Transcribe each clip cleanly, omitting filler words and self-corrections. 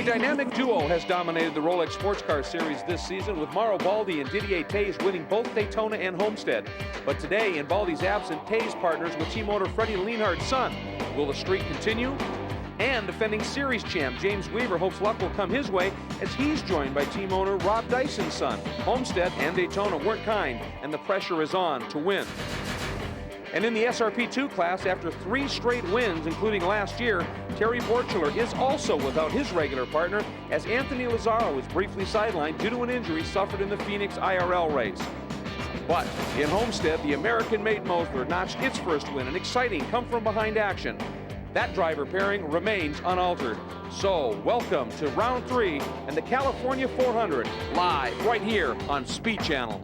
dynamic duo has dominated the Rolex Sports Car Series this season, with Mauro Baldi and Didier Theys winning both Daytona and Homestead. But today, in Baldi's absence, Theys partners with team owner Freddie Lienhard's son. Will the streak continue? And defending series champ James Weaver hopes luck will come his way as he's joined by team owner Rob Dyson's son. Homestead and Daytona weren't kind, and the pressure is on to win. And in the SRP2 class, after 3 straight wins, including last year, Terry Borchler is also without his regular partner, as Anthony Lazzaro is briefly sidelined due to an injury suffered in the Phoenix IRL race. But in Homestead, the American-made Mosler notched its first win, an exciting come-from-behind action. That driver pairing remains unaltered. So, welcome to round 3 and the California 400, live right here on Speed Channel.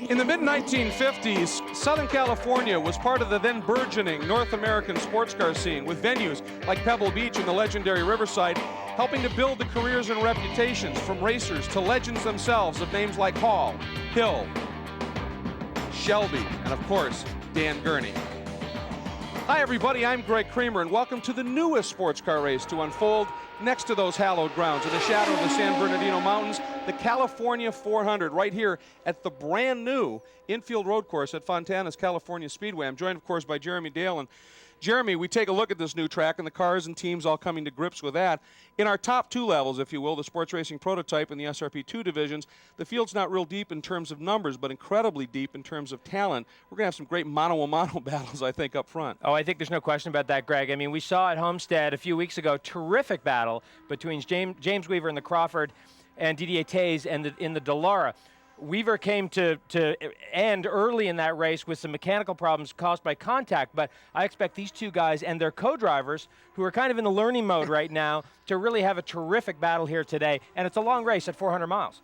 In the mid-1950s, Southern California was part of the then burgeoning North American sports car scene, with venues like Pebble Beach and the legendary Riverside helping to build the careers and reputations from racers to legends themselves of names like Hall, Hill, Shelby, and of course, Dan Gurney. Hi everybody, I'm Greg Kramer, and welcome to the newest sports car race to unfold next to those hallowed grounds in the shadow of the San Bernardino Mountains, the California 400, right here at the brand new infield road course at Fontana's California Speedway. I'm joined, of course, by Jeremy Dale. And Jeremy, we take a look at this new track and the cars and teams all coming to grips with that. In our top 2 levels, if you will, the Sports Racing Prototype and the SRP2 divisions, the field's not real deep in terms of numbers, but incredibly deep in terms of talent. We're going to have some great mano-a-mano battles, I think, up front. Oh, I think there's no question about that, Greg. I mean, we saw at Homestead a few weeks ago, terrific battle between James Weaver in the Crawford and Didier Theys and in the Dallara. Weaver came to end early in that race with some mechanical problems caused by contact, but I expect these two guys and their co-drivers, who are kind of in the learning mode right now, to really have a terrific battle here today. And it's a long race at 400 miles.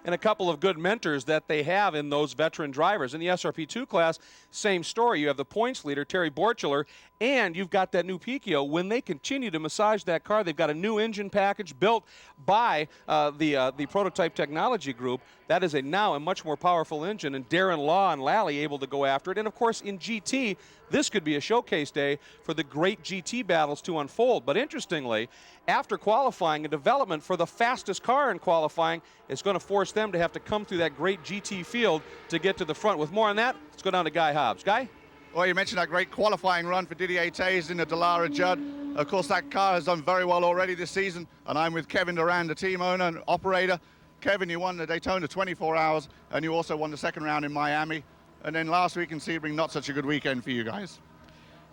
And a couple of good mentors that they have in those veteran drivers. In the SRP2 class, same story. You have the points leader, Terry Borchler, and you've got that new Picchio. When they continue to massage that car, they've got a new engine package built by the Prototype Technology Group. That is now a much more powerful engine, and Darren Law and Lally able to go after it. And, of course, in GT, this could be a showcase day for the great GT battles to unfold. But interestingly, after qualifying, a development for the fastest car in qualifying is going to force them to have to come through that great GT field to get to the front. With more on that, let's go down to Guy Hobbs. Guy? Well, you mentioned that great qualifying run for Didier Theys in the Dallara Judd. Of course, that car has done very well already this season, and I'm with Kevin Durand, the team owner and operator. Kevin, you won the Daytona 24 hours, and you also won the second round in Miami. And then last week in Sebring, not such a good weekend for you guys.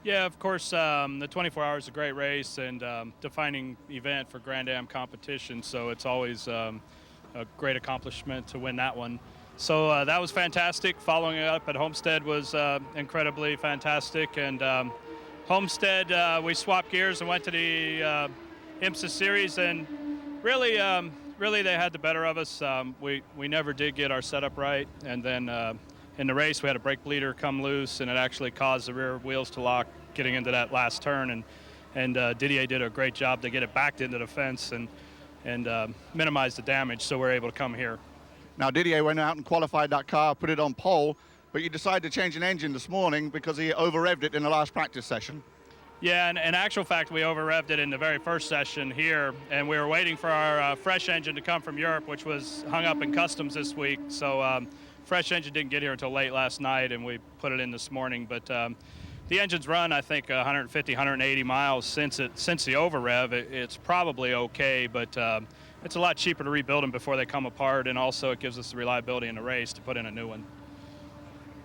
Yeah, of course, the 24 hours is a great race and defining event for Grand Am competition, so it's always a great accomplishment to win that one. So that was fantastic. Following it up at Homestead was incredibly fantastic. And Homestead, we swapped gears and went to the IMSA series, and really they had the better of us. We never did get our setup right, and then in the race we had a brake bleeder come loose, and it actually caused the rear wheels to lock getting into that last turn, and Didier did a great job to get it backed into the fence and minimize the damage, so we're able to come here. Now, Didier went out and qualified that car, put it on pole, but you decided to change an engine this morning because he over-revved it in the last practice session. Yeah, and in actual fact, we over-revved it in the very first session here, and we were waiting for our fresh engine to come from Europe, which was hung up in customs this week. So fresh engine didn't get here until late last night, and we put it in this morning. But the engine's run, I think, 150, 180 miles since the over-rev. It's probably okay, but it's a lot cheaper to rebuild them before they come apart, and also it gives us the reliability in the race to put in a new one.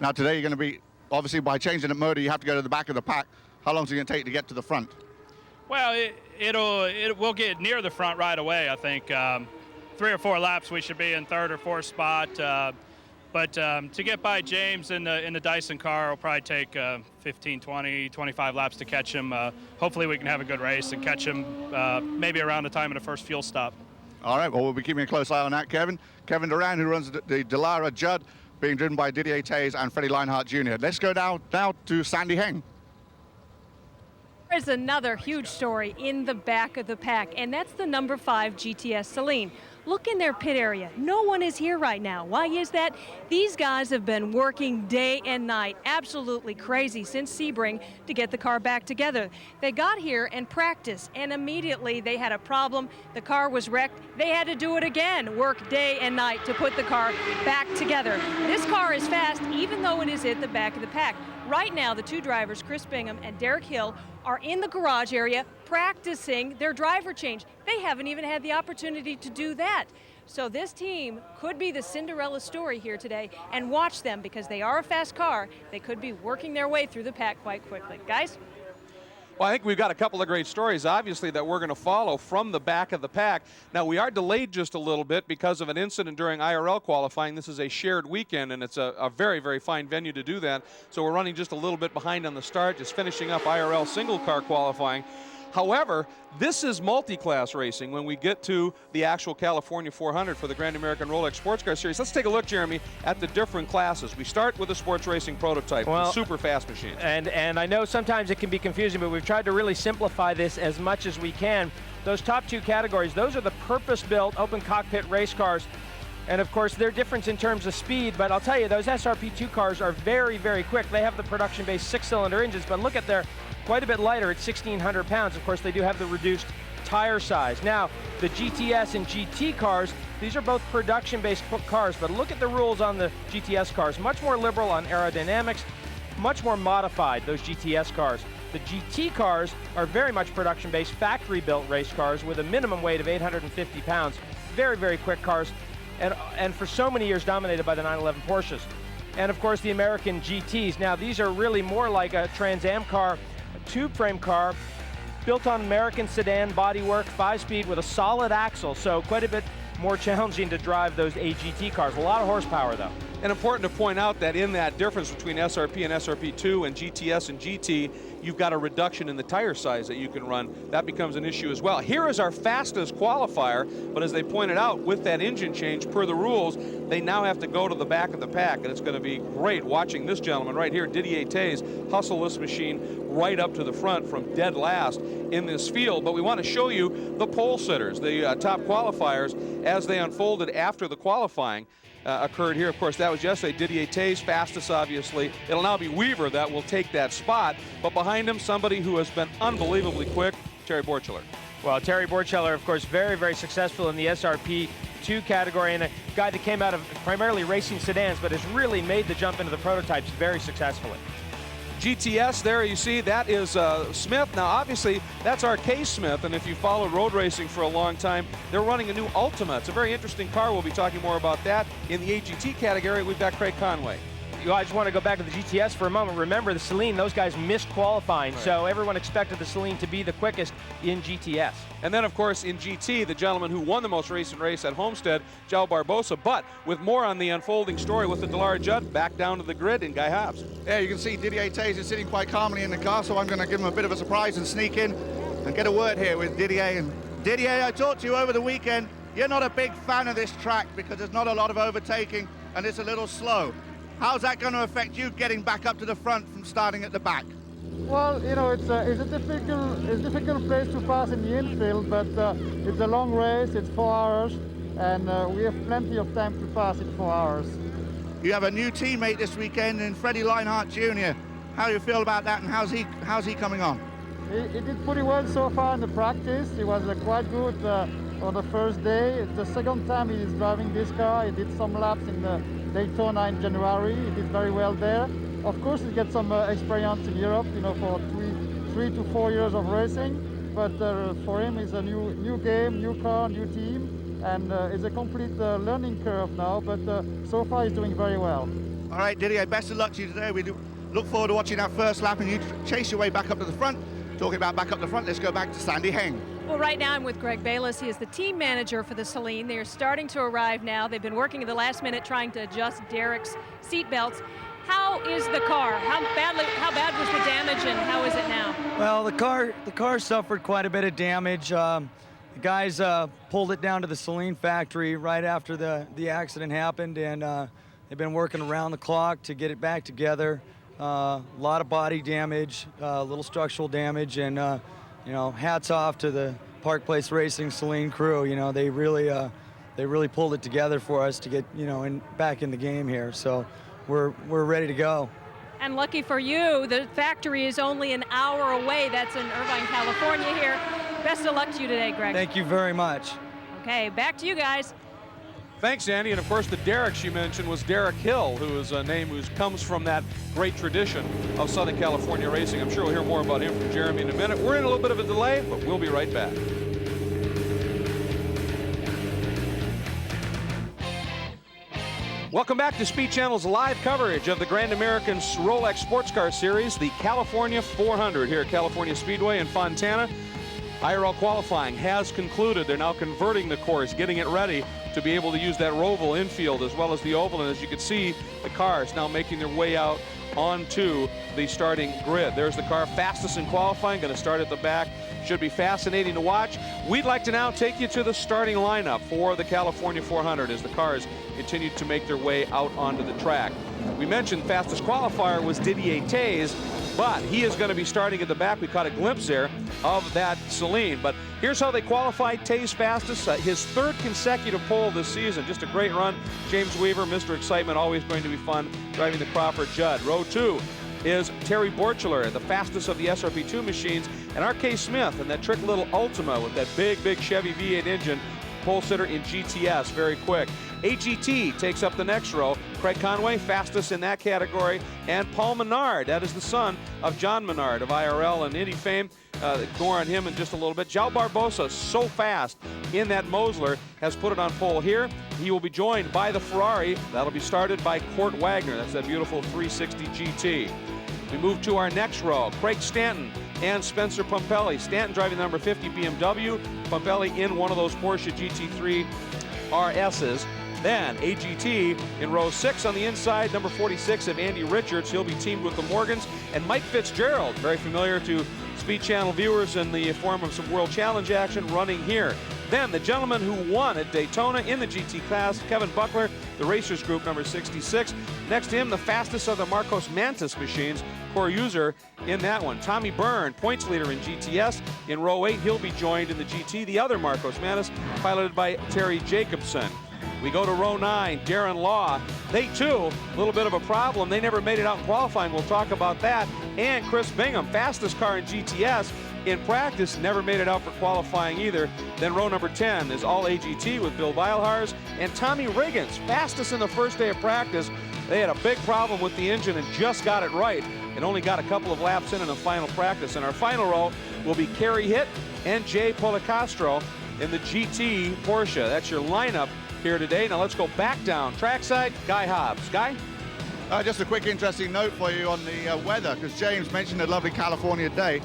Now, today you're going to be, obviously, by changing the motor, you have to go to the back of the pack. How long is it going to take to get to the front? Well, we'll get near the front right away, I think. 3 or 4 laps, we should be in 3rd or 4th spot. But to get by James in the Dyson car will probably take 15, 20, 25 laps to catch him. Hopefully we can have a good race and catch him maybe around the time of the first fuel stop. All right, well, we'll be keeping a close eye on that, Kevin. Kevin Durand, who runs the Dallara Judd, being driven by Didier Theys and Freddie Lienhard Jr. Let's go now to Sandy Heng. There's another huge story in the back of the pack, and that's the number 5 GTS Saleen. Look in their pit area. No one is here right now. Why is that? These guys have been working day and night, absolutely crazy since Sebring to get the car back together. They got here and practiced, and immediately they had a problem. The car was wrecked. They had to do it again, work day and night to put the car back together. This car is fast, even though it is at the back of the pack. Right now, the two drivers, Chris Bingham and Derek Hill, are in the garage area practicing their driver change. They haven't even had the opportunity to do that. So this team could be the Cinderella story here today, and watch them because they are a fast car. They could be working their way through the pack quite quickly. Guys? Well, I think we've got a couple of great stories, obviously, that we're going to follow from the back of the pack. Now, we are delayed just a little bit because of an incident during IRL qualifying. This is a shared weekend, and it's a very, very fine venue to do that. So we're running just a little bit behind on the start, just finishing up IRL single car qualifying. However, this is multi-class racing when we get to the actual California 400 for the Grand American Rolex Sports Car Series. Let's take a look, Jeremy, at the different classes. We start with the Sports Racing Prototype, the super fast machines. And I know sometimes it can be confusing, but we've tried to really simplify this as much as we can. Those top two categories, those are the purpose-built open cockpit race cars. And of course, they're different in terms of speed, but I'll tell you, those SRP2 cars are very, very quick. They have the production-based 6-cylinder engines, but look at their quite a bit lighter at 1,600 pounds. Of course, they do have the reduced tire size. Now, the GTS and GT cars, these are both production-based cars, but look at the rules on the GTS cars. Much more liberal on aerodynamics, much more modified, those GTS cars. The GT cars are very much production-based, factory-built race cars with a minimum weight of 850 pounds. Very, very quick cars, and for so many years dominated by the 911 Porsches. And of course, the American GTs. Now, these are really more like a Trans Am car, a tube-frame car, built on American sedan bodywork, 5-speed with a solid axle, so quite a bit more challenging to drive those AGT cars. A lot of horsepower, though. And important to point out that in that difference between SRP and SRP2 and GTS and GT, you've got a reduction in the tire size that you can run. That becomes an issue as well. Here is our fastest qualifier, but as they pointed out, with that engine change, per the rules, they now have to go to the back of the pack, and it's going to be great watching this gentleman right here, Didier Theys, hustle this machine right up to the front from dead last in this field. But we want to show you the pole sitters, the top qualifiers, as they unfolded after the qualifying occurred here. Of course, that was yesterday. Didier Theys, fastest, obviously. It'll now be Weaver that will take that spot. But behind him, somebody who has been unbelievably quick, Terry Borcheller. Well, Terry Borcheller, of course, very, very successful in the SRP2 category, and a guy that came out of primarily racing sedans, but has really made the jump into the prototypes very successfully. GTS, there you see, that is Smith. Now, obviously, that's R.K. Smith, and if you followed road racing for a long time, they're running a new Ultima. It's a very interesting car. We'll be talking more about that. In the AGT category, we've got Craig Conway. I just want to go back to the GTS for a moment. Remember, the Saleen, those guys missed qualifying, so everyone expected the Saleen to be the quickest in GTS. And then, of course, in GT, the gentleman who won the most recent race at Homestead, João Barbosa. But with more on the unfolding story with the Dallara Judd, back down to the grid in Guy Hobbs. Yeah, you can see Didier Theys is sitting quite calmly in the car, so I'm going to give him a bit of a surprise and sneak in and get a word here with Didier. And Didier, I talked to you over the weekend. You're not a big fan of this track because there's not a lot of overtaking and it's a little slow. How's that going to affect you getting back up to the front from starting at the back? Well, you know, it's a difficult place to pass in the infield, but it's a long race, it's 4 hours, and we have plenty of time to pass in 4 hours. You have a new teammate this weekend in Theys and Lienhard Jr. How do you feel about that, and how's he coming on? He did pretty well so far in the practice. He was quite good on the first day. It's the second time he is driving this car. He did some laps in the Daytona in January. He did very well there. Of course, he gets some experience in Europe, you know, for 3 to 4 years of racing. But for him, it's a new game, new car, new team, and it's a complete learning curve now. But so far, he's doing very well. All right, Didier, best of luck to you today. We do look forward to watching that first lap and you chase your way back up to the front. Talking about back up the front, let's go back to Sandy Heng. Well, right now I'm with Greg Bayless. He is the team manager for the Saleen. They are starting to arrive now. They've been working at the last minute trying to adjust Derek's seat belts. How is the car? How bad was the damage, and how is it now? Well, the car suffered quite a bit of damage. The guys pulled it down to the Saleen factory right after the accident happened, and they've been working around the clock to get it back together. A lot of body damage, little structural damage, and you know, hats off to the Park Place Racing Saline crew. You know, they really pulled it together for us to get, you know, back in the game here. So we're ready to go. And lucky for you, the factory is only an hour away. That's in Irvine, California here. Best of luck to you today, Greg. Thank you very much. Okay, back to you guys. Thanks, Andy. And of course, the Derek she mentioned was Derek Hill, who is a name who comes from that great tradition of Southern California racing. I'm sure we'll hear more about him from Jeremy in a minute. We're in a little bit of a delay, but we'll be right back. Welcome back to Speed Channel's live coverage of the Grand American Rolex Sports Car Series, the California 400 here at California Speedway in Fontana. IRL qualifying has concluded. They're now converting the course, getting it ready to be able to use that Roval infield as well as the oval. And as you can see, the cars now making their way out onto the starting grid. There's the car fastest in qualifying, going to start at the back. Should be fascinating to watch. We'd like to now take you to the starting lineup for the California 400 as the cars continue to make their way out onto the track. We mentioned fastest qualifier was Didier Theys, but he is going to be starting at the back. We caught a glimpse there of that Saline. But here's how they qualified Theys fastest. His third consecutive pole this season. Just a great run. James Weaver, Mr. Excitement, always going to be fun driving the Crawford Judd. Row 2 is Terry Borchler, the fastest of the SRP2 machines, and R.K. Smith and that trick little Ultima with that big Chevy V8 engine, pole sitter in GTS, very quick. AGT takes up the next row. Craig Conway, fastest in that category, and Paul Menard, that is the son of John Menard of IRL and Indy fame. More on him in just a little bit. João Barbosa, so fast in that Mosler, has put it on pole here. He will be joined by the Ferrari. That'll be started by Court Wagner. That's that beautiful 360 GT. We move to our next row. Craig Stanton and Spencer Pumpelly. Stanton driving the number 50 BMW. Pumpelly in one of those Porsche GT3 RSs. Then AGT in row 6 on the inside, number 46 of Andy Richards. He'll be teamed with the Morgans. And Mike Fitzgerald, very familiar to Speed Channel viewers in the form of some World Challenge action, running here. Then the gentleman who won at Daytona in the GT class, Kevin Buckler, the Racers Group, number 66. Next to him, the fastest of the Marcos Mantis machines, core user in that one. Tommy Byrne, points leader in GTS. In row 8, he'll be joined in the GT, the other Marcos Mantis, piloted by Terry Jacobson. We go to row 9, Darren Law. They too, a little bit of a problem. They never made it out in qualifying. We'll talk about that. And Chris Bingham, fastest car in GTS. In practice, never made it out for qualifying either. Then row number 10 is all AGT with Bill Weilhars. And Tommy Riggins, fastest in the first day of practice. They had a big problem with the engine and just got it right and only got a couple of laps in the final practice. And our final row will be Kerry Hitt and Jay Policastro in the GT Porsche. That's your lineup here today. Now let's go back down trackside. Guy Hobbs. Guy? Just a quick interesting note for you on the weather, because James mentioned a lovely California day.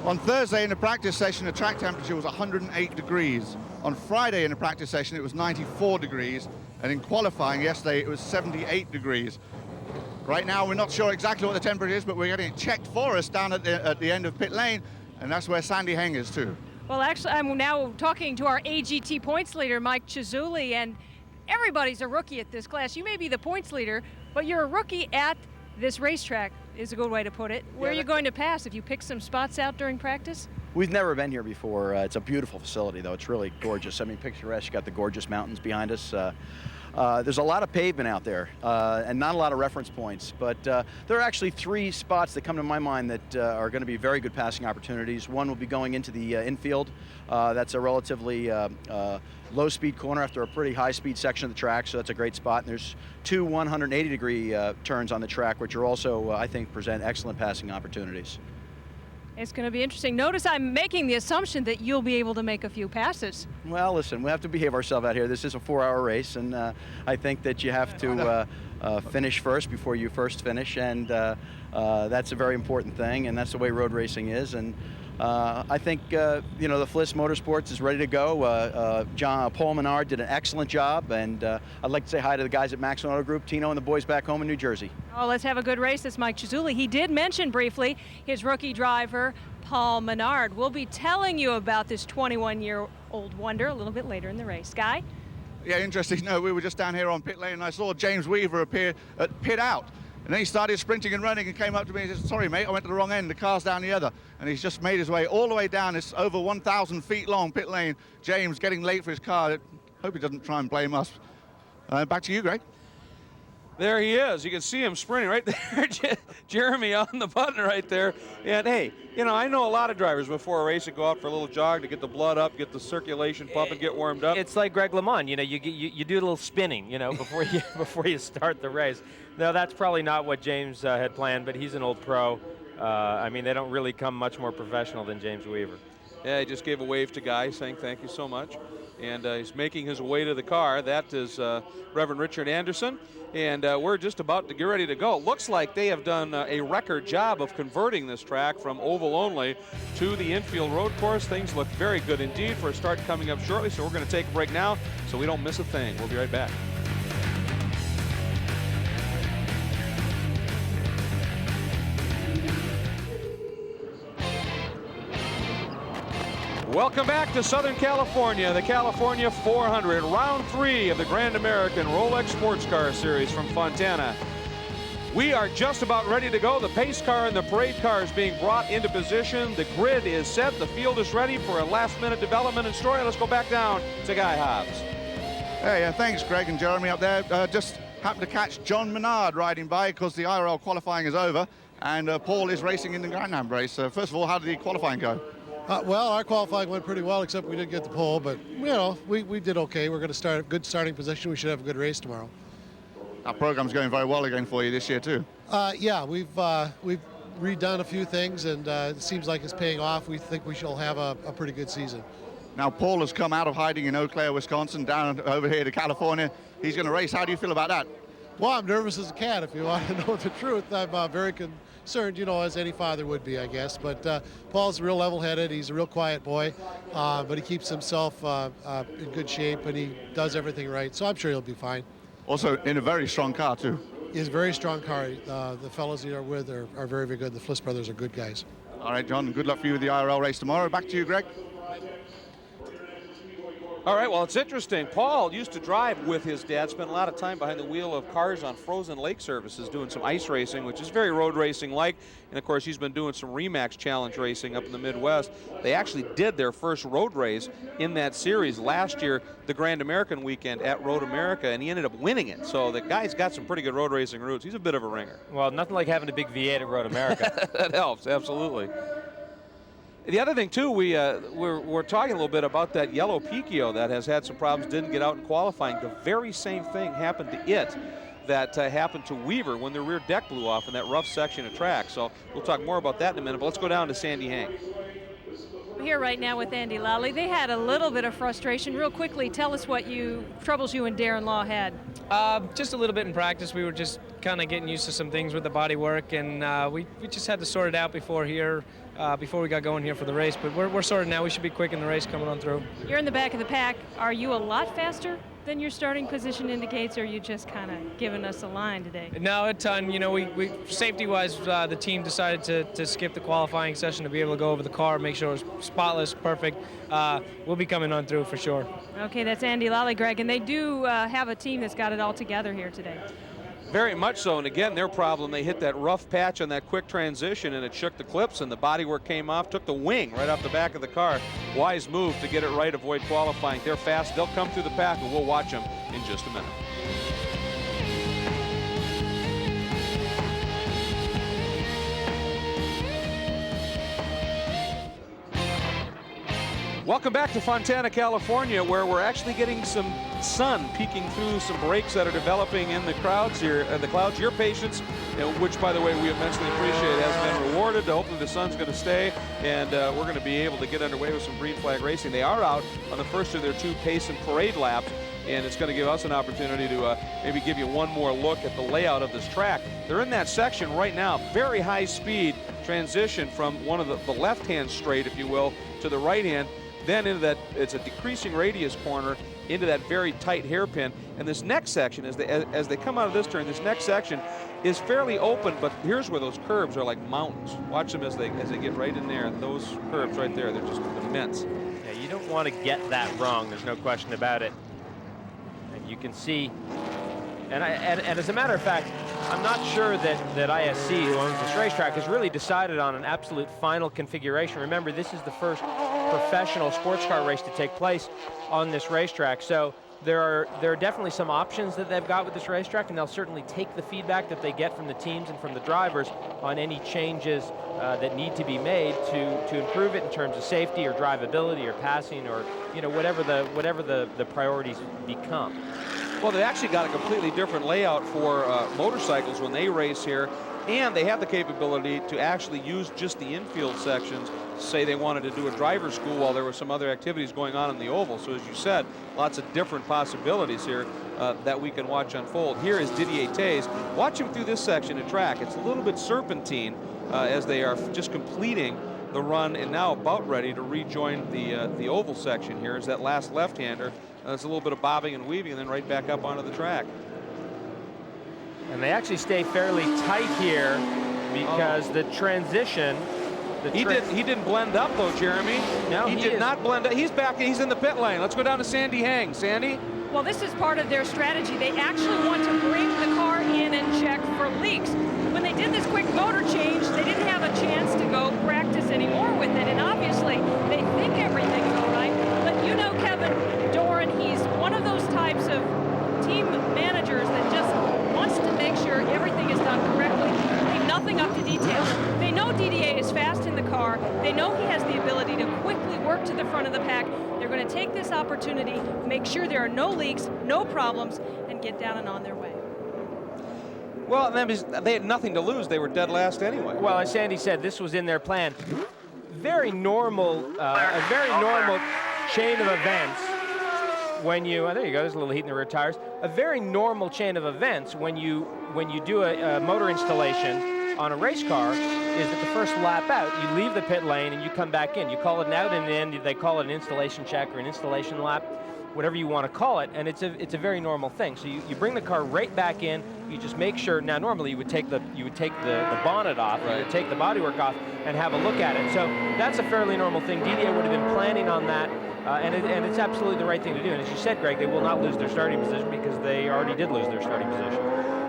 On Thursday in the practice session, the track temperature was 108 degrees. On Friday in the practice session, it was 94 degrees. And in qualifying yesterday, it was 78 degrees. Right now, we're not sure exactly what the temperature is, but we're getting it checked for us down at the end of pit lane. And that's where Sandy Heng is too. Well, actually, I'm now talking to our AGT points leader, Mike Chizzulli, and everybody's a rookie at this class. You may be the points leader, but you're a rookie at this racetrack, is a good way to put it. Where are you going to pass? Have you picked some spots out during practice? We've never been here before. It's a beautiful facility, though. It's really gorgeous. I mean, picturesque. You got the gorgeous mountains behind us. There's a lot of pavement out there and not a lot of reference points, but there are actually 3 spots that come to my mind that are going to be very good passing opportunities. One will be going into the infield. That's a relatively low-speed corner after a pretty high-speed section of the track, so that's a great spot. And there's 2 180-degree turns on the track, which are also, I think, present excellent passing opportunities. It's going to be interesting. Notice I'm making the assumption that you'll be able to make a few passes. Well, listen, we have to behave ourselves out here. This is a 4-hour race, and I think that you have to finish first before you first finish, and that's a very important thing, and that's the way road racing is. And I think, you know, the FLIS Motorsports is ready to go. Paul Menard did an excellent job, and I'd like to say hi to the guys at Max Auto Group, Tino and the boys back home in New Jersey. Oh, let's have a good race. That's Mike Chizzulli. He did mention briefly his rookie driver, Paul Menard. We'll be telling you about this 21-year-old wonder a little bit later in the race. Guy? Yeah, interesting. No, we were just down here on pit lane, and I saw James Weaver appear at pit out. And then he started sprinting and running and came up to me and said, sorry, mate, I went to the wrong end. The car's down the other. And he's just made his way all the way down this over 1,000 feet long pit lane. James getting late for his car. Hope he doesn't try and blame us. Back to you, Greg. There he is. You can see him sprinting right there. Jeremy on the button right there. And hey, you know, I know a lot of drivers before a race that go out for a little jog to get the blood up, get the circulation pumping, get warmed up. It's like Greg LeMond. You know, you do a little spinning, you know, before you start the race. No, that's probably not what James had planned, but he's an old pro. I mean, they don't really come much more professional than James Weaver. Yeah, he just gave a wave to Guy saying thank you so much. And he's making his way to the car. That is Reverend Richard Anderson. And we're just about to get ready to go. Looks like they have done a record job of converting this track from oval only to the infield road course. Things look very good indeed for a start coming up shortly. So we're going to take a break now so we don't miss a thing. We'll be right back. Welcome back to Southern California, the California 400, round 3 of the Grand American Rolex Sports Car Series from Fontana. We are just about ready to go. The pace car and the parade car is being brought into position. The grid is set. The field is ready for a last-minute development and story. Let's go back down to Guy Hobbs. Hey, thanks, Greg and Jeremy up there. Just happened to catch John Menard riding by because the IRL qualifying is over, and Paul is racing in the Grand Am race. First of all, how did the qualifying go? Well, our qualifying went pretty well, except we didn't get the pole, but, you know, we did okay. We're going to start a good starting position. We should have a good race tomorrow. Our program's going very well again for you this year, too. Yeah, we've redone a few things, and it seems like it's paying off. We think we shall have a pretty good season. Now, Paul has come out of hiding in Eau Claire, Wisconsin, down over here to California. He's going to race. How do you feel about that? Well, I'm nervous as a cat, if you want to know the truth. I'm very concerned, you know, as any father would be, I guess. But Paul's real level-headed. He's a real quiet boy, but he keeps himself in good shape, and he does everything right. So I'm sure he'll be fine. Also, in a very strong car, too. He's a very strong car. The fellows he are with are very, very good. The Fliss brothers are good guys. All right, John, good luck for you with the IRL race tomorrow. Back to you, Greg. All right, well, it's interesting. Paul used to drive with his dad, spent a lot of time behind the wheel of cars on frozen lake surfaces doing some ice racing, which is very road racing-like. And, of course, he's been doing some Remax Challenge racing up in the Midwest. They actually did their first road race in that series last year, the Grand American weekend at Road America, and he ended up winning it. So the guy's got some pretty good road racing roots. He's a bit of a ringer. Well, nothing like having a big V8 at Road America. That helps, absolutely. The other thing, too, we're talking a little bit about that yellow Picchio that has had some problems, didn't get out in qualifying. The very same thing happened to it that happened to Weaver when their rear deck blew off in that rough section of track. So we'll talk more about that in a minute, but let's go down to Sandy Hank. We're here right now with Andy Lally. They had a little bit of frustration. Real quickly, tell us what troubles you and Darren Law had. Just a little bit in practice. We were just kind of getting used to some things with the body work, and we just had to sort it out before we got going here for the race. But we're sorted now. We should be quick in the race coming on through. You're in the back of the pack. Are you a lot faster than your starting position indicates, or are you just kind of giving us a line today? No, a ton. You know, we safety-wise, the team decided to skip the qualifying session to be able to go over the car, make sure it was spotless, perfect. We'll be coming on through for sure. Okay, that's Andy Lally, Greg, and they do have a team that's got it all together here today. Very much so, and again, their problem, they hit that rough patch on that quick transition, and it shook the clips, and the bodywork came off, took the wing right off the back of the car. Wise move to get it right, avoid qualifying. They're fast, they'll come through the pack, and we'll watch them in just a minute. Welcome back to Fontana, California, where we're actually getting some sun peeking through some breaks that are developing in the clouds here. Your patience, which, by the way, we immensely appreciate, has been rewarded. Hopefully the sun's going to stay, and we're going to be able to get underway with some green flag racing. They are out on the first of their 2 pace and parade laps, and it's going to give us an opportunity to maybe give you one more look at the layout of this track. They're in that section right now, very high speed transition from one of the left-hand straight, if you will, to the right-hand. Then into that, it's a decreasing radius corner into that very tight hairpin. And this next section, as they come out of this turn, this next section is fairly open, but here's where those curves are like mountains. Watch them as they get right in there. Those curves right there, they're just immense. Yeah, you don't want to get that wrong. There's no question about it. And you can see, and as a matter of fact, I'm not sure that ISC, who owns this racetrack, has really decided on an absolute final configuration. Remember, this is the first professional sports car race to take place on this racetrack. So there are definitely some options that they've got with this racetrack, and they'll certainly take the feedback that they get from the teams and from the drivers on any changes that need to be made to improve it in terms of safety or drivability or passing or whatever the priorities become. Well, they actually got a completely different layout for motorcycles when they race here, and they have the capability to actually use just the infield sections. Say they wanted to do a driver's school while there were some other activities going on in the oval. So as you said, lots of different possibilities here that we can watch unfold. Here is Didier Theys. Watch him through this section of track. It's a little bit serpentine as they are just completing the run and now about ready to rejoin the oval section here as that last left-hander. There's a little bit of bobbing and weaving and then right back up onto the track. And they actually stay fairly tight here because the transition. He didn't blend up though, Jeremy. No, he did not blend up. He's back. He's in the pit lane. Let's go down to Sandy Hang. Sandy. Well, this is part of their strategy. They actually want to bring the car in and check for leaks. When they did this quick motor change, they didn't have a chance to go practice anymore with it, and obviously they think everything's all right. But you know Kevin Doran, he's one of those types of team managers that just wants to make sure everything is done correctly, leave nothing up to detail. They know Didier is fast in the car. They know he has the ability to quickly work to the front of the pack. They're going to take this opportunity, make sure there are no leaks, no problems, and get down and on their way. Well, they had nothing to lose. They were dead last anyway. Well, as Sandy said, this was in their plan. Very normal, a very normal chain of events. When you, there you go, there's a little heat in the rear tires. A very normal chain of events when you do a motor installation on a race car is that the first lap out, you leave the pit lane and you come back in. You call it an out and in, they call it an installation check or an installation lap, whatever you want to call it, and it's a very normal thing. So you bring the car right back in, you just make sure, now normally you would take the bonnet off, right. You would take the bodywork off and have a look at it. So that's a fairly normal thing. Didier would have been planning on that. And it's absolutely the right thing to do. And as you said, Greg, they will not lose their starting position because they already did lose their starting position.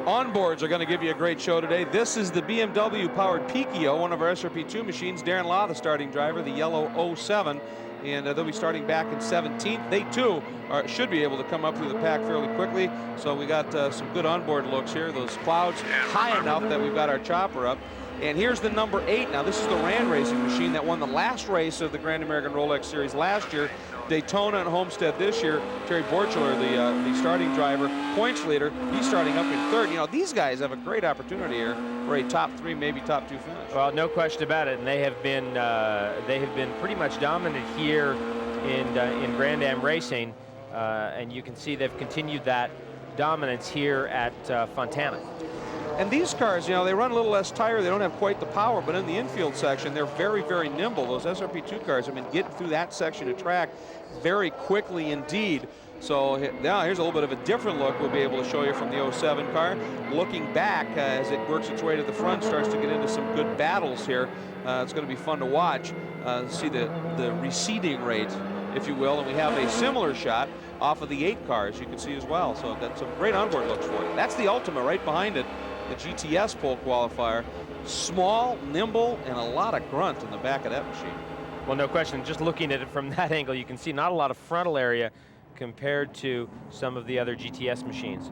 Onboards are going to give you a great show today. This is the BMW-powered Picchio, one of our SRP2 machines. Darren Law, the starting driver, the yellow 07. And they'll be starting back in 17th. They, too, should be able to come up through the pack fairly quickly. So we got some good onboard looks here. Those clouds high enough that we've got our chopper up. And here's the number 8. Now, this is the Rand racing machine that won the last race of the Grand American Rolex Series last year. Daytona and Homestead this year. Terry Borchler, the starting driver, points leader, he's starting up in third. You know, these guys have a great opportunity here for a top 3, maybe top 2 finish. Well, no question about it. And they have been pretty much dominant here in Grand Am racing. And you can see they've continued that dominance here at Fontana. And these cars, you know, they run a little less tire. They don't have quite the power, but in the infield section, they're very, very nimble. Those SRP2 cars have been getting through that section of track very quickly indeed. So now here's a little bit of a different look we'll be able to show you from the 07 car. Looking back as it works its way to the front, starts to get into some good battles here. It's going to be fun to watch, see the receding rate, if you will. And we have a similar shot off of the 8 cars you can see as well. So that's some great onboard looks for it. That's the Ultima right behind it. The GTS pole qualifier, small, nimble, and a lot of grunt in the back of that machine. Well, no question. Just looking at it from that angle, you can see not a lot of frontal area compared to some of the other GTS machines.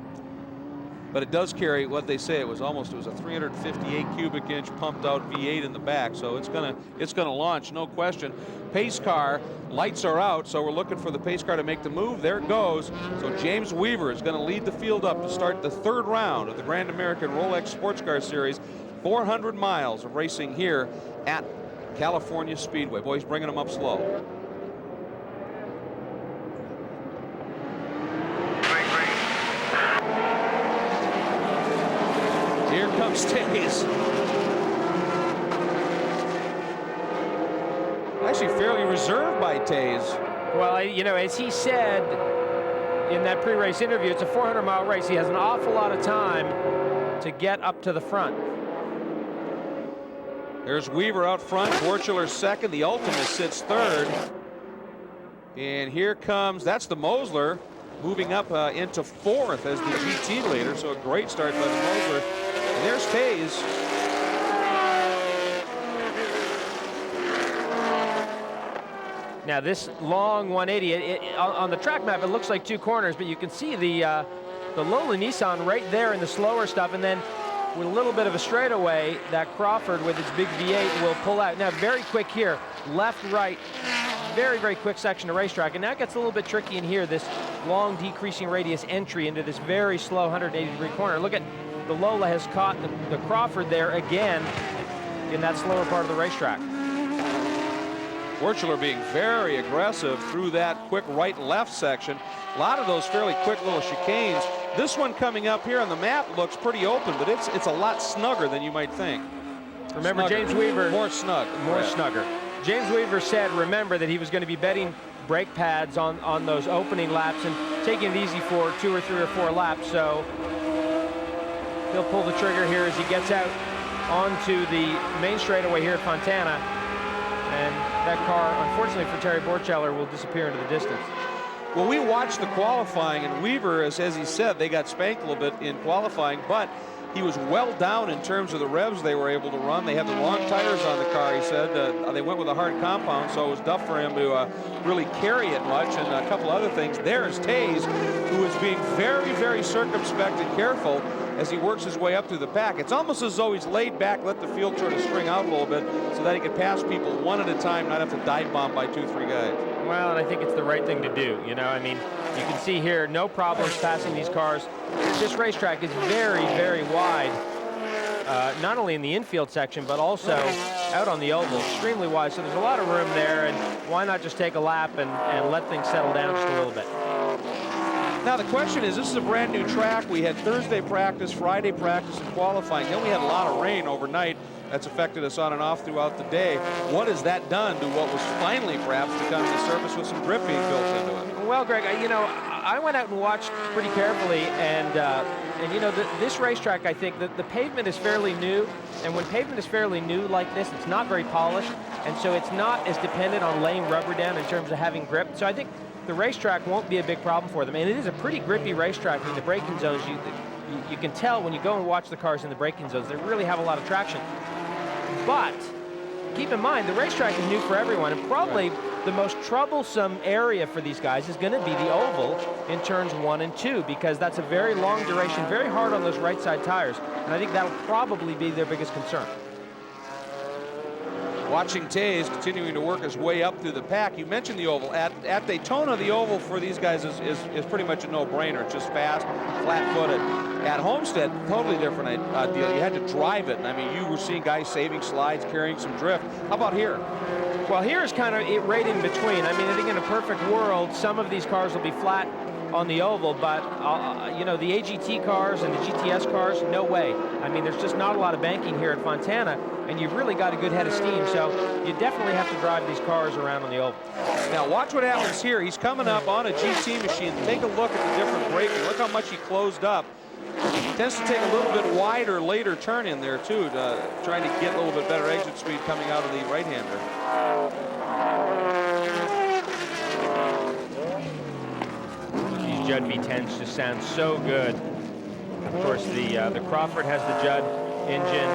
But it does carry what they say it was a 358 cubic inch pumped out V8 in the back, so it's gonna launch, no question. Pace car, lights are out, so we're looking for the pace car to make the move. There it goes. So James Weaver is gonna lead the field up to start the 3rd round of the Grand American Rolex Sports Car Series. 400 miles of racing here at California Speedway. Boy, he's bringing them up slow. Here comes Theys. Actually fairly reserved by Theys. Well, you know, as he said in that pre-race interview, it's a 400-mile race. He has an awful lot of time to get up to the front. There's Weaver out front, Borchler 2nd, the Ultima sits 3rd. And here comes, that's the Mosler, moving up into 4th as the GT leader. So a great start by the Mosler. And there's Theys. Now this long 180, on the track map, it looks like 2 corners, but you can see the Lola Nissan right there in the slower stuff, and then with a little bit of a straightaway, that Crawford with its big V8 will pull out. Now very quick here, left, right, very, very quick section of racetrack, and now it gets a little bit tricky in here, this long decreasing radius entry into this very slow 180-degree corner. Look at the Lola has caught the Crawford there again in that slower part of the racetrack. Borchler being very aggressive through that quick right-left section. A lot of those fairly quick little chicanes. This one coming up here on the map looks pretty open, but it's a lot snugger than you might think. Remember, Snugger. James Weaver. More snug. More snugger. James Weaver said, remember, that he was going to be betting brake pads on those opening laps and taking it easy for 2 or 3 or 4 laps. So he'll pull the trigger here as he gets out onto the main straightaway here at Fontana. And that car, unfortunately for Terry Borcheller, will disappear into the distance. Well, we watched the qualifying, and Weaver, as he said, they got spanked a little bit in qualifying, but he was well down in terms of the revs they were able to run. They had the long tires on the car, he said. They went with a hard compound, so it was tough for him to really carry it much, and a couple other things. There's Theys, who is being very, very circumspect and careful as he works his way up through the pack. It's almost as though he's laid back, let the field sort of string out a little bit so that he can pass people one at a time, not have to dive bomb by 2, 3 guys. Well, and I think it's the right thing to do. You know, I mean, you can see here, no problems passing these cars. This racetrack is very, very wide, not only in the infield section, but also out on the oval, extremely wide. So there's a lot of room there, and why not just take a lap and let things settle down just a little bit. Now the question is, this is a brand new track. We had Thursday practice, Friday practice, and qualifying. Then we had a lot of rain overnight. That's affected us on and off throughout the day. What has that done to what was finally perhaps becoming a surface with some grip being built into it? Well, Greg, you know, I went out and watched pretty carefully, and you know, this racetrack, I think that the pavement is fairly new, and when pavement is fairly new like this, it's not very polished, and so it's not as dependent on laying rubber down in terms of having grip. So I think the racetrack won't be a big problem for them, and it is a pretty grippy racetrack. In the braking zones, you can tell when you go and watch the cars in the braking zones, they really have a lot of traction. But keep in mind, the racetrack is new for everyone, and probably the most troublesome area for these guys is going to be the oval in turns 1 and 2, because that's a very long duration, very hard on those right side tires, and I think that'll probably be their biggest concern. Watching Theys continuing to work his way up through the pack. You mentioned the oval. At Daytona, the oval for these guys is pretty much a no-brainer. It's just fast, flat-footed. At Homestead, totally different deal. You had to drive it. I mean, you were seeing guys saving slides, carrying some drift. How about here? Well, here is kind of right in between. I mean, I think in a perfect world, some of these cars will be flat on the oval, but you know, the AGT cars and the GTS cars, no way. I mean, there's just not a lot of banking here at Fontana, and you've really got a good head of steam, so you definitely have to drive these cars around on the oval. Now watch what happens here. He's coming up on a GT machine. Take a look at the different braking. Look how much he closed up. He tends to take a little bit wider later turn in there too, trying to get a little bit better exit speed coming out of the right-hander. Judd V10s just sound so good. Of course, the Crawford has the Judd engine,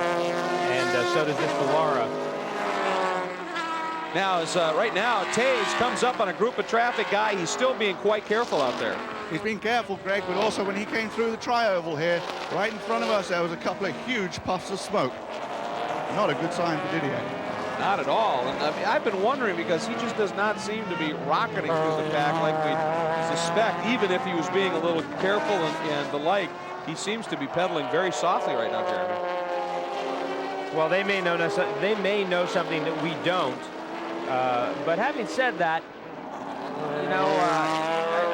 and so does this Dallara. Now, right now, Theys comes up on a group of traffic guy. He's still being quite careful out there. He's been careful, Greg, but also when he came through the tri-oval here, right in front of us, there was a couple of huge puffs of smoke. Not a good sign for Didier. Not at all. And I mean, I've been wondering, because he just does not seem to be rocketing through the pack like we suspect, even if he was being a little careful and the like. He seems to be pedaling very softly right now, Jeremy. Well, they may know something that we don't. But having said that, you know,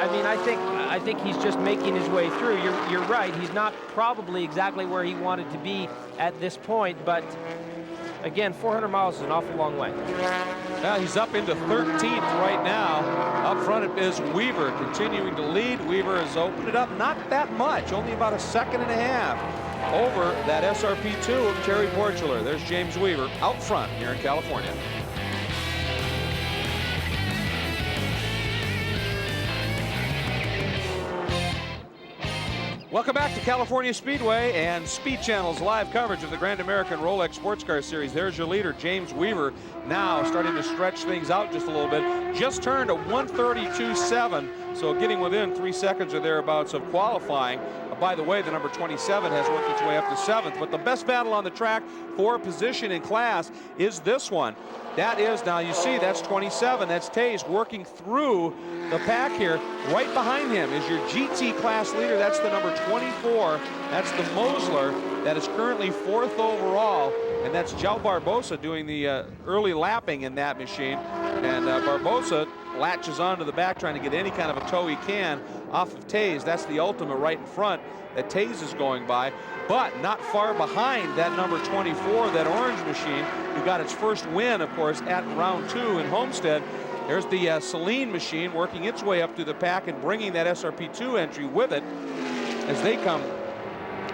I mean, I think he's just making his way through. You're right. He's not probably exactly where he wanted to be at this point, but again, 400 miles is an awful long way. Well, he's up into 13th right now. Up front is Weaver continuing to lead. Weaver has opened it up not that much, only about a second and a half over that SRP2 of Terry Borcheller. There's James Weaver out front here in California. Welcome back to California Speedway and Speed Channel's live coverage of the Grand American Rolex Sports Car Series. There's your leader, James Weaver, now starting to stretch things out just a little bit. Just turned a 132.7, so getting within 3 seconds or thereabouts of qualifying. By the way, the number 27 has worked its way up to 7th, but the best battle on the track for position in class is this one. That is, now you see, that's 27. That's Theys working through the pack here. Right behind him is your GT class leader. That's the number 24. That's the Mosler. That is currently 4th overall. And that's João Barbosa doing the early lapping in that machine. And Barbosa latches onto the back trying to get any kind of a tow he can off of Theys. That's the ultimate right in front that Theys is going by, but not far behind that number 24, that orange machine, who got its first win, of course, at round 2 in Homestead. There's the Celine machine working its way up through the pack and bringing that SRP2 entry with it as they come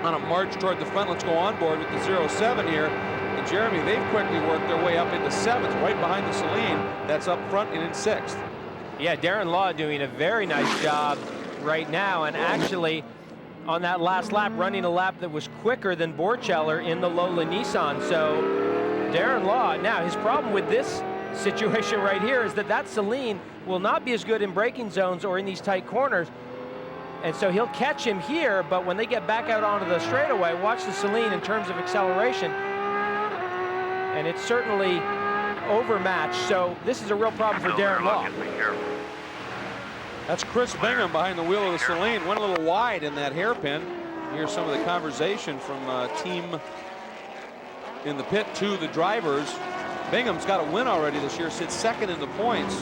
on a march toward the front. Let's go on board with the 07 here. And Jeremy, they've quickly worked their way up into 7th, right behind the Celine. That's up front and in 6th. Yeah, Darren Law doing a very nice job right now, and actually on that last lap running a lap that was quicker than Borcheller in the Lola Nissan. So Darren Law, now his problem with this situation right here is that Celine will not be as good in braking zones or in these tight corners, and so he'll catch him here, but when they get back out onto the straightaway, watch the Celine in terms of acceleration, and it's certainly overmatched. So this is a real problem for Darren Law. That's Chris Bingham behind the wheel of the Celine. Went a little wide in that hairpin. Here's some of the conversation from team in the pit to the drivers. Bingham's got a win already this year, sits 2nd in the points.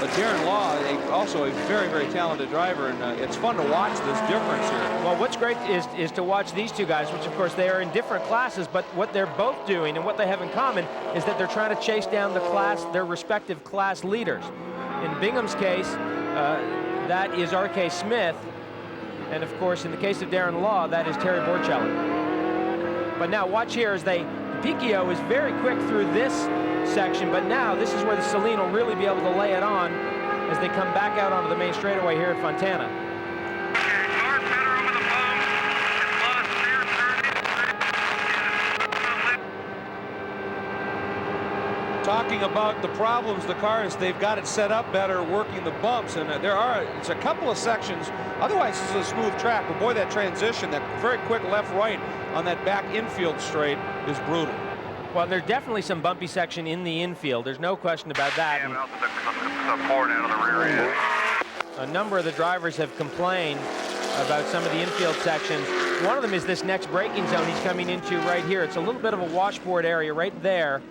But Darren Law, also a very, very talented driver, and it's fun to watch this difference here. Well, what's great is to watch these two guys, which of course they are in different classes, but what they're both doing and what they have in common is that they're trying to chase down their respective class leaders. In Bingham's case, that is R.K. Smith, and of course in the case of Darren Law, that is Terry Borcheller. But now watch here as Picchio is very quick through this section, but now this is where the Celine will really be able to lay it on as they come back out onto the main straightaway here at Fontana. Talking about the problems the cars, they've got it set up better, working the bumps, and it's a couple of sections. Otherwise, this is a smooth track, but boy, that transition, that very quick left-right on that back infield straight is brutal. Well, there's definitely some bumpy section in the infield. There's no question about that. A number of the drivers have complained about some of the infield sections. One of them is this next braking zone he's coming into right here. It's a little bit of a washboard area right there.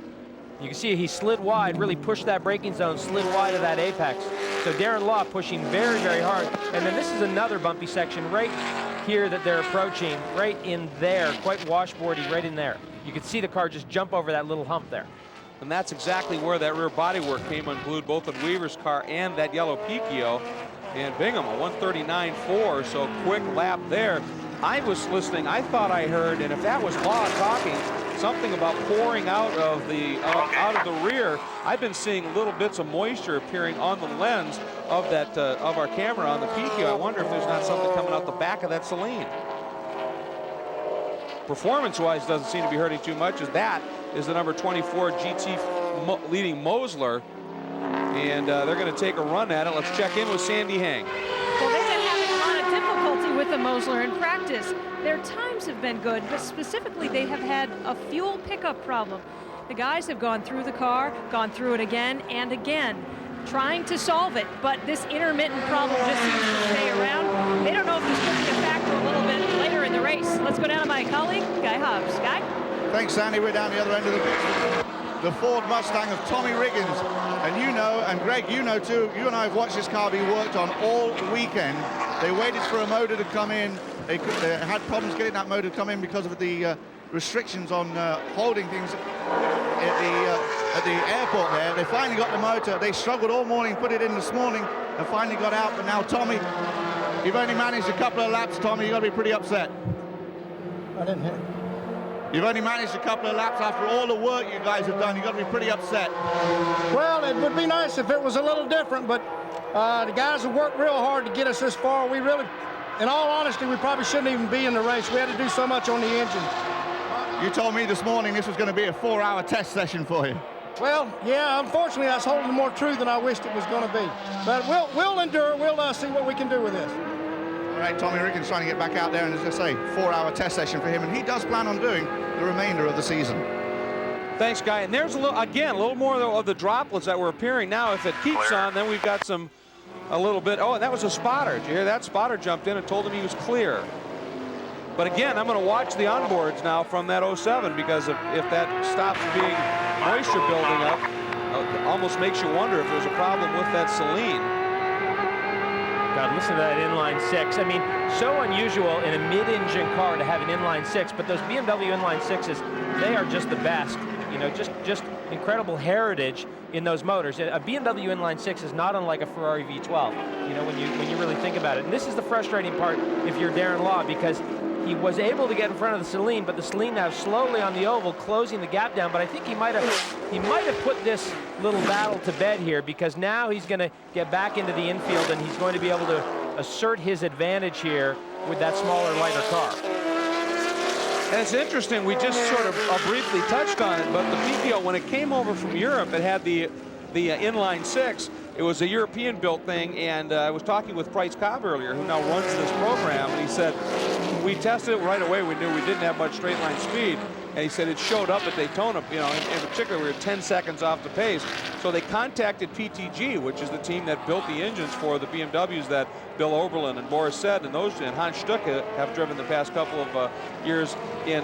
You can see he slid wide, really pushed that braking zone, slid wide of that apex. So Darren Law pushing very, very hard. And then this is another bumpy section right here that they're approaching, right in there, quite washboardy, right in there. You can see the car just jump over that little hump there. And that's exactly where that rear bodywork came unglued, both in Weaver's car and that yellow Picchio. And Bingham, a 139.4, so quick lap there. I was listening, I thought I heard, and if that was Law talking, something about pouring out of the rear. I've been seeing little bits of moisture appearing on the lens of that of our camera on the Picchio. I wonder if there's not something coming out the back of that Celine. Performance-wise, doesn't seem to be hurting too much, as that is the number 24 GT leading Mosler, and they're going to take a run at it. Let's check in with Sandy Hang. Well, they've been having a lot of difficulty with the Mosler in practice. Their times have been good, but specifically they have had a fuel pickup problem. The guys have gone through the car, gone through it again and again, trying to solve it, but this intermittent problem just seems to stay around. They don't know if this could be a factor a little bit later in the race. Let's go down to my colleague, Guy Hobbs. Guy? Thanks, Sandy. We're down the other end of the pit. The Ford Mustang of Tommy Riggins. And you know, and Greg, you know too, you and I have watched this car be worked on all weekend. They waited for a motor to come in. They had problems getting that motor to come in because of the restrictions on holding things at the airport there. They finally got the motor. They struggled all morning, put it in this morning, and finally got out. But now, Tommy, you've only managed a couple of laps, Tommy. You've got to be pretty upset. I didn't hear. You've only managed a couple of laps after all the work you guys have done. You've got to be pretty upset. Well, it would be nice if it was a little different, but the guys have worked real hard to get us this far. We really in all honesty, we probably shouldn't even be in the race. We had to do so much on the engine. You told me this morning this was going to be a 4-hour test session for you. Well, yeah, unfortunately, that's holding more true than I wished it was going to be. But we'll endure. We'll see what we can do with this. All right, Tommy Riggins trying to get back out there, and as I say, 4-hour test session for him, and he does plan on doing the remainder of the season. Thanks, Guy. And there's a little more of the droplets that were appearing now. If it keeps on, then we've got a little bit. Oh, and that was a spotter. Did you hear that? Spotter jumped in and told him he was clear. But again, I'm going to watch the onboards now from that 07, because if that stops being moisture building up, it almost makes you wonder if there's a problem with that Saleen. God, listen to that inline 6. I mean, so unusual in a mid-engine car to have an inline 6, but those BMW inline 6s, they are just the best. You know, just incredible heritage in those motors. A BMW inline 6 is not unlike a Ferrari V12, you know, when you really think about it. And this is the frustrating part if you're Darren Law, because he was able to get in front of the Saleen, but the Saleen now slowly on the oval, closing the gap down. But I think he might have put this little battle to bed here, because now he's going to get back into the infield and he's going to be able to assert his advantage here with that smaller, lighter car. And it's interesting, we just sort of briefly touched on it, but the PPO, when it came over from Europe, it had the inline 6. It was a European-built thing, and I was talking with Price Cobb earlier, who now runs this program, and he said, we tested it right away. We knew we didn't have much straight line speed, and he said it showed up at Daytona. You know, in particular, we were 10 seconds off the pace. So they contacted PTG, which is the team that built the engines for the BMWs that Bill Oberlin and Boris Said and Hans Stucke have driven the past couple of years in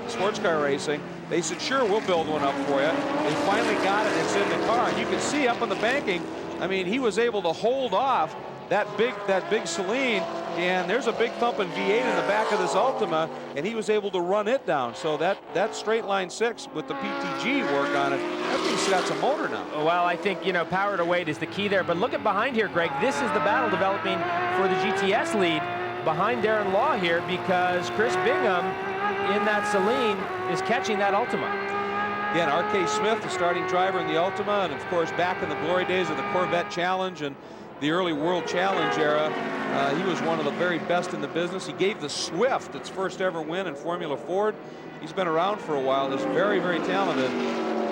sports car racing. They said, sure, we'll build one up for you. They finally got it. It's in the car, and you can see up on the banking. I mean, he was able to hold off that big Saleen, and there's a big thumping V8 in the back of this Ultima, and he was able to run it down. So that straight line 6 with the PTG work on it, that thing's got some motor now. Well, I think, you know, power to weight is the key there. But look at behind here, Greg. This is the battle developing for the GTS lead behind Darren Law here, because Chris Bingham in that Saleen is catching that Ultima. Again, R.K. Smith, the starting driver in the Ultima, and of course back in the glory days of the Corvette Challenge and the early World Challenge era, he was one of the very best in the business. He gave the Swift its first ever win in Formula Ford. He's been around for a while. He's very, very talented,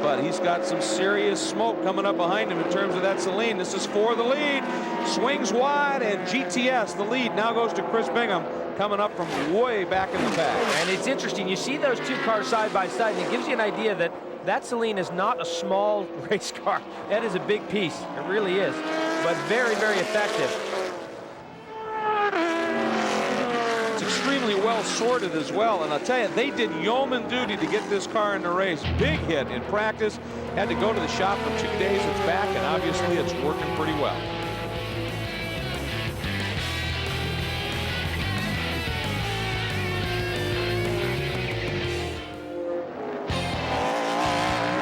but he's got some serious smoke coming up behind him in terms of that Saleen. This is for the lead. Swings wide, and GTS, the lead, now goes to Chris Bingham, coming up from way back in the pack. And it's interesting. You see those two cars side by side, and it gives you an idea that that Saleen is not a small race car. That is a big piece. It really is. But very, very effective. It's extremely well sorted as well. And I'll tell you, they did yeoman duty to get this car in the race. Big hit in practice. Had to go to the shop for 2 days. It's back, and obviously it's working pretty well.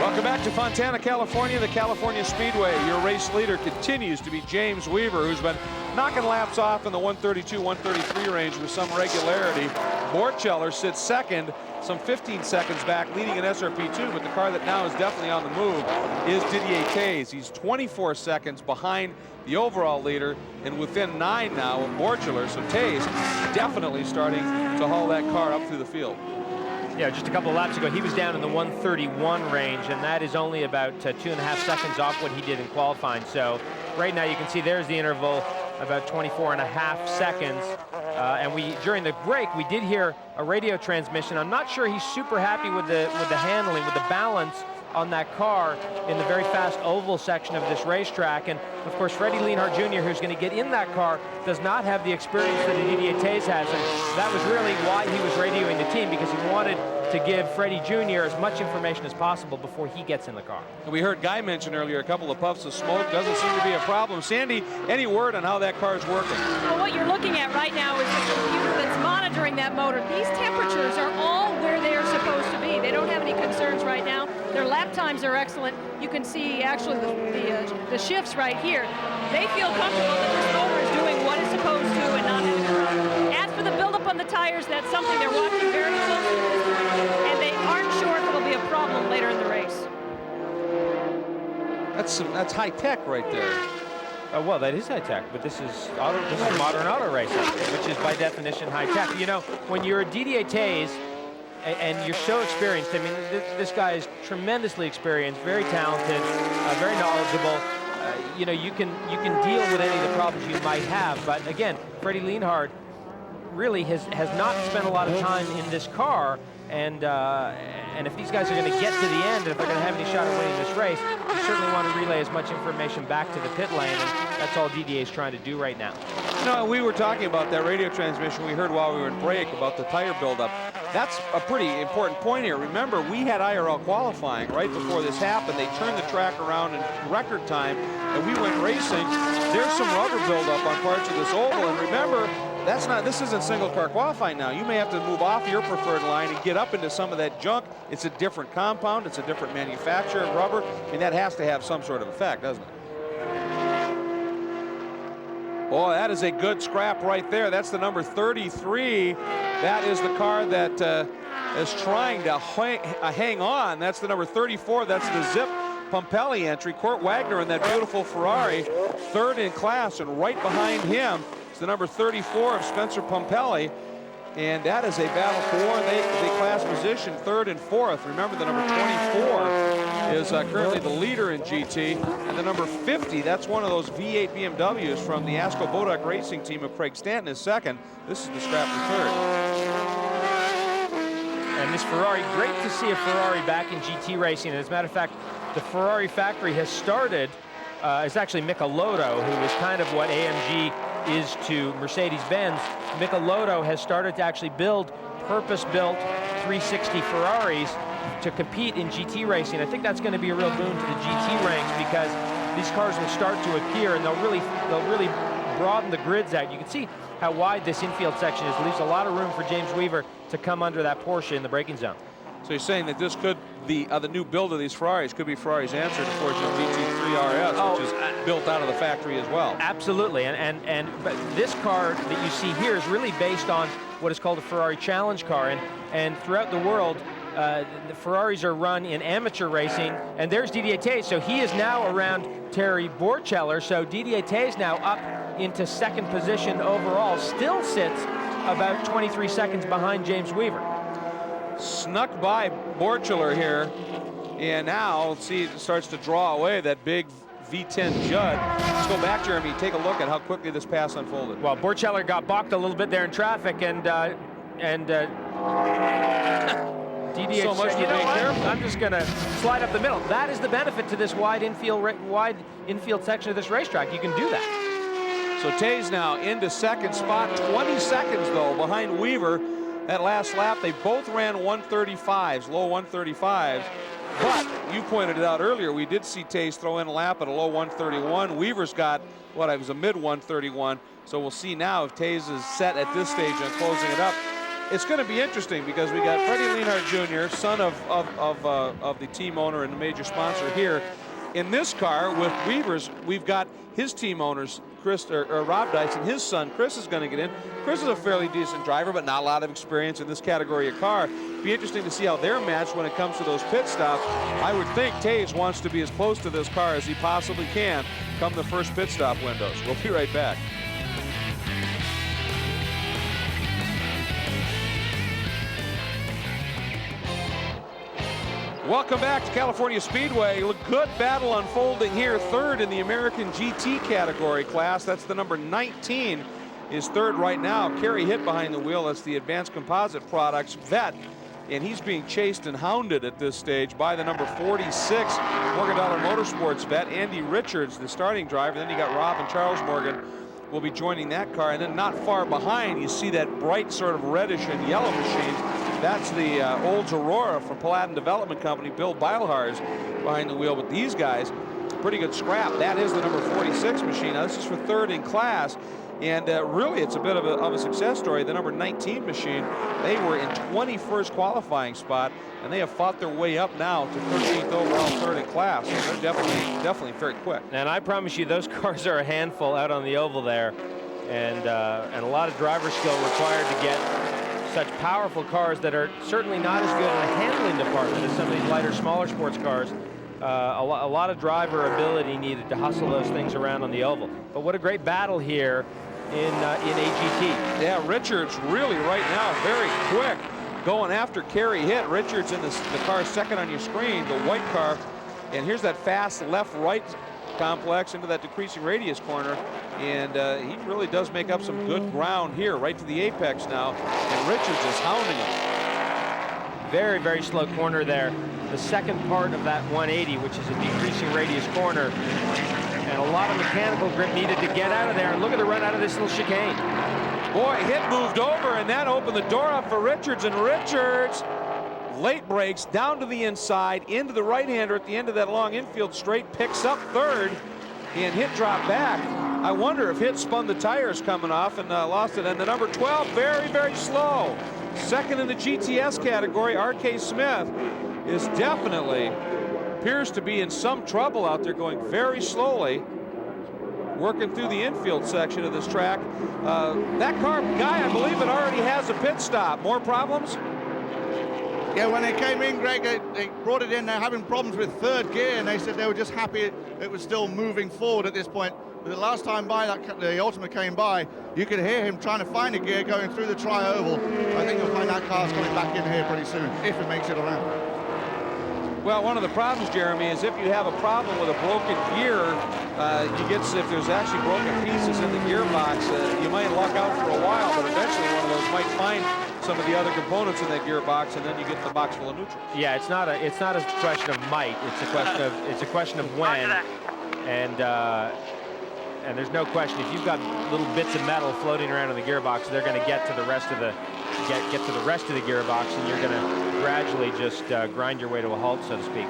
Welcome back to Fontana, California, the California Speedway. Your race leader continues to be James Weaver, who's been knocking laps off in the 132, 133 range with some regularity. Borcheller sits second, some 15 seconds back, leading in SRP2, but the car that now is definitely on the move is Didier Theys. He's 24 seconds behind the overall leader and within 9 now of Borcheller, so Theys definitely starting to haul that car up through the field. Yeah, just a couple of laps ago, he was down in the 131 range, and that is only about 2.5 seconds off what he did in qualifying. So right now you can see there's the interval, about 24.5 seconds. And during the break, we did hear a radio transmission. I'm not sure he's super happy with the handling, with the balance on that car in the very fast oval section of this racetrack. And of course, Freddie Lienhard Jr., who's going to get in that car, does not have the experience that Didier Theys has. And that was really why he was radioing the team, because he wanted to give Freddie Jr. as much information as possible before he gets in the car. We heard Guy mention earlier a couple of puffs of smoke. Doesn't seem to be a problem. Sandy, any word on how that car is working? Well, what you're looking at right now is the computer that's monitoring that motor. These temperatures are all where they're supposed to be. They don't have any concerns right now. Their lap times are excellent. You can see actually the shifts right here. They feel comfortable that this motor is doing what it's supposed to and not having a problem. As for the buildup on the tires, that's something they're watching very closely at this point, and they aren't sure if it'll be a problem later in the race. That's high tech right there. Well, that is high tech, but this is modern auto racing, which is by definition high tech. You know, when you're a DDA Theys and you're so experienced, I mean, this guy is tremendously experienced, very talented, very knowledgeable. You know, you can deal with any of the problems you might have. But again, Freddie Lienhard really has not spent a lot of time in this car. And if these guys are going to get to the end, and if they're going to have any shot at winning this race, you certainly want to relay as much information back to the pit lane, and that's all DDA is trying to do right now. No, we were talking about that radio transmission we heard while we were in break about the tire buildup. That's a pretty important point here. Remember, we had IRL qualifying right before this happened. They turned the track around in record time, and we went racing. There's some rubber buildup on parts of this oval, and remember, this isn't single car qualifying now. You may have to move off your preferred line and get up into some of that junk. It's a different compound, it's a different manufacturer of rubber. I mean, that has to have some sort of effect, doesn't it? Boy, that is a good scrap right there. That's the number 33. That is the car that is trying to hang on. That's the number 34. That's the Zip Pumpelly entry. Kurt Wagner in that beautiful Ferrari, third in class, and right behind him the number 34 of Spencer Pumpelly, and that is a battle for the class position, third and fourth. Remember, the number 24 is currently the leader in GT, and the number 50, that's one of those V8 BMWs from the Asco Boduk racing team of Craig Stanton, is second. This is the scrap for third. And this Ferrari, great to see a Ferrari back in GT racing. And as a matter of fact, the Ferrari factory has started, it's actually Michelotto, who is kind of what AMG is to Mercedes-Benz. Michelotto has started to actually build purpose-built 360 Ferraris to compete in GT racing. I think that's going to be a real boon to the GT ranks, because these cars will start to appear and they'll really broaden the grids out. You can see how wide this infield section is. It leaves a lot of room for James Weaver to come under that Porsche in the braking zone. So you're saying that this could, the new build of these Ferraris could be Ferrari's answer to Porsche's GT3 RS, which is built out of the factory as well. Absolutely, but this car that you see here is really based on what is called a Ferrari Challenge car, and throughout the world, the Ferraris are run in amateur racing, and there's Didier Theys, so he is now around Terry Borcheller, so Didier Theys now up into second position overall, still sits about 23 seconds behind James Weaver. Snuck by Borcheller here, and now let's see, it starts to draw away that big V10 Judd. Let's go back, Jeremy, take a look at how quickly this pass unfolded. Well, Borcheller got balked a little bit there in traffic, and DDH so much said, you know what? I'm just going to slide up the middle. That is the benefit to this wide infield section of this racetrack. You can do that. So Theys now into second spot, 20 seconds though behind Weaver. That last lap, they both ran 135s, low 135s. But you pointed it out earlier, we did see Theys throw in a lap at a low 131. Weaver's got, what, it was a mid 131. So we'll see now if Theys is set at this stage on closing it up. It's going to be interesting because we got Freddie Lienhard Jr., son of the team owner and the major sponsor here. In this car with Weaver's, we've got his team owners, Rob Dice, and his son Chris is going to get in. Chris is a fairly decent driver, but not a lot of experience in this category of car. Be interesting to see how they're matched when it comes to those pit stops. I would think Theys wants to be as close to this car as he possibly can come the first pit stop windows. We'll be right back. Welcome back to California Speedway. Good battle unfolding here. Third in the American GT category class. That's the number 19 is third right now. Kerry Hitt behind the wheel. That's the Advanced Composite Products vet. And he's being chased and hounded at this stage by the number 46 Morgan Dollar Motorsports vet, Andy Richards, the starting driver. Then you got Rob and Charles Morgan will be joining that car. And then not far behind, you see that bright sort of reddish and yellow machine. That's the Olds Aurora from Paladin Development Company. Bill Beilharz behind the wheel with these guys. Pretty good scrap. That is the number 46 machine. Now, this is for third in class. And really, it's a bit of a success story. The number 19 machine, they were in 21st qualifying spot, and they have fought their way up now to 13th overall, third in class. So they're definitely very quick. And I promise you, those cars are a handful out on the oval there. And a lot of driver skill required to get such powerful cars that are certainly not as good in the handling department as some of these lighter, smaller sports cars. a lot of driver ability needed to hustle those things around on the oval. But what a great battle here in AGT. Yeah, Richards really right now very quick going after Kerry Hitt. Richards in the car second on your screen, the white car. And here's that fast left-right complex into that decreasing radius corner. And he really does make up some good ground here, right to the apex now. And Richards is hounding him. Very, very slow corner there. The second part of that 180, which is a decreasing radius corner. And a lot of mechanical grip needed to get out of there. And look at the run out of this little chicane. Boy, Hitt moved over, and that opened the door up for Richards. And Richards, late brakes down to the inside, into the right-hander at the end of that long infield straight, picks up third, and Hitt dropped back. I wonder if Hitt spun the tires coming off and lost it. And the number 12, very, very slow. Second in the GTS category, R.K. Smith, is definitely appears to be in some trouble out there, going very slowly, working through the infield section of this track. That car, Guy, I believe it already has a pit stop. More problems? Yeah, when they came in, Greg, they brought it in. They're having problems with third gear, and they said they were just happy it was still moving forward at this point. But the last time the Ultima came by, you could hear him trying to find a gear going through the tri-oval. I think you'll find that car's coming back in here pretty soon, if it makes it around. Well, one of the problems, Jeremy, is if you have a problem with a broken gear, if there's actually broken pieces in the gearbox, you might luck out for a while, but eventually one of those might find some of the other components in that gearbox, and then you get the box full of neutral. Yeah, it's not a question of might. It's a question of when. And there's no question, if you've got little bits of metal floating around in the gearbox, they're going to get to the rest of the gearbox, and you're going to gradually just grind your way to a halt, so to speak.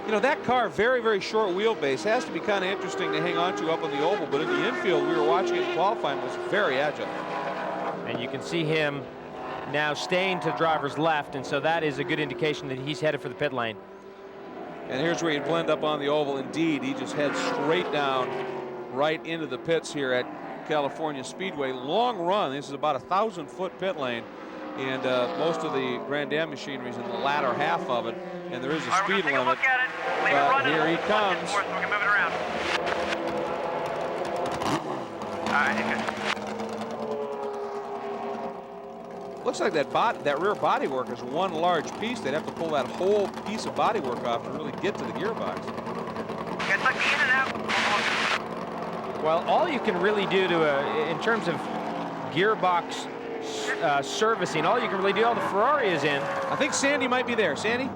You know, that car, very, very short wheelbase, has to be kind of interesting to hang on to up on the oval, but in the infield, we were watching it qualifying, was very agile. And you can see him now staying to driver's left, and so that is a good indication that he's headed for the pit lane. And here's where he'd blend up on the oval. Indeed, he just heads straight down right into the pits here at California Speedway. Long run. This is about a 1,000-foot pit lane, and most of the Grand Am machinery is in the latter half of it, and there is a speed limit. But here he comes. So we can move it around. All right, Looks like that rear bodywork is one large piece. They'd have to pull that whole piece of bodywork off to really get to the gearbox. Get like in and out. Well, all you can really do in terms of gearbox servicing, all you can really do, all the Ferrari is in. I think Sandy might be there. Sandy?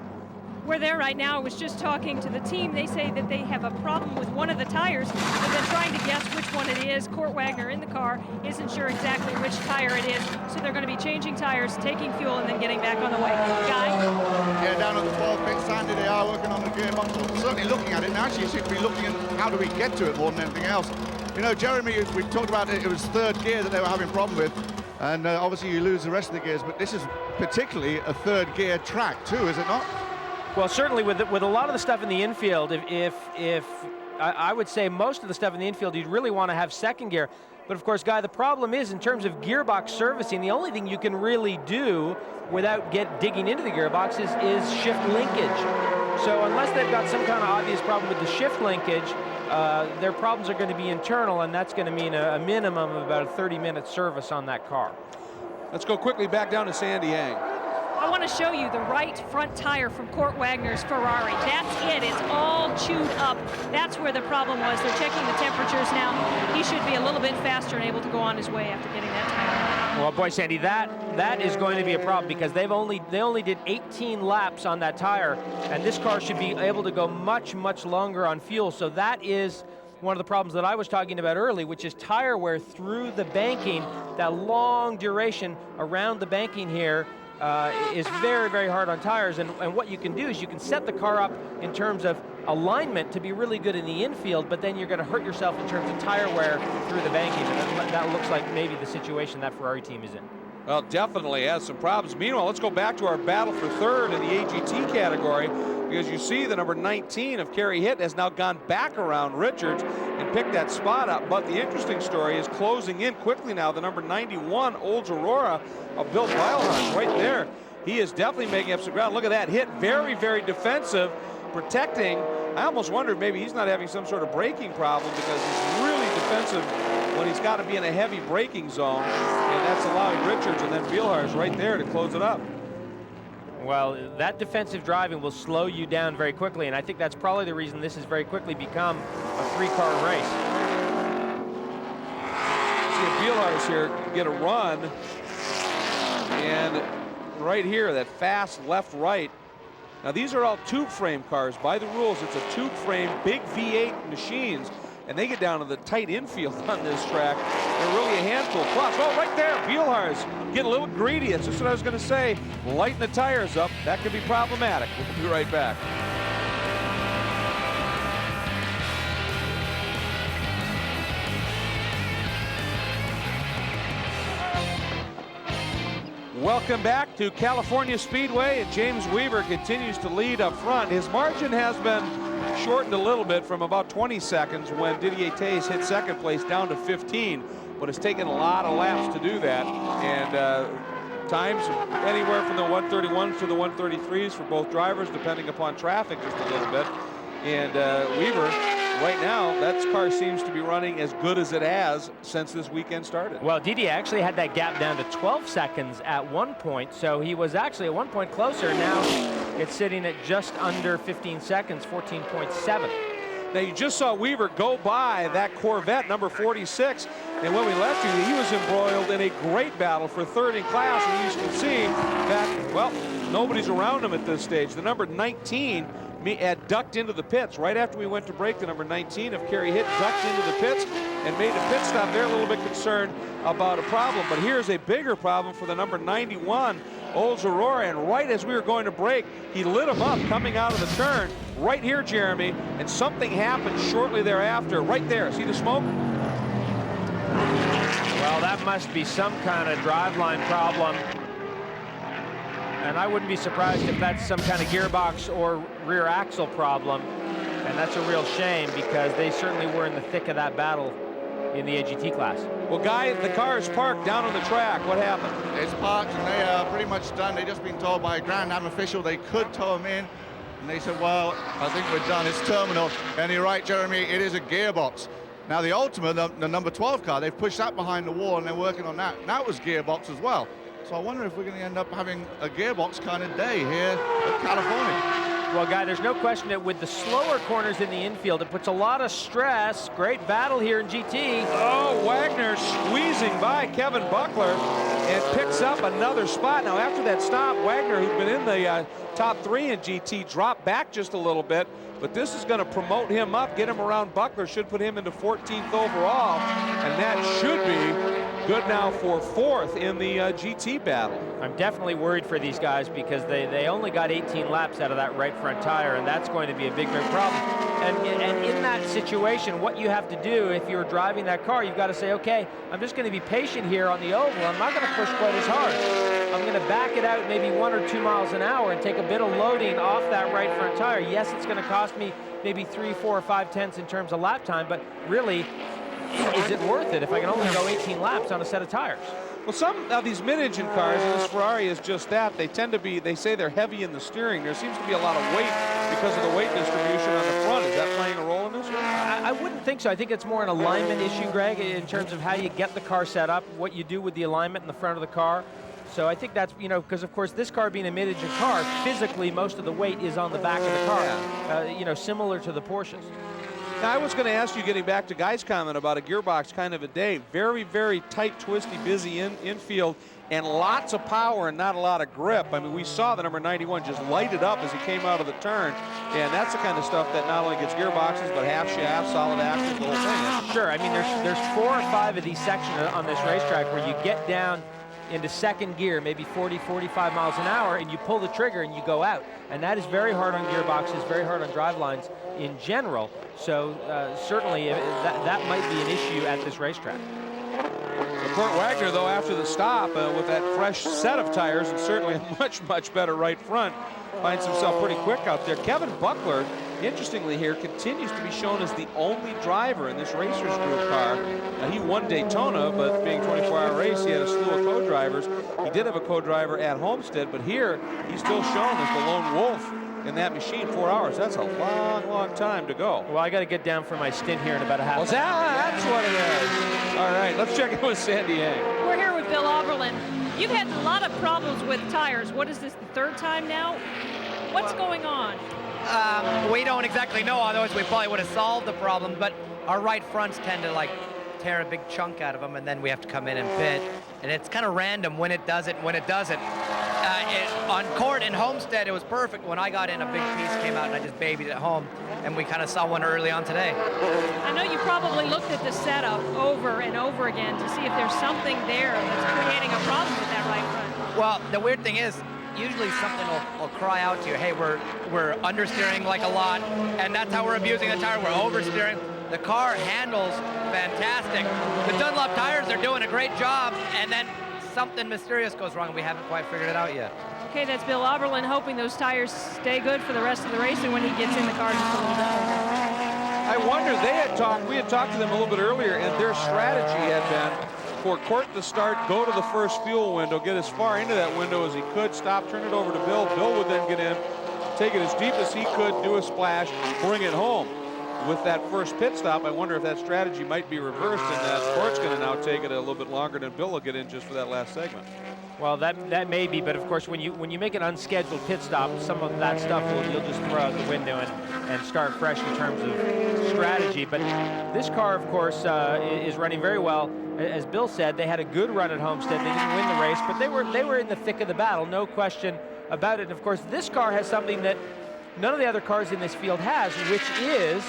We're there right now. I was just talking to the team. They say that they have a problem with one of the tires. They've been trying to guess which one it is. Kurt Wagner in the car isn't sure exactly which tire it is, so they're going to be changing tires, taking fuel, and then getting back on the way. Guy? Yeah, down at the 12 pit, Sandy, they are working on the gearbox. Certainly looking at it now. Actually, you seem to be looking at how do we get to it more than anything else. You know, Jeremy, we've talked about it was third gear that they were having a problem with, and obviously you lose the rest of the gears, but this is particularly a third gear track too, is it not? Well, certainly with a lot of the stuff in the infield, if I would say most of the stuff in the infield, you'd really want to have second gear. But of course, Guy, the problem is in terms of gearbox servicing, the only thing you can really do without digging into the gearbox is shift linkage. So unless they've got some kind of obvious problem with the shift linkage, their problems are going to be internal, and that's going to mean a minimum of about a 30-minute service on that car. Let's go quickly back down to Sandy Yang. I want to show you the right front tire from Kurt Wagner's Ferrari. That's it. It's all chewed up. That's where the problem was. They're checking the temperatures now. He should be a little bit faster and able to go on his way after getting that tire. Well, boy, Sandy, that is going to be a problem because they only did 18 laps on that tire, and this car should be able to go much, much longer on fuel. So that is one of the problems that I was talking about early, which is tire wear through the banking. That long duration around the banking here is very, very hard on tires, and what you can do is you can set the car up in terms of alignment to be really good in the infield, but then you're going to hurt yourself in terms of tire wear through the banking, and that looks like maybe the situation that Ferrari team is in. Well, definitely has some problems. Meanwhile, let's go back to our battle for third in the AGT category, because you see the number 19 of Kerry Hitt has now gone back around Richards and picked that spot up. But the interesting story is closing in quickly now. The number 91, Olds Aurora of Bill Beilhardt, right there. He is definitely making up some ground. Look at that hit. Very, very defensive. protecting. I almost wondered maybe he's not having some sort of braking problem because he's really defensive when he's got to be in a heavy braking zone, and that's allowing Richards and then Lienhard right there to close it up. Well, that defensive driving will slow you down very quickly, and I think that's probably the reason this has very quickly become a 3-car race. See if Lienhard here get a run, and right here, that fast left-right. Now, these are all tube frame cars. By the rules, it's a tube frame, big V8 machines, and they get down to the tight infield on this track. They're really a handful. Plus, oh, right there, Lienhard's getting a little greedy. That's just what I was going to say. Lighten the tires up. That could be problematic. We'll be right back. Welcome back to California Speedway, and James Weaver continues to lead up front. His margin has been shortened a little bit from about 20 seconds when Didier Theys hit second place down to 15, but it's taken a lot of laps to do that, and times anywhere from the 131s to the 133s for both drivers, depending upon traffic just a little bit. And Weaver, right now, that car seems to be running as good as it has since this weekend started. Well, Didier actually had that gap down to 12 seconds at one point, so he was actually at one point closer. Now it's sitting at just under 15 seconds, 14.7. Now, you just saw Weaver go by that Corvette, number 46, and when we left you, he was embroiled in a great battle for third in class, and you can see that, well, nobody's around him at this stage. The number 19 had ducked into the pits right after we went to break. The number 19 of Kerry Hitt ducked into the pits and made a pit stop. They're a little bit concerned about a problem, but here's a bigger problem for the number 91, Olds Aurora, and right as we were going to break, he lit him up coming out of the turn right here, Jeremy, and something happened shortly thereafter. Right there, see the smoke? Well, that must be some kind of driveline problem. And I wouldn't be surprised if that's some kind of gearbox or rear axle problem. And that's a real shame because they certainly were in the thick of that battle in the AGT class. Well, Guy, the car is parked down on the track. What happened? It's parked and they are pretty much done. They've just been told by a Grand Am official they could tow them in. And they said, well, I think we're done. It's terminal. And you're right, Jeremy, it is a gearbox. Now, the Ultima, the number 12 car, they've pushed that behind the wall and they're working on that. And that was gearbox as well. So I wonder if we're going to end up having a gearbox kind of day here at California. Well, Guy, there's no question that with the slower corners in the infield, it puts a lot of stress. Great battle here in GT. Oh, Wagner squeezing by Kevin Buckler and picks up another spot. Now, after that stop, Wagner, who's been in the top 3 in GT, dropped back just a little bit. But this is going to promote him up, get him around Buckler, should put him into 14th overall. And that should be good now for 4th in the GT battle. I'm definitely worried for these guys because they only got 18 laps out of that right front tire, and that's going to be a big problem. And in that situation, what you have to do if you're driving that car, you've got to say, okay, I'm just going to be patient here on the oval. I'm not going to push quite as hard. I'm going to back it out maybe 1 or 2 miles an hour and take a bit of loading off that right front tire. Yes, it's going to cost me maybe 3, 4, or 5 tenths in terms of lap time, but really, is it worth it if I can only go 18 laps on a set of tires? Well, some of these mid-engine cars, and this Ferrari is just that, they tend to be, they say they're heavy in the steering. There seems to be a lot of weight because of the weight distribution on the front. Is that playing a role in this? I wouldn't think so. I think it's more an alignment issue, Greg, in terms of how you get the car set up, what you do with the alignment in the front of the car. So I think that's, you know, because of course this car being a mid-engine car, physically most of the weight is on the back of the car, you know, similar to the Porsches. Now, I was going to ask you, getting back to Guy's comment about a gearbox kind of a day, very, very tight, twisty, busy infield, and lots of power and not a lot of grip. I mean, we saw the number 91 just light it up as he came out of the turn, and that's the kind of stuff that not only gets gearboxes, but half shafts, solid axles, the whole thing. Sure, I mean, there's 4 or 5 of these sections on this racetrack where you get down into second gear, maybe 40, 45 miles an hour, and you pull the trigger and you go out. And that is very hard on gearboxes, very hard on drive lines in general. So certainly that might be an issue at this racetrack. So Kurt Wagner, though, after the stop, with that fresh set of tires and certainly a much, much better right front, finds himself pretty quick out there. Kevin Buckler, interestingly here, continues to be shown as the only driver in this Racers Group car. Now, he won Daytona, but being a 24-hour race, he had a slew of co-drivers. He did have a co-driver at Homestead, but here he's still shown as the lone wolf in that machine, 4 hours. That's a long, long time to go. Well, I got to get down for my stint here in about a half hour. That's what it is. All right, let's check in with Sandy Yang. We're here with Bill Oberlin. You've had a lot of problems with tires. What is this, the third time now? What's going on? We don't exactly know, otherwise we probably would have solved the problem, but our right fronts tend to like tear a big chunk out of them, and then we have to come in and pit. And it's kind of random when it does it and when it doesn't. On court in Homestead, it was perfect. When I got in, a big piece came out and I just babied it home, and we kind of saw one early on today. I know you probably looked at the setup over and over again to see if there's something there that's creating a problem with that right front. Well, the weird thing is, usually something will cry out to you, hey, we're understeering like a lot, and that's how we're abusing the tire. We're oversteering. The car handles fantastic. The Dunlop tires are doing a great job, and then something mysterious goes wrong, and we haven't quite figured it out yet. Okay, that's Bill Oberlin hoping those tires stay good for the rest of the race and when he gets in the car just a little bit. I wonder, we had talked to them a little bit earlier, and their strategy had been for Court to start, go to the first fuel window, get as far into that window as he could, stop, turn it over to Bill. Bill would then get in, take it as deep as he could, do a splash, bring it home. With that first pit stop, I wonder if that strategy might be reversed and that Court's going to now take it a little bit longer than Bill will get in just for that last segment. Well, that may be, but of course, when you make an unscheduled pit stop, some of that stuff you'll just throw out the window and start fresh in terms of strategy. But this car, of course, is running very well. As Bill said, they had a good run at Homestead. They didn't win the race, but they were in the thick of the battle, no question about it. And of course, this car has something that none of the other cars in this field has, which is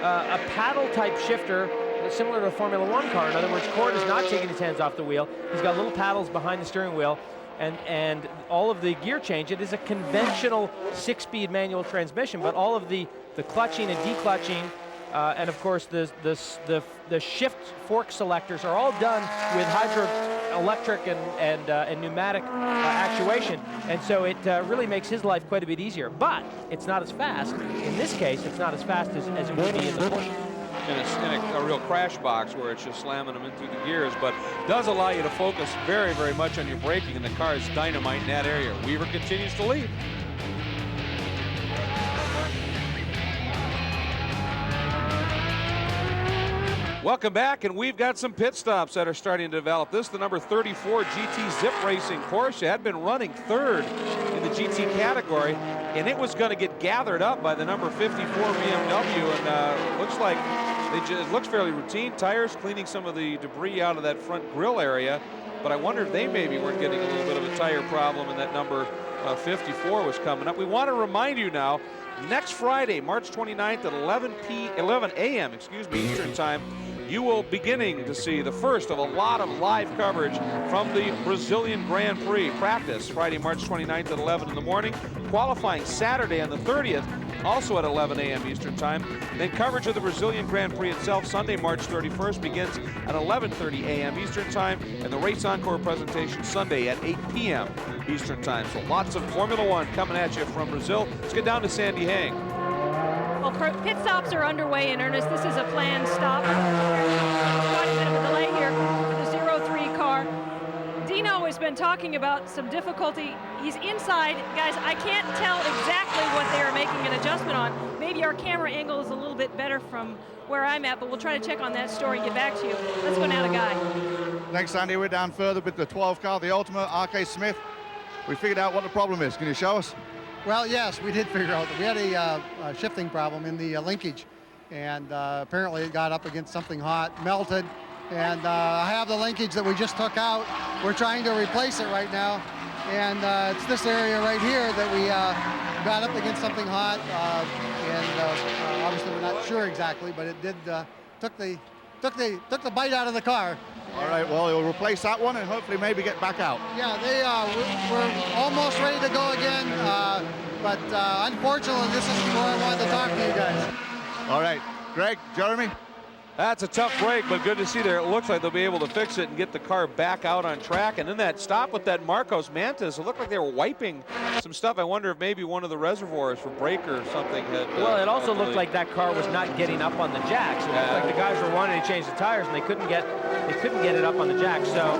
a paddle-type shifter similar to a Formula One car. In other words, Court is not taking his hands off the wheel. He's got little paddles behind the steering wheel, and all of the gear change. It is a conventional 6-speed manual transmission, but all of the clutching and declutching, and of course the shift fork selectors are all done with hydroelectric and pneumatic actuation, and so it really makes his life quite a bit easier. But it's not as fast. In this case, it's not as fast as it would be in the Porsche. And it's in a real crash box where it's just slamming them in through the gears, but does allow you to focus very, very much on your braking, and the car is dynamite in that area. Weaver continues to lead. Welcome back, and we've got some pit stops that are starting to develop. This is the number 34 GT Zip Racing Porsche. Had been running third in the GT category, and it was going to get gathered up by the number 54 BMW, and looks like it looks fairly routine. Tires cleaning some of the debris out of that front grille area, but I wonder if they maybe were getting a little bit of a tire problem, and that number 54 was coming up. We want to remind you now, next Friday, March 29th at 11 a.m. Eastern Time, you will beginning to see the first of a lot of live coverage from the Brazilian Grand Prix. Practice Friday, March 29th at 11 in the morning. Qualifying Saturday on the 30th, also at 11 a.m. Eastern Time. Then coverage of the Brazilian Grand Prix itself, Sunday, March 31st, begins at 11:30 a.m. Eastern Time, and the race encore presentation Sunday at 8 p.m. Eastern Time. So lots of Formula One coming at you from Brazil. Let's get down to Sandy Hang. Well, pit stops are underway in earnest. This is a planned stop. Quite a bit of a delay here for the 03 car. Dino has been talking about some difficulty. He's inside. Guys, I can't tell exactly what they are making an adjustment on. Maybe our camera angle is a little bit better from where I'm at, but we'll try to check on that story and get back to you. Let's go now to Guy. Thanks, Sandy. We're down further with the 12 car, the Ultima, RK Smith. We figured out what the problem is. Can you show us? Well, yes, we did figure out that we had a shifting problem in the linkage, and apparently it got up against something hot, melted, and I have the linkage that we just took out. We're trying to replace it right now, and it's this area right here that we got up against something hot, and obviously we're not sure exactly, but it did took the bite out of the car. All right, well, we'll replace that one and hopefully maybe get back out. Yeah, we're almost ready to go again, but unfortunately, this is where I wanted to talk to you guys. All right, Greg, Jeremy? That's a tough break, but good to see there. It looks like they'll be able to fix it and get the car back out on track. And then that stop with that Marcos Mantis, it looked like they were wiping some stuff. I wonder if maybe one of the reservoirs for brake or something had... well, it also looked like that car was not getting up on the jacks. It looked like the guys were wanting to change the tires, and they couldn't get it up on the jack. So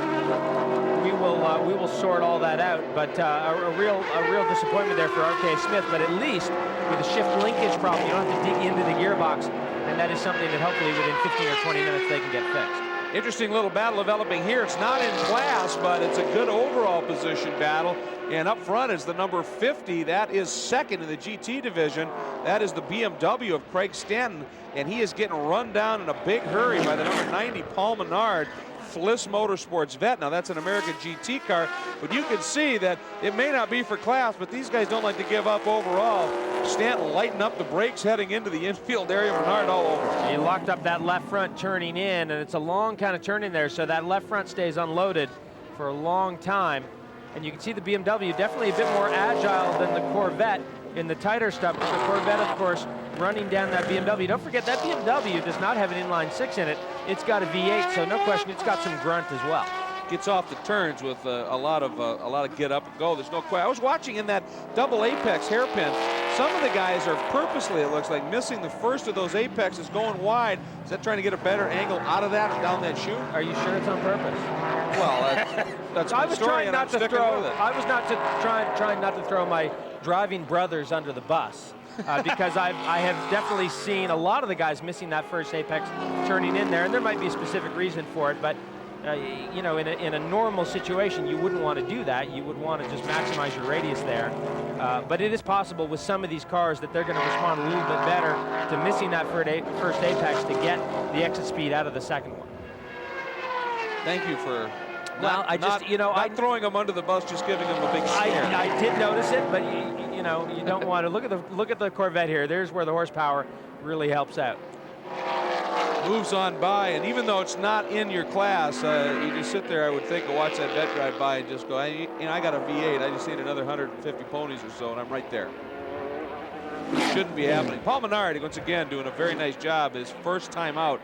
we will sort all that out. But a real disappointment there for R.K. Smith. But at least with a shift linkage problem, you don't have to dig into the gearbox, and that is something that hopefully within 15 or 20 minutes they can get fixed. Interesting little battle developing here. It's not in class, but it's a good overall position battle. And up front is the number 50. That is second in the GT division. That is the BMW of Craig Stanton. And he is getting run down in a big hurry by the number 90, Paul Menard, Fliss Motorsports vet. Now that's an American GT car, but you can see that it may not be for class, but these guys don't like to give up overall. Stanton lighting up the brakes heading into the infield area. Menard all over. He locked up that left front turning in, and it's a long kind of turn in there, so that left front stays unloaded for a long time. And you can see the BMW definitely a bit more agile than the Corvette in the tighter stuff. But the Corvette, of course, running down that BMW. Don't forget that BMW does not have an inline 6 in it. It's got a V8, so no question it's got some grunt as well. Gets off the turns with a lot of get up and go. There's no question. I was watching in that double apex hairpin. Some of the guys are purposely, it looks like, missing the first of those apexes going wide. Is that trying to get a better angle out of that and down that chute? Are you sure it's on purpose? Well, that's my story, and I'm sticking with it. I was trying not to throw my driving brothers under the bus. Because I have definitely seen a lot of the guys missing that first apex turning in there, and there might be a specific reason for it, but you know, in a normal situation, you wouldn't want to do that. You would want to just maximize your radius there. But it is possible with some of these cars that they're going to respond a little bit better to missing that first apex to get the exit speed out of the second one. Thank you for not throwing them under the bus, just giving them a big scare. I did notice it, but you know, you don't want to look at the Corvette here. There's where the horsepower really helps out. Moves on by, and even though it's not in your class, you just sit there, I would think, and watch that vet drive by and just go, I got a V8. I just need another 150 ponies or so, and I'm right there. Shouldn't be happening. Paul Menard, once again, doing a very nice job. His first time out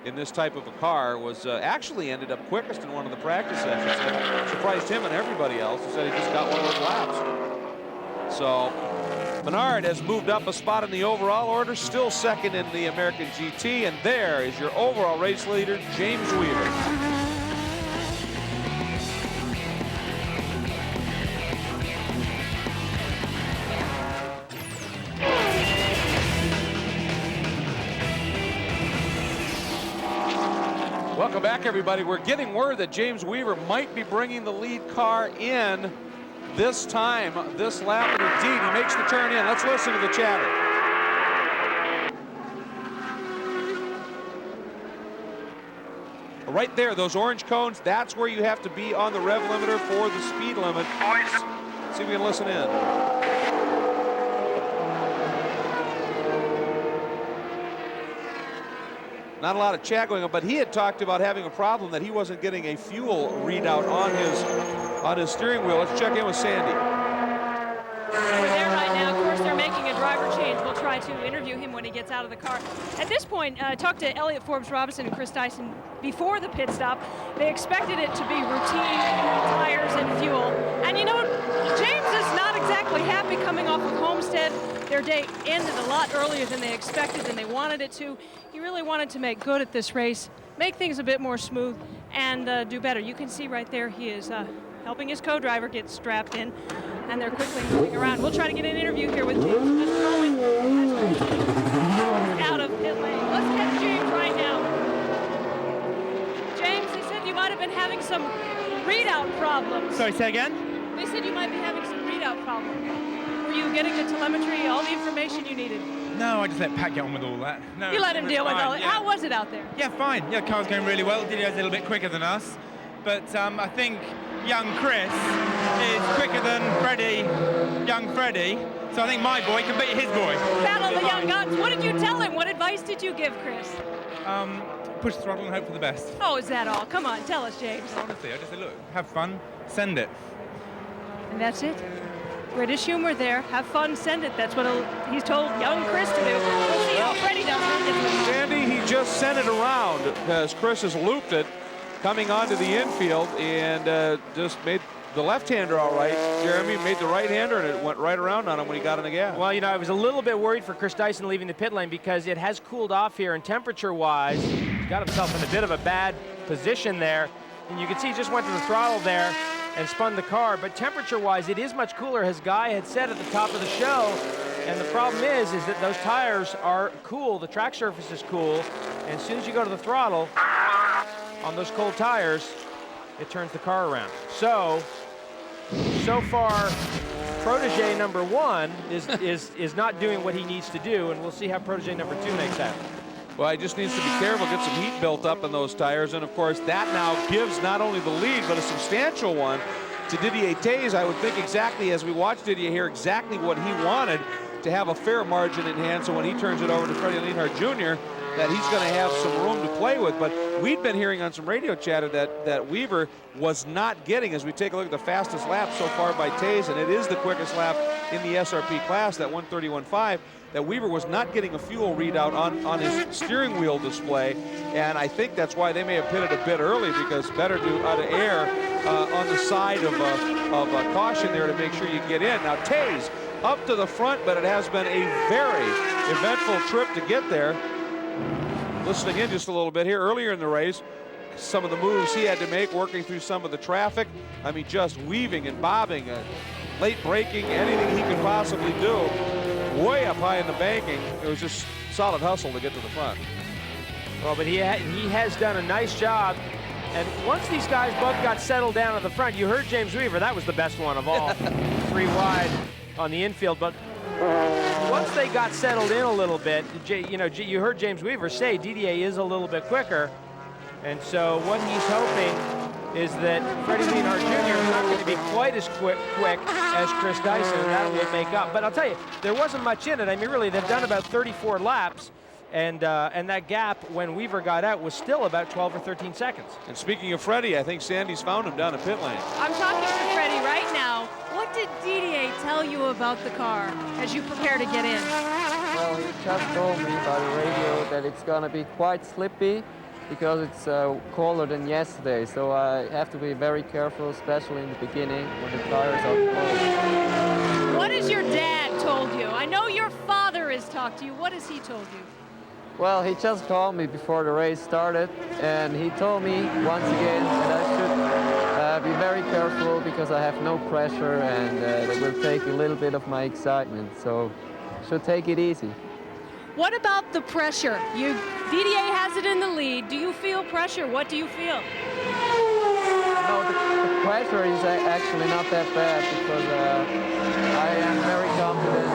in this type of a car was actually ended up quickest in one of the practice sessions. That surprised him and everybody else. He said he just got one of those laps. So Menard has moved up a spot in the overall order, still second in the American GT, and there is your overall race leader, James Weaver. Welcome back, everybody. We're getting word that James Weaver might be bringing the lead car in this time, this lap, and indeed he makes the turn in. Let's listen to the chatter. Right there, those orange cones, that's where you have to be on the rev limiter for the speed limit. Let's see if we can listen in. Not a lot of chat going on, but he had talked about having a problem that he wasn't getting a fuel readout on his steering wheel. Let's check in with Sandy. We're there right now. Of course, they're making a driver change. We'll try to interview him when he gets out of the car. At this point, I talked to Elliott Forbes Robinson and Chris Dyson before the pit stop. They expected it to be routine tires and fuel. And you know, James is not exactly happy coming off of Homestead. Their day ended a lot earlier than they expected and they wanted it to. He really wanted to make good at this race, make things a bit more smooth, and do better. You can see right there he is helping his co-driver get strapped in, and they're quickly moving around. We'll try to get an interview here with James. Just going out of pit lane. Let's get James right now. James, they said you might have been having some readout problems. Sorry, say again? They said you might be having some readout problems. Were you getting the telemetry, all the information you needed? No, I just let Pat get on with all that. No, you let him deal with all it. Yeah. How was it out there? Yeah, fine. Yeah, the car's going really well. Didio's a little bit quicker than us. But I think young Chris is quicker than young Freddie. So I think my boy can beat his boy. Battle of the young guns. What did you tell him? What advice did you give Chris? Push the throttle and hope for the best. Oh, is that all? Come on, tell us, James. Honestly, I just said, look, have fun, send it. And that's it. British humor there. Have fun, send it. That's what he's told young Chris to do. We'll see how Freddie does it. Sandy, he just sent it around as Chris has looped it, coming onto the infield, and just made the left-hander all right. Jeremy made the right-hander, and it went right around on him when he got in the gas. Well, you know, I was a little bit worried for Chris Dyson leaving the pit lane because it has cooled off here, and temperature-wise, he's got himself in a bit of a bad position there. And you can see he just went to the throttle there. and spun the car, but temperature-wise, it is much cooler, as Guy had said at the top of the show. And the problem is that those tires are cool, the track surface is cool, and as soon as you go to the throttle, on those cold tires, it turns the car around. So far, protege number 1 is not doing what he needs to do, and we'll see how protege number 2 makes that. Well, he just needs to be careful, get some heat built up in those tires, and of course that now gives not only the lead, but a substantial one to Didier Theys. I would think exactly, as we watch Didier here, exactly what he wanted, to have a fair margin in hand, so when he turns it over to Theys and Lienhard Jr., that he's going to have some room to play with. But we'd been hearing on some radio chatter that Weaver was not getting, as we take a look at the fastest lap so far by Theys, and it is the quickest lap in the SRP class, that 1:31.5, that Weaver was not getting a fuel readout on his steering wheel display, and I think that's why they may have pitted a bit early, because better to out of air on the side of caution there to make sure you get in. Now Theys up to the front, but it has been a very eventful trip to get there. Listening in just a little bit here, earlier in the race, some of the moves he had to make, working through some of the traffic. I mean, just weaving and bobbing, late braking, anything he could possibly do. Way up high in the banking. It was just solid hustle to get to the front. Well, but he has done a nice job. And once these guys both got settled down at the front, you heard James Weaver, that was the best one of all. 3 wide on the infield, but once they got settled in a little bit, you heard James Weaver say Didier is a little bit quicker, and so what he's hoping is that Freddie Lienhard Jr. is not going to be quite as quick as Chris Dyson, and that will make up. But I'll tell you, there wasn't much in it. I mean, really, they've done about 34 laps, and that gap when Weaver got out was still about 12 or 13 seconds. And speaking of Freddie, I think Sandy's found him down in pit lane. I'm talking to Freddie right now. What did Didier tell you about the car as you prepare to get in? Well, he just told me by the radio that it's going to be quite slippy because it's colder than yesterday. So I have to be very careful, especially in the beginning when the tires are cold. What has your dad told you? I know your father has talked to you. What has he told you? Well, he just called me before the race started, and he told me once again that I should be very careful because I have no pressure, and it will take a little bit of my excitement, so should take it easy. What about the pressure? Didier has it in the lead. Do you feel pressure? What do you feel? No, the pressure is actually not that bad because I am very confident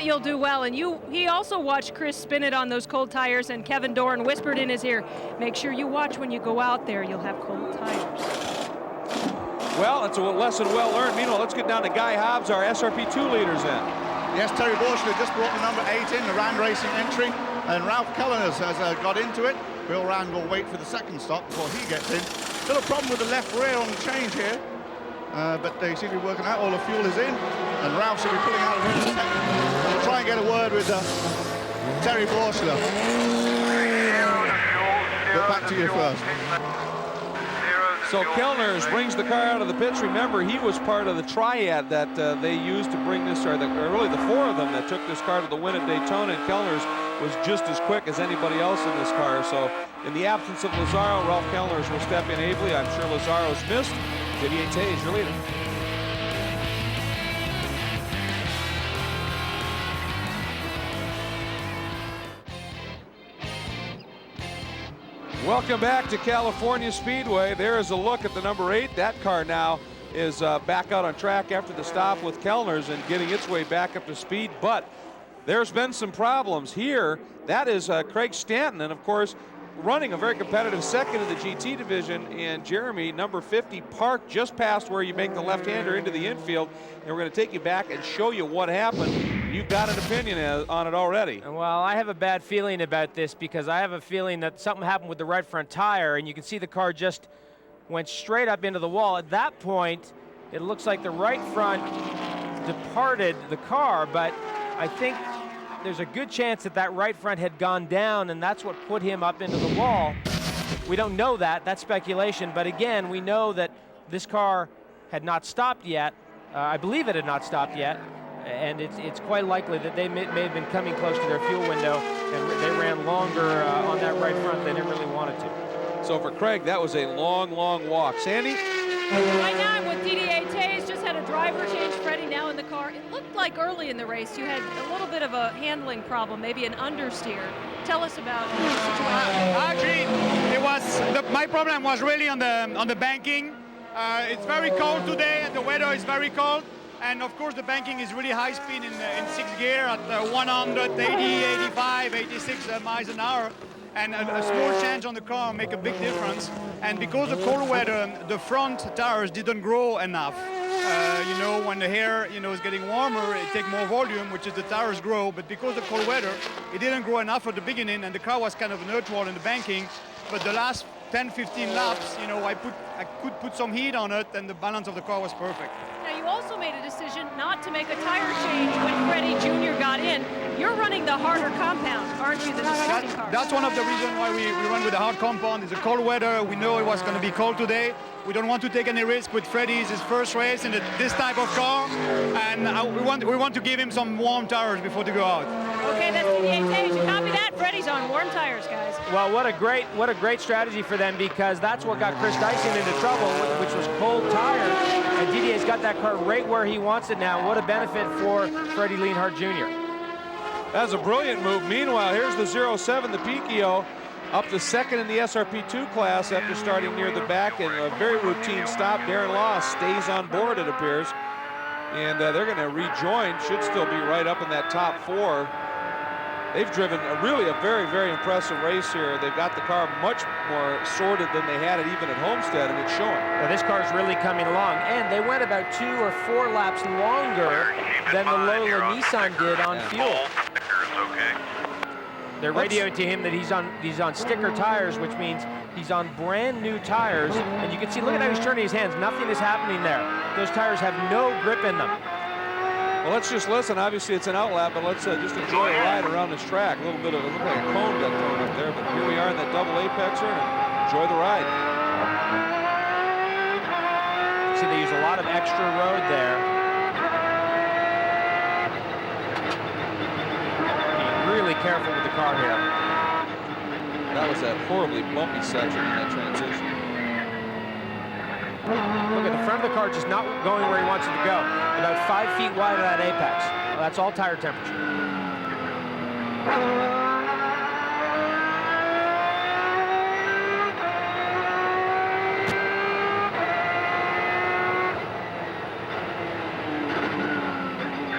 you'll do well, and he also watched Chris spin it on those cold tires, and Kevin Dorn whispered in his ear, make sure you watch when you go out there, you'll have cold tires. Well, it's a lesson well learned. Meanwhile, let's get down to Guy Hobbs, our SRP2 leaders in. Yes, Terry Borschler just brought the number 8 in, the Rand Racing entry, and Ralph Culliners has got into it. Bill Rand will wait for the second stop before he gets in. Still a problem with the left rear on the change here, but they seem to be working out. All the fuel is in, and Ralph should be pulling out of here in a second. We'll try and get a word with Terry Borschler. Get back to you first. So Kellners brings the car out of the pits. Remember, he was part of the triad that they used to bring this, or really the 4 of them that took this car to the win at Daytona, and Kellners was just as quick as anybody else in this car. So in the absence of Lazaro, Ralph Kellners will step in ably. I'm sure Lazaro's missed. Didier Theys, your leader. Welcome back to California Speedway. There is a look at the number 8. That car now is back out on track after the stop with Kellners and getting its way back up to speed. But there's been some problems here. That is Craig Stanton, and of course, running a very competitive second in the GT division, and Jeremy, number 50, parked just past where you make the left-hander into the infield, and we're going to take you back and show you what happened. You've got an opinion on it already. Well, I have a bad feeling about this because I have a feeling that something happened with the right front tire, and you can see the car just went straight up into the wall. At that point, it looks like the right front departed the car, but I think there's a good chance that that right front had gone down, and that's what put him up into the wall. We don't know that. That's speculation. But again, we know that this car had not stopped yet. I believe it had not stopped yet. And it's quite likely that they may have been coming close to their fuel window, and they ran longer on that that right front. They didn't really want it to. So for Craig, that was a long, long walk. Sandy? Right now I'm with DDA Theys, just had a driver change. Freddie now in the car. It looked like early in the race you had a little bit of a handling problem, maybe an understeer. Tell us about the situation. Actually, my problem was really on the banking. It's very cold today and the weather is very cold. And of course the banking is really high speed in 6th gear at 180, 85, 86 miles an hour. And a small change on the car make a big difference. And because of cold weather, the front tires didn't grow enough. You know, when the hair, you know, is getting warmer, it takes more volume, which is the tires grow. But because of cold weather, it didn't grow enough at the beginning, and the car was kind of neutral in the banking. But the last 10, 15 laps, you know, I could put some heat on it, and the balance of the car was perfect. Now, you also made a decision not to make a tire change when Freddie Jr. got in. You're running the harder compound, aren't you, than the safety car? That's one of the reasons why we run with the hard compound. It's a cold weather. We know it was going to be cold today. We don't want to take any risk with Freddie. It's his first race in this type of car, and we want to give him some warm tires before to go out. Okay, that's DDA Theys. You copy that? Freddie's on warm tires, guys. Well, what a great strategy for them, because that's what got Chris Dyson into trouble, which was cold tires. And DDA's got that car right where he wants it now. What a benefit for Freddie Lienhard Jr. That's a brilliant move. Meanwhile, here's the 07, the Picchio, up to second in the SRP2 class after starting near the back, and a very routine stop. Darren Loss stays on board, it appears, and they're going to rejoin. Should still be right up in that top 4. They've driven really a very, very impressive race here. They've got the car much more sorted than they had it even at Homestead, and it's showing. Well, this car's really coming along, and they went about 2 or 4 laps longer than the Lola Nissan did on fuel. They're radioing to him that he's on sticker tires, which means he's on brand new tires. And you can see, look at how he's turning his hands. Nothing is happening there. Those tires have no grip in them. Well, let's just listen. Obviously, it's an outlap, but let's just enjoy a ride around this track. A little bit of it looked like a cone got thrown up there, but here we are in that double apexer, and enjoy the ride. See, they use a lot of extra road there. Really careful with the car here. That was that horribly bumpy section in that transition. Look at the front of the car just not going where he wants it to go. About 5 feet wide of that apex. Well, that's all tire temperature.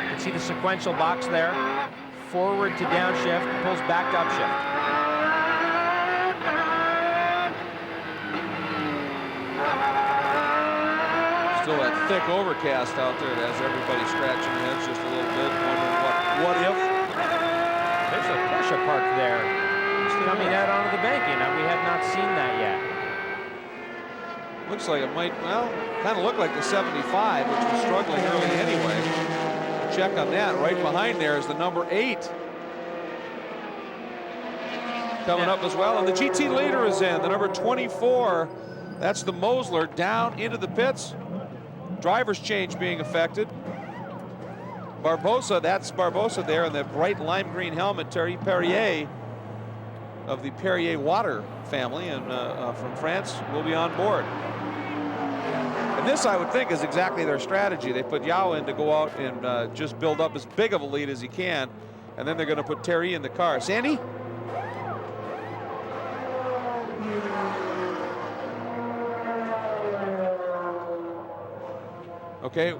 You can see the sequential box there. Forward to downshift, pulls back to upshift. Still that thick overcast out there that has everybody scratching their heads just a little bit, wondering what if. There's a push apart there. It's coming out onto the banking. Now, we have not seen that yet. Looks like it might, well, kind of look like the 75, which was struggling early anyway. Check on that. Right behind there is the number 8. Coming up as well. And the GT leader is in, the number 24. That's the Mosler down into the pits. Driver's change being affected. Barbosa, that's Barbosa there in the bright lime green helmet. Thierry Perrier of the Perrier Water family and from France will be on board. And this, I would think, is exactly their strategy. They put Yao in to go out and just build up as big of a lead as he can, and then they're going to put Terry in the car. Sandy? Okay,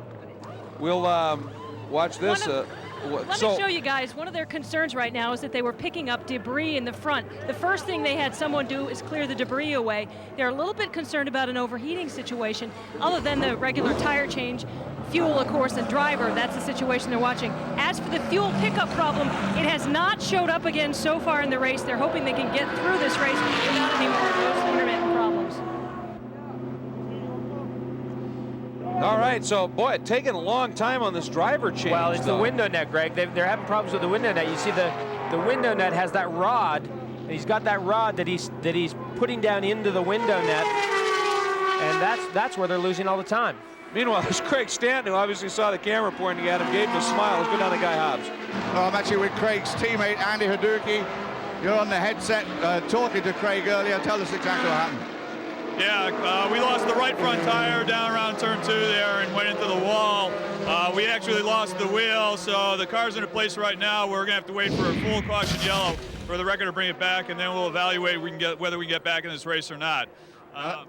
we'll watch this. Let me show you guys, one of their concerns right now is that they were picking up debris in the front. The first thing they had someone do is clear the debris away. They're a little bit concerned about an overheating situation, other than the regular tire change, fuel, of course, and driver. That's the situation they're watching. As for the fuel pickup problem, it has not showed up again so far in the race. They're hoping they can get through this race without any more of those intermittent problems. All right, so boy, it's taking a long time on this driver change. Well, it's the window net, Greg. They're having problems with the window net. You see the window net has that rod, and he's got that rod that he's putting down into the window net, and that's where they're losing all the time. Meanwhile, there's Craig Stanton, who obviously saw the camera pointing at him, gave him a smile. Let's go down to Guy Hobbs. I'm actually with Craig's teammate, Andy Hideki. You're on the headset talking to Craig earlier. Tell us exactly what happened. Yeah, we lost the right front tire down around turn 2 there and went into the wall. We actually lost the wheel, so the car's in a place right now where we're gonna have to wait for a full caution yellow for the record to bring it back, and then we'll evaluate whether we can get back in this race or not.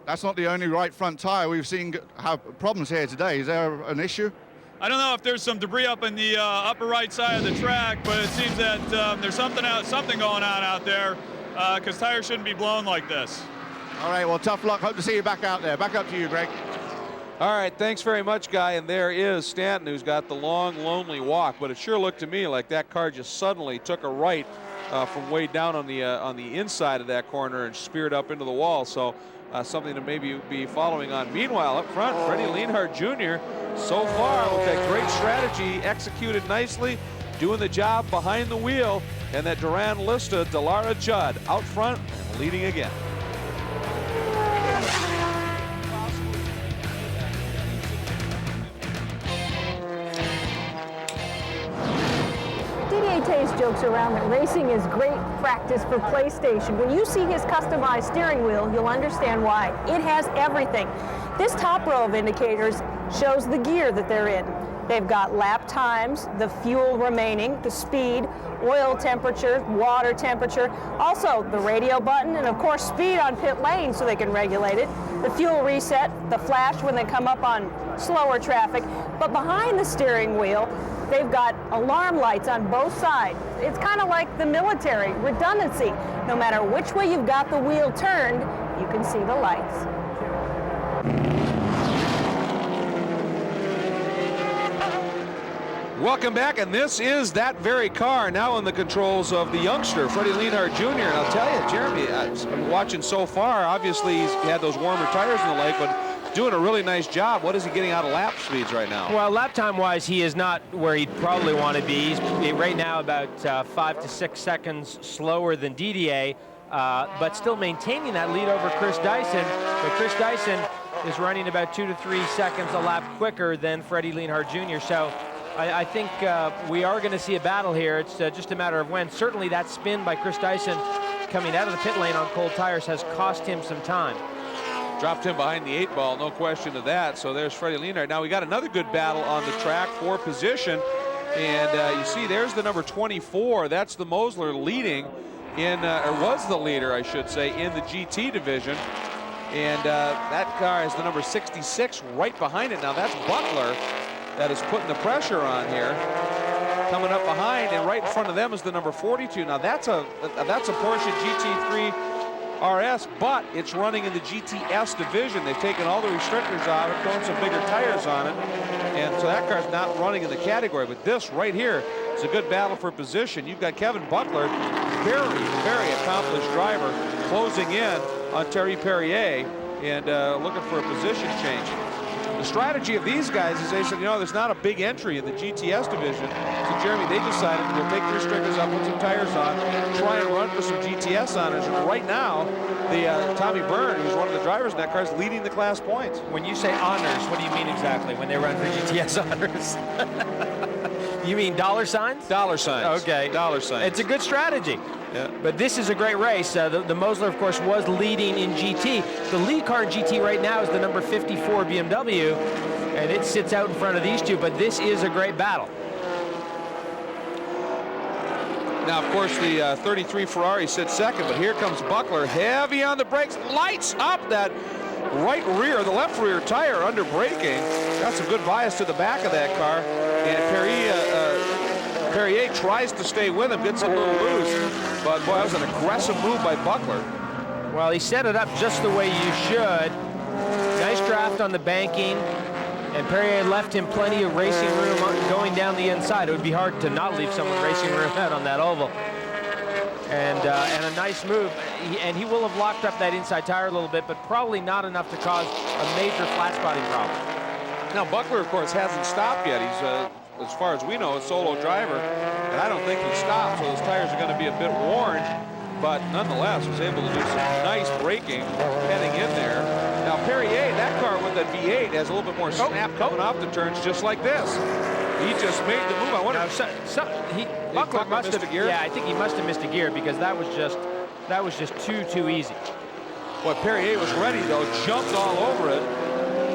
That's not the only right front tire. We've seen have problems here today. Is there an issue? I don't know if there's some debris up in the upper right side of the track, but it seems that there's something going on out there, because tires shouldn't be blown like this. All right, well, tough luck. Hope to see you back out there. Back up to you, Greg. All right, thanks very much, Guy. And there is Stanton, who's got the long, lonely walk. But it sure looked to me like that car just suddenly took a right from way down on the inside of that corner and speared up into the wall. So something to maybe be following on. Meanwhile, up front, Freddie Lienhard Jr. so far with that great strategy, executed nicely, doing the job behind the wheel. And that Duran Lista, Dallara Judd out front and leading again. Theys jokes around that racing is great practice for PlayStation. When you see his customized steering wheel, you'll understand why. It has everything. This top row of indicators shows the gear that they're in. They've got lap times, the fuel remaining, the speed, oil temperature, water temperature, also the radio button, and of course speed on pit lane so they can regulate it, the fuel reset, the flash when they come up on slower traffic. But behind the steering wheel, they've got alarm lights on both sides. It's kind of like the military, redundancy. No matter which way you've got the wheel turned, you can see the lights. Welcome back, and this is that very car now in the controls of the youngster, Freddie Lienhard Jr. And I'll tell you, Jeremy, I'm watching so far, obviously he's had those warmer tires and the like, but doing a really nice job. What is he getting out of lap speeds right now? Well, lap time-wise, he is not where he'd probably want to be. He's right now about 5 to 6 seconds slower than Didier, but still maintaining that lead over Chris Dyson. But Chris Dyson is running about 2 to 3 seconds a lap quicker than Freddie Lienhard Jr. So I think we are going to see a battle here. It's just a matter of when. Certainly that spin by Chris Dyson coming out of the pit lane on cold tires has cost him some time. Dropped him behind the 8 ball, no question of that. So there's Freddie Lienhard. Now we got another good battle on the track for position. And you see there's the number 24. That's the Mosler leading in, or was the leader, I should say, in the GT division. And that car is the number 66 right behind it. Now that's Butler that is putting the pressure on here. Coming up behind, and right in front of them is the number 42. Now that's a Porsche GT3 RS, but it's running in the GTS division. They've taken all the restrictors out, thrown some bigger tires on it, and so that car's not running in the category. But this right here is a good battle for position. You've got Kevin Butler, very, very accomplished driver, closing in on Terry Perrier and looking for a position change. The strategy of these guys is they said, you know, there's not a big entry in the GTS division. So, Jeremy, they decided we'll take the restrictors out, put some tires on, try and run for some GTS honors. And right now, the Tommy Byrne, who's one of the drivers in that car, is leading the class points. When you say honors, what do you mean exactly when they run for GTS honors? You mean dollar signs? Dollar signs. Okay. Dollar signs. It's a good strategy. Yeah. But this is a great race. The Mosler, of course, was leading in GT. The lead car in GT right now is the number 54 BMW, and it sits out in front of these two, but this is a great battle. Now, of course, the 33 Ferrari sits second, but here comes Buckler, heavy on the brakes, lights up that right rear, the left rear tire under braking. Got some good bias to the back of that car, and Perrier tries to stay with him, gets a little loose, but boy, that was an aggressive move by Buckler. Well, he set it up just the way you should. Nice draft on the banking, and Perrier left him plenty of racing room going down the inside. It would be hard to not leave someone racing room out on that oval. And a nice move, and he will have locked up that inside tire a little bit, but probably not enough to cause a major flat spotting problem. Now, Buckler, of course, hasn't stopped yet. He's as far as we know, a solo driver, and I don't think he stopped, so his tires are going to be a bit worn, but nonetheless was able to do some nice braking heading in there. Now Perrier, that car with that V8 has a little bit more snap coming off the turns, just like this. He just made the move. I wonder Now, Buckler must have missed a gear. Yeah, I think he must have missed a gear because that was just too easy. Boy, Perrier was ready though, jumped all over it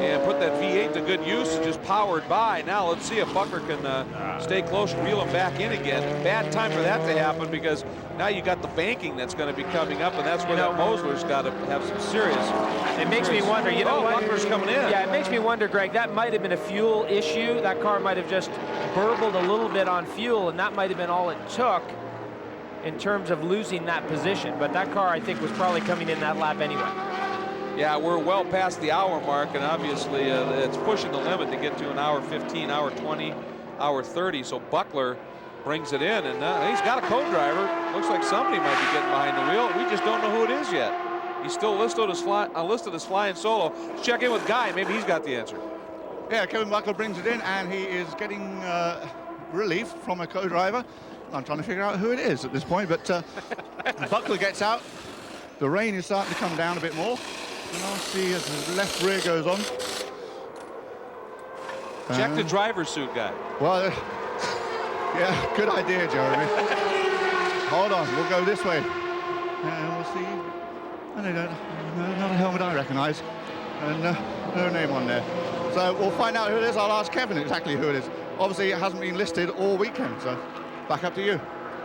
and put that V8 to good use and just powered by. Now let's see if Buckler can stay close, reel him back in again. Bad time for that to happen because now you got the banking that's going to be coming up, and that's where that Mosler's got to have some serious. It makes me wonder, you know what? Buckler's coming in. Yeah, it makes me wonder, Greg, that might have been a fuel issue. That car might have just burbled a little bit on fuel, and that might have been all it took in terms of losing that position. But that car, I think, was probably coming in that lap anyway. Yeah, we're well past the hour mark, and obviously it's pushing the limit to get to an hour 15, hour 20, hour 30. So Buckler brings it in, and he's got a co-driver. Looks like somebody might be getting behind the wheel. We just don't know who it is yet. He's still listed as flying solo. Let's check in with Guy. Maybe he's got the answer. Yeah, Kevin Buckler brings it in, and he is getting relief from a co-driver. I'm trying to figure out who it is at this point, but Buckler gets out. The rain is starting to come down a bit more. And I'll see as the left rear goes on. Check the driver's suit, Guy. Well, yeah, good idea, Jeremy. Hold on, we'll go this way. And we'll see. Not a helmet I recognize. And no name on there. So we'll find out who it is. I'll ask Kevin exactly who it is. Obviously, it hasn't been listed all weekend, so back up to you.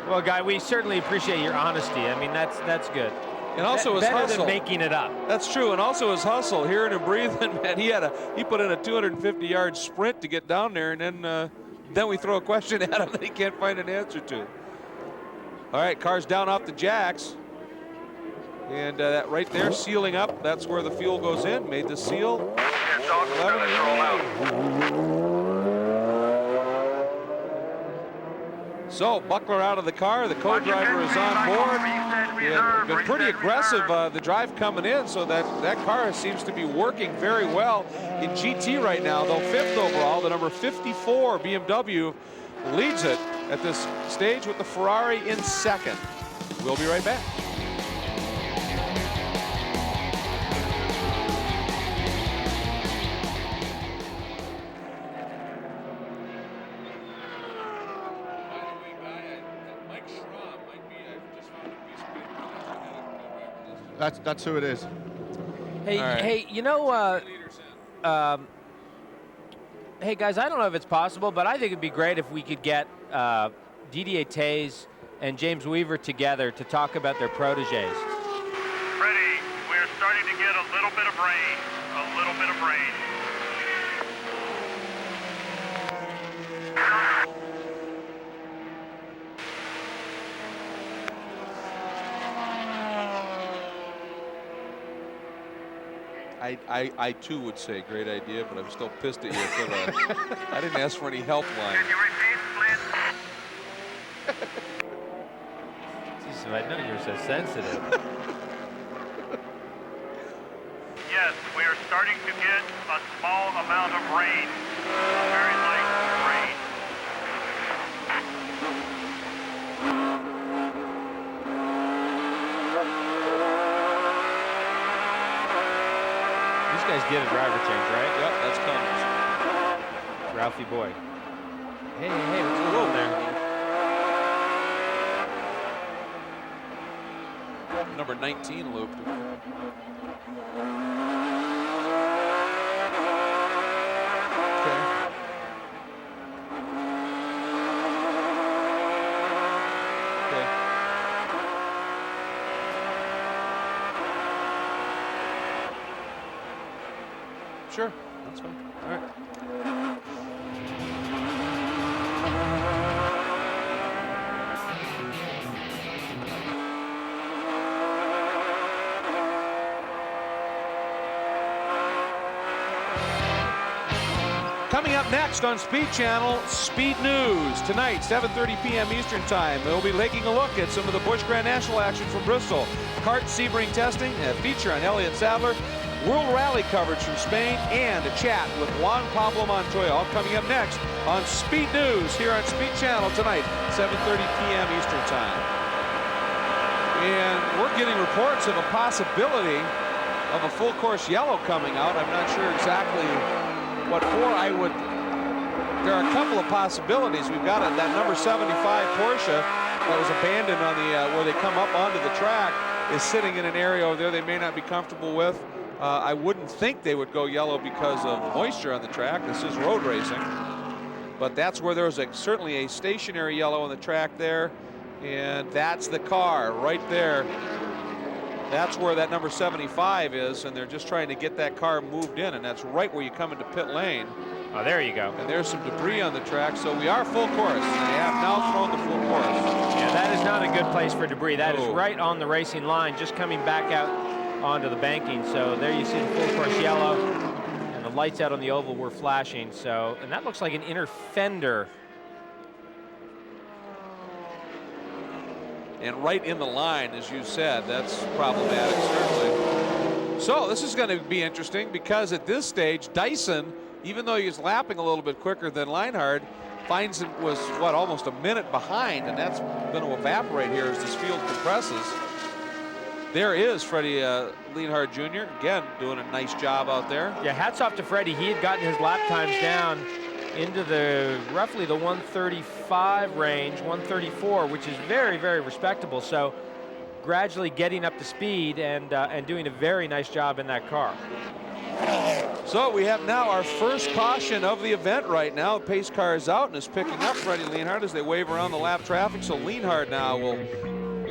Well, Guy, we certainly appreciate your honesty. I mean, that's good. And also his better hustle. than making it up. That's true, and also his hustle, hearing him breathing, man. He put in a 250-yard sprint to get down there, and then we throw a question at him that he can't find an answer to. All right, car's down off the jacks, and that right there sealing up. That's where the fuel goes in. Made the seal. So Buckler out of the car. The co-driver is on board. Yeah, been pretty aggressive, the drive coming in, so that car seems to be working very well in GT right now, though 5th overall. The number 54 BMW leads it at this stage with the Ferrari in 2nd. We'll be right back. That's who it is. Hey, right. hey, you know, hey guys, I don't know if it's possible, but I think it'd be great if we could get Didier Theys and James Weaver together to talk about their proteges. Ready. We're starting to get a little bit of rain. A little bit of rain. I too would say great idea, but I'm still pissed at you for I didn't ask for any help line. Can you repeat, Flint? Jeez, if I know you're so sensitive. Yes, we are starting to get a small amount of rain. Very light rain. These guys get a driver change, right? Yep, that's Cummins. Ralphie Boy. Hey, what's going on there? Number 19 loop. Sure, that's fine. All right. Coming up next on Speed Channel, Speed News. Tonight, 7:30 p.m. Eastern Time. We'll be taking a look at some of the Busch Grand National action from Bristol. Kart Sebring testing, a feature on Elliott Sadler, World Rally coverage from Spain, and a chat with Juan Pablo Montoya. All coming up next on Speed News here on Speed Channel tonight, 7:30 p.m. Eastern Time. And we're getting reports of a possibility of a full course yellow coming out. I'm not sure exactly what for. I would there are a couple of possibilities. We've got that number 75 Porsche that was abandoned on the where they come up onto the track is sitting in an area over there they may not be comfortable with. I wouldn't think they would go yellow because of moisture on the track. This is road racing. But that's where there's certainly a stationary yellow on the track there. And that's the car right there. That's where that number 75 is, and they're just trying to get that car moved in, and that's right where you come into pit lane. Oh, there you go. And there's some debris on the track, so we are full course. They have now thrown the full course. Yeah, that is not a good place for debris. That is right on the racing line, just coming back out onto the banking. So there you see the full course yellow, and the lights out on the oval were flashing. So, and that looks like an inner fender. And right in the line, as you said, that's problematic, certainly. So this is going to be interesting because at this stage, Dyson, even though he's lapping a little bit quicker than Lienhard, finds him was, what, almost a minute behind, and that's going to evaporate here as this field compresses. There is Freddie Lienhard Jr., again, doing a nice job out there. Yeah, hats off to Freddie. He had gotten his lap times down into the roughly the 135 range, 134, which is very, very respectable. So gradually getting up to speed and doing a very nice job in that car. So we have now our first caution of the event right now. The pace car is out and is picking up Freddie Lienhard as they wave around the lap traffic. So Lienhard now will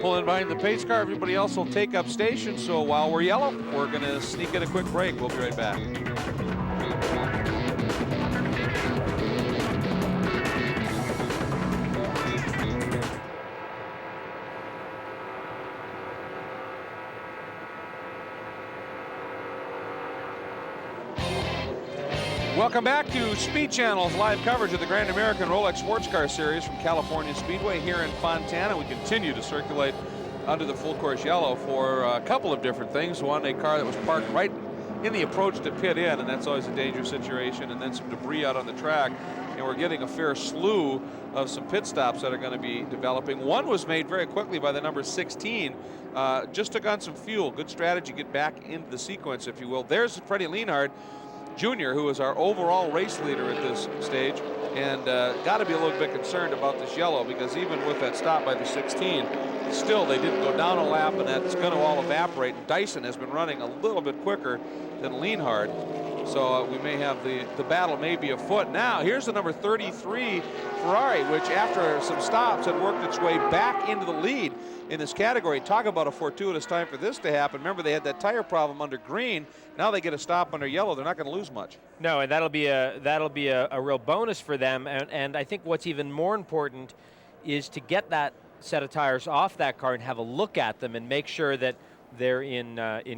pull in behind the pace car. Everybody else will take up station. So while we're yellow, we're going to sneak in a quick break. We'll be right back. Welcome back to Speed Channel's live coverage of the Grand American Rolex Sports Car Series from California Speedway here in Fontana. We continue to circulate under the full course yellow for a couple of different things. One, a car that was parked right in the approach to pit in, and that's always a dangerous situation, and then some debris out on the track. And we're getting a fair slew of some pit stops that are going to be developing. One was made very quickly by the number 16. Just took on some fuel. Good strategy, get back into the sequence, if you will. There's Freddie Lienhard Jr., who is our overall race leader at this stage, and got to be a little bit concerned about this yellow, because even with that stop by the 16, still they didn't go down a lap, and that's going to all evaporate. Dyson has been running a little bit quicker than Lienhard, so we may have the battle may be afoot. Now here's the number 33 Ferrari, which after some stops had worked its way back into the lead in this category. Talk about a fortuitous time for this to happen. Remember, they had that tire problem under green. Now they get a stop under yellow. They're not going to lose much. No, and that'll be a real bonus for them. And I think what's even more important is to get that set of tires off that car and have a look at them and make sure that they're in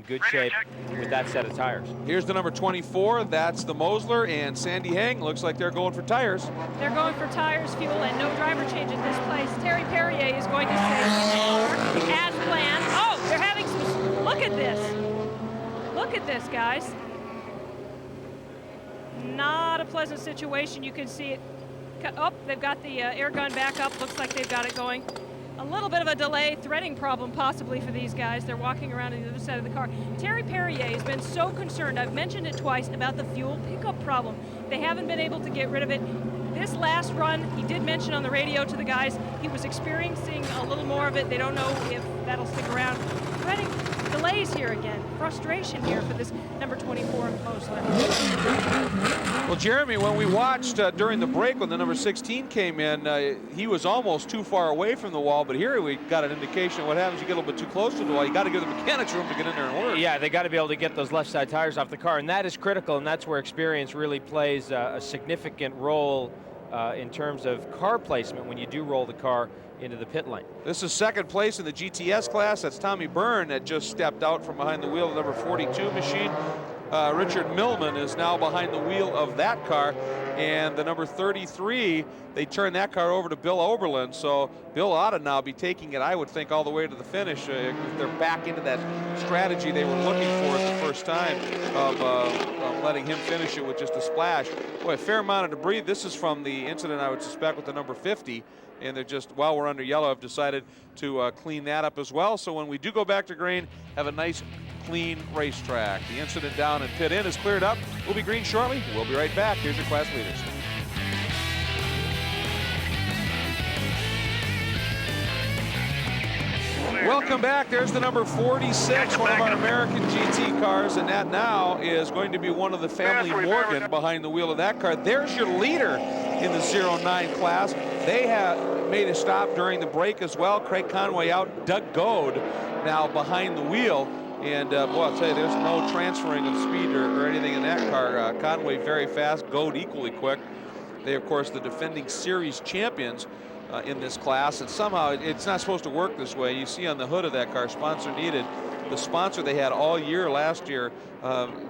good shape with that set of tires. Here's the number 24. That's the Mosler and Sandy Heng. Looks like they're going for tires. They're going for tires, fuel, and no driver change at this place. Terry Perrier is going to stay in the car as planned. Oh, they're having some. Look at this. Look at this, guys. Not a pleasant situation. You can see it. Oh, they've got the air gun back up. Looks like they've got it going. A little bit of a delay, threading problem possibly for these guys. They're walking around on the other side of the car. Terry Perrier has been so concerned, I've mentioned it twice, about the fuel pickup problem. They haven't been able to get rid of it. This last run, he did mention on the radio to the guys, he was experiencing a little more of it. They don't know if that'll stick around. Threading delays here again. Frustration here for this number 24 Mosler. Well, Jeremy, when we watched during the break when the number 16 came in, he was almost too far away from the wall, but here we got an indication of what happens. You get a little bit too close to the wall. You got to give the mechanics room to get in there and work. Yeah, they got to be able to get those left side tires off the car, and that is critical, and that's where experience really plays a significant role in terms of car placement when you do roll the car into the pit lane. This is second place in the GTS class. That's Tommy Byrne that just stepped out from behind the wheel of the number 42 machine. Richard Millman is now behind the wheel of that car, and the number 33, they turned that car over to Bill Oberlin, so Bill ought to now be taking it, I would think, all the way to the finish if they're back into that strategy they were looking for at the first time of letting him finish it with just a splash. Boy, a fair amount of debris. This is from the incident, I would suspect, with the number 50, and they're just, while we're under yellow, I've decided to clean that up as well. So when we do go back to green, have a nice clean racetrack. The incident down and pit in is cleared up. We'll be green shortly. We'll be right back. Here's your class leaders. Welcome back. There's the number 46, one of our American GT cars, and that now is going to be one of the family Morgan behind the wheel of that car. There's your leader in the 09 class. They have made a stop during the break as well. Craig Conway out, Doug Goad now behind the wheel. And boy, I'll tell you, there's no transferring of speed or anything in that car. Conway very fast, Goad equally quick. They, of course, the defending series champions in this class, and somehow it's not supposed to work this way. You see on the hood of that car, sponsor needed. The sponsor they had all year last year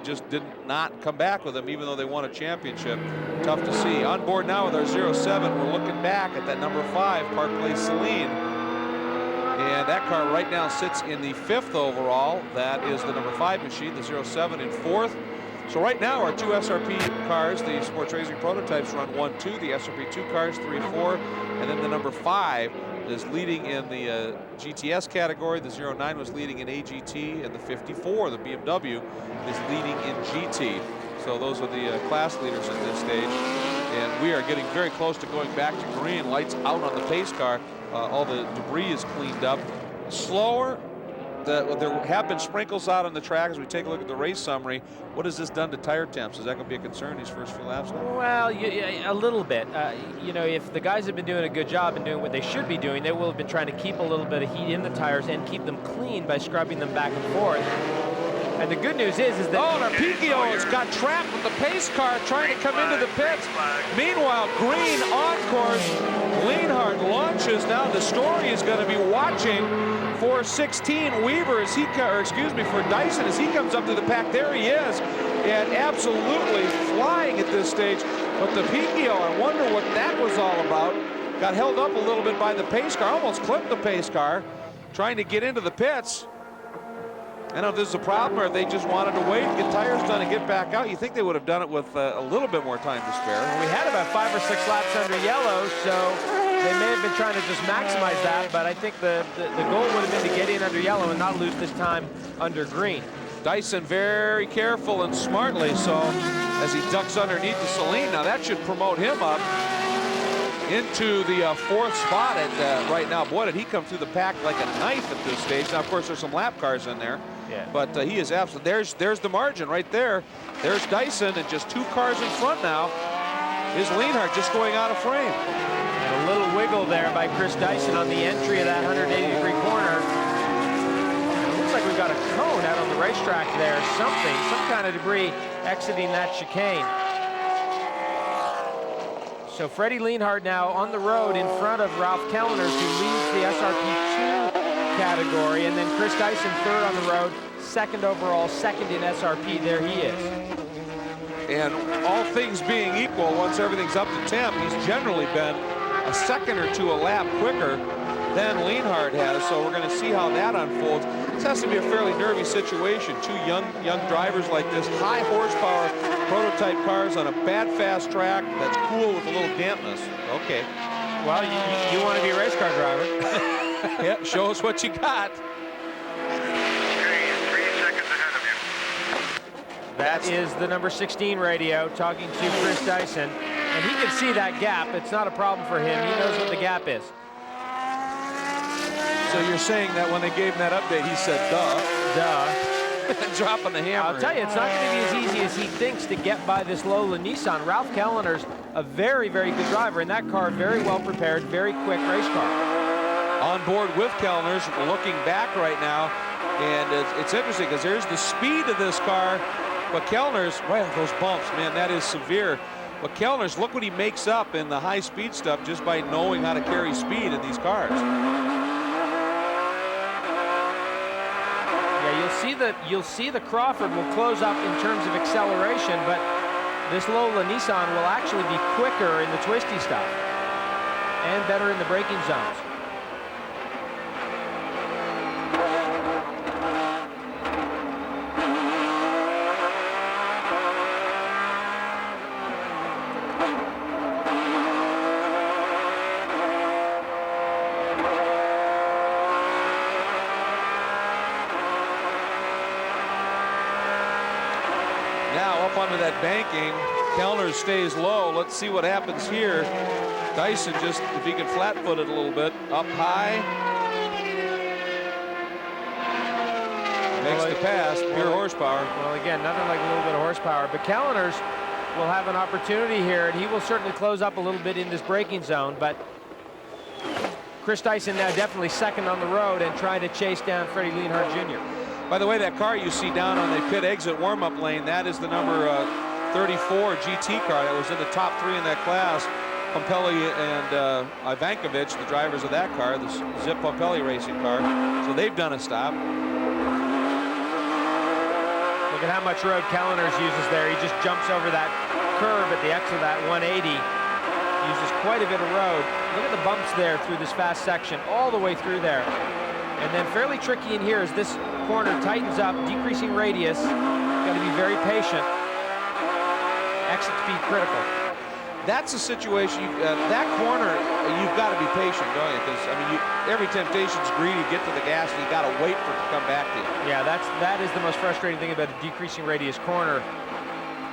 just did not come back with them, even though they won a championship. Tough to see. On board now with our 07, we're looking back at that number 5, Park Place Saline. And that car right now sits in the 5th overall. That is the number 5 machine, the 07 in 4th. So right now our 2 SRP cars, the Sports Racing Prototypes, run 1-2, the SRP 2 cars 3-4, and then the number 5 is leading in the GTS category. The 09 was leading in AGT, and the 54, the BMW, is leading in GT. So those are the class leaders at this stage. And we are getting very close to going back to green. Lights out on the pace car. All the debris is cleaned up. Slower. There have been sprinkles out on the track as we take a look at the race summary. What has this done to tire temps? Is that going to be a concern these first few laps now? Well, a little bit. You know, if the guys have been doing a good job and doing what they should be doing, they will have been trying to keep a little bit of heat in the tires and keep them clean by scrubbing them back and forth. And the good news is that... Oh, and Arpicchio has got trapped with the pace car trying to come into the pits. Meanwhile, green on course. Lienhard launches now. The story is going to be watching for 16 Weaver as he, for Dyson as he comes up to the pack. There he is, and absolutely flying at this stage. But the Picchio, I wonder what that was all about. Got held up a little bit by the pace car, almost clipped the pace car, trying to get into the pits. I don't know if this is a problem or if they just wanted to wait, get tires done, and get back out. You think they would have done it with a little bit more time to spare. Well, we had about 5 or 6 laps under yellow, so they may have been trying to just maximize that, but I think the goal would have been to get in under yellow and not lose this time under green. Dyson very careful and smartly, so as he ducks underneath the Saline, now that should promote him up into the 4th spot at right now. Boy, did he come through the pack like a knife at this stage. Now, of course, there's some lap cars in there. Yeah. But he is absolute. There's the margin right there. There's Dyson, and just 2 cars in front now is Lienhard just going out of frame. And a little wiggle there by Chris Dyson on the entry of that 180-degree corner. It looks like we've got a cone out on the racetrack there. Some kind of debris exiting that chicane. So Freddie Lienhard now on the road in front of Ralph Kellners, who leads the SRP 2 category, and then Chris Dyson 3rd on the road, 2nd overall, 2nd in SRP. There he is. And all things being equal, once everything's up to temp, he's generally been a second or 2 a lap quicker than Lienhard has. So we're going to see how that unfolds. This has to be a fairly nervy situation. 2 young drivers like this, high horsepower prototype cars on a bad fast track that's cool with a little dampness. Okay. Well, you want to be a race car driver. Yeah, show us what you got. That is the number 16 radio talking to Chris Dyson, and he can see that gap. It's not a problem for him. He knows what the gap is. So you're saying that when they gave him that update, he said, duh. Dropping the hammer. I'll tell you, it's not going to be as easy as he thinks to get by this Lola Nissan. Ralph Kellner's a very, very good driver, and that car very well prepared, very quick race car. On board with Kellner's, looking back right now, and it's interesting because there's the speed of this car, but Kellner's, well, those bumps, man, that is severe. But Kellner's, look what he makes up in the high speed stuff just by knowing how to carry speed in these cars. Yeah, you'll see the Crawford will close up in terms of acceleration, but this Lola Nissan will actually be quicker in the twisty stuff and better in the braking zones. Onto that banking, Kellner stays low. Let's see what happens here. Dyson just, if he can flat foot it a little bit, up high. Makes the pass, pure horsepower. Well, again, nothing like a little bit of horsepower. But Kalliner's will have an opportunity here, and he will certainly close up a little bit in this braking zone. But Chris Dyson now definitely second on the road and trying to chase down Freddie Lienhard Jr. By the way, that car you see down on the pit exit warm-up lane, that is the number 34 GT car that was in the top 3 in that class. Pompelli and Ivankovic, the drivers of that car, the Zip Pompelli racing car. So they've done a stop. Look at how much road Kalliner's uses there. He just jumps over that curb at the exit of that 180. Uses quite a bit of road. Look at the bumps there through this fast section, all the way through there. And then fairly tricky in here as this corner tightens up, decreasing radius. Got to be very patient. Exit speed critical. That's a situation, that corner, you've got to be patient, don't you? Because, I mean, every temptation's greedy, get to the gas, and you got to wait for it to come back to you. Yeah, that is the most frustrating thing about a decreasing radius corner.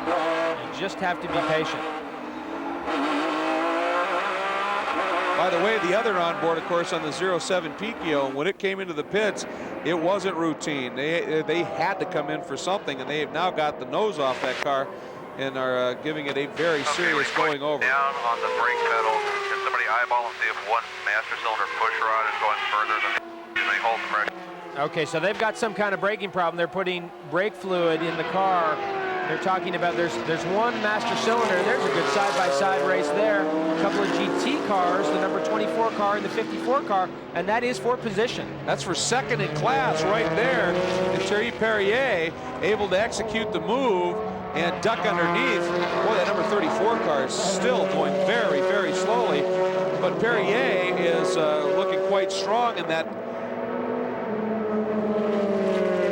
You just have to be patient. By the way, the other onboard, of course, on the 07 Picchio, when it came into the pits, it wasn't routine. They had to come in for something, and they have now got the nose off that car and are giving it a very serious going over. Down on the brake pedal. Can somebody eyeball and see if one master cylinder push rod is going further than they hold the pressure? Okay, so they've got some kind of braking problem. They're putting brake fluid in the car. They're talking about there's one master cylinder. There's a good side-by-side race there. A couple of GT cars, the number 24 car and the 54 car, and that is for position. That's for second in class right there. And Thierry Perrier able to execute the move and duck underneath. Boy, that number 34 car is still going very, very slowly. But Perrier is looking quite strong in that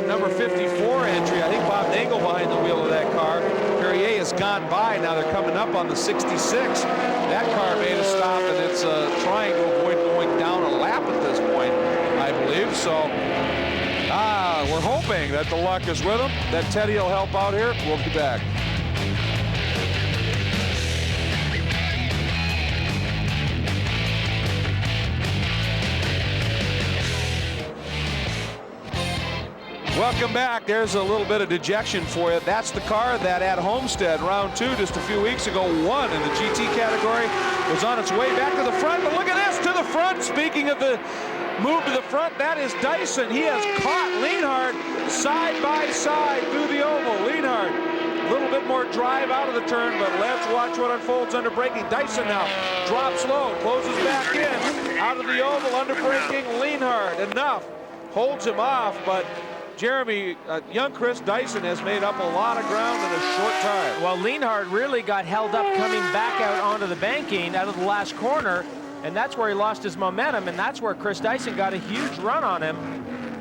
number 54 entry. I think Bob Nagel behind the wheel of that car. Perrier has gone by. Now they're coming up on the 66. That car made a stop, and it's trying to avoid going down a lap at this point, I believe. So we're hoping that the luck is with him, that Teddy will help out here. We'll be back. Welcome back. There's a little bit of dejection for you. That's the car that at Homestead, round 2, just a few weeks ago, won in the GT category. Was on its way back to the front, but look at this, to the front. Speaking of the move to the front, that is Dyson. He has caught Lienhard side by side through the oval. Lienhard, a little bit more drive out of the turn, but let's watch what unfolds under braking. Dyson now drops low, closes back in, out of the oval, under braking. Lienhard, enough, holds him off, but Jeremy, young Chris Dyson has made up a lot of ground in a short time. Well, Lienhard really got held up coming back out onto the banking out of the last corner, and that's where he lost his momentum, and that's where Chris Dyson got a huge run on him,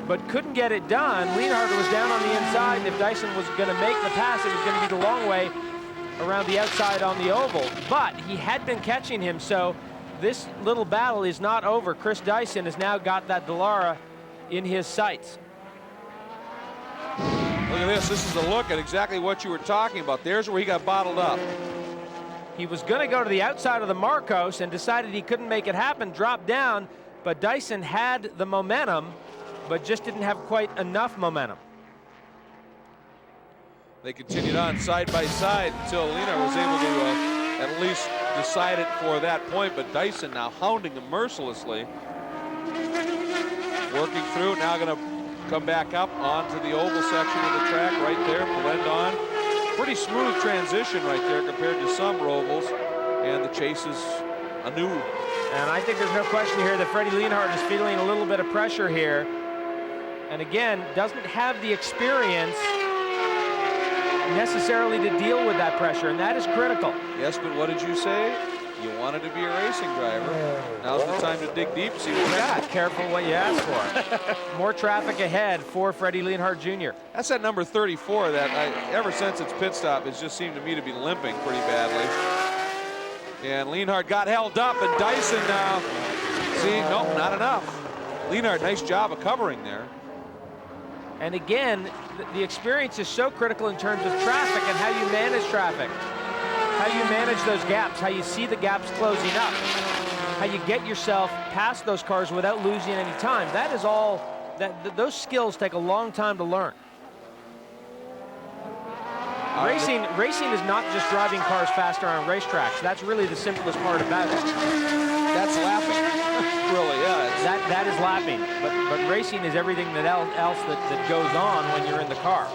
but couldn't get it done. Lienhard was down on the inside, and if Dyson was going to make the pass, it was going to be the long way around the outside on the oval. But he had been catching him, so this little battle is not over. Chris Dyson has now got that Dallara in his sights. Look at this. This is a look at exactly what you were talking about. There's where he got bottled up. He was going to go to the outside of the Marcos and decided he couldn't make it happen, dropped down, but Dyson had the momentum, but just didn't have quite enough momentum. They continued on side by side until Lienhard was able to at least decide it for that point, but Dyson now hounding him mercilessly. Working through, now going to come back up onto the oval section of the track right there, blend on. Pretty smooth transition right there compared to some Rovals, and the chase is anew. And I think there's no question here that Freddie Lienhard is feeling a little bit of pressure here. And again, doesn't have the experience necessarily to deal with that pressure, and that is critical. Yes, but what did you say? You wanted to be a racing driver. Now's the time to dig deep, see what you got. Careful what you ask for. More traffic ahead for Freddie Lienhard Jr. That's that number 34 that ever since its pit stop has just seemed to me to be limping pretty badly. And Lienhard got held up, and Dyson now, see, nope, not enough. Lienhard, nice job of covering there. And again, the experience is so critical in terms of traffic and how you manage traffic. How you manage those gaps, how you see the gaps closing up, how you get yourself past those cars without losing any time. That is all those skills take a long time to learn. Racing is not just driving cars faster on racetracks. That's really the simplest part about it. That's lapping. Really, yeah. That is lapping. But racing is everything else that goes on when you're in the car.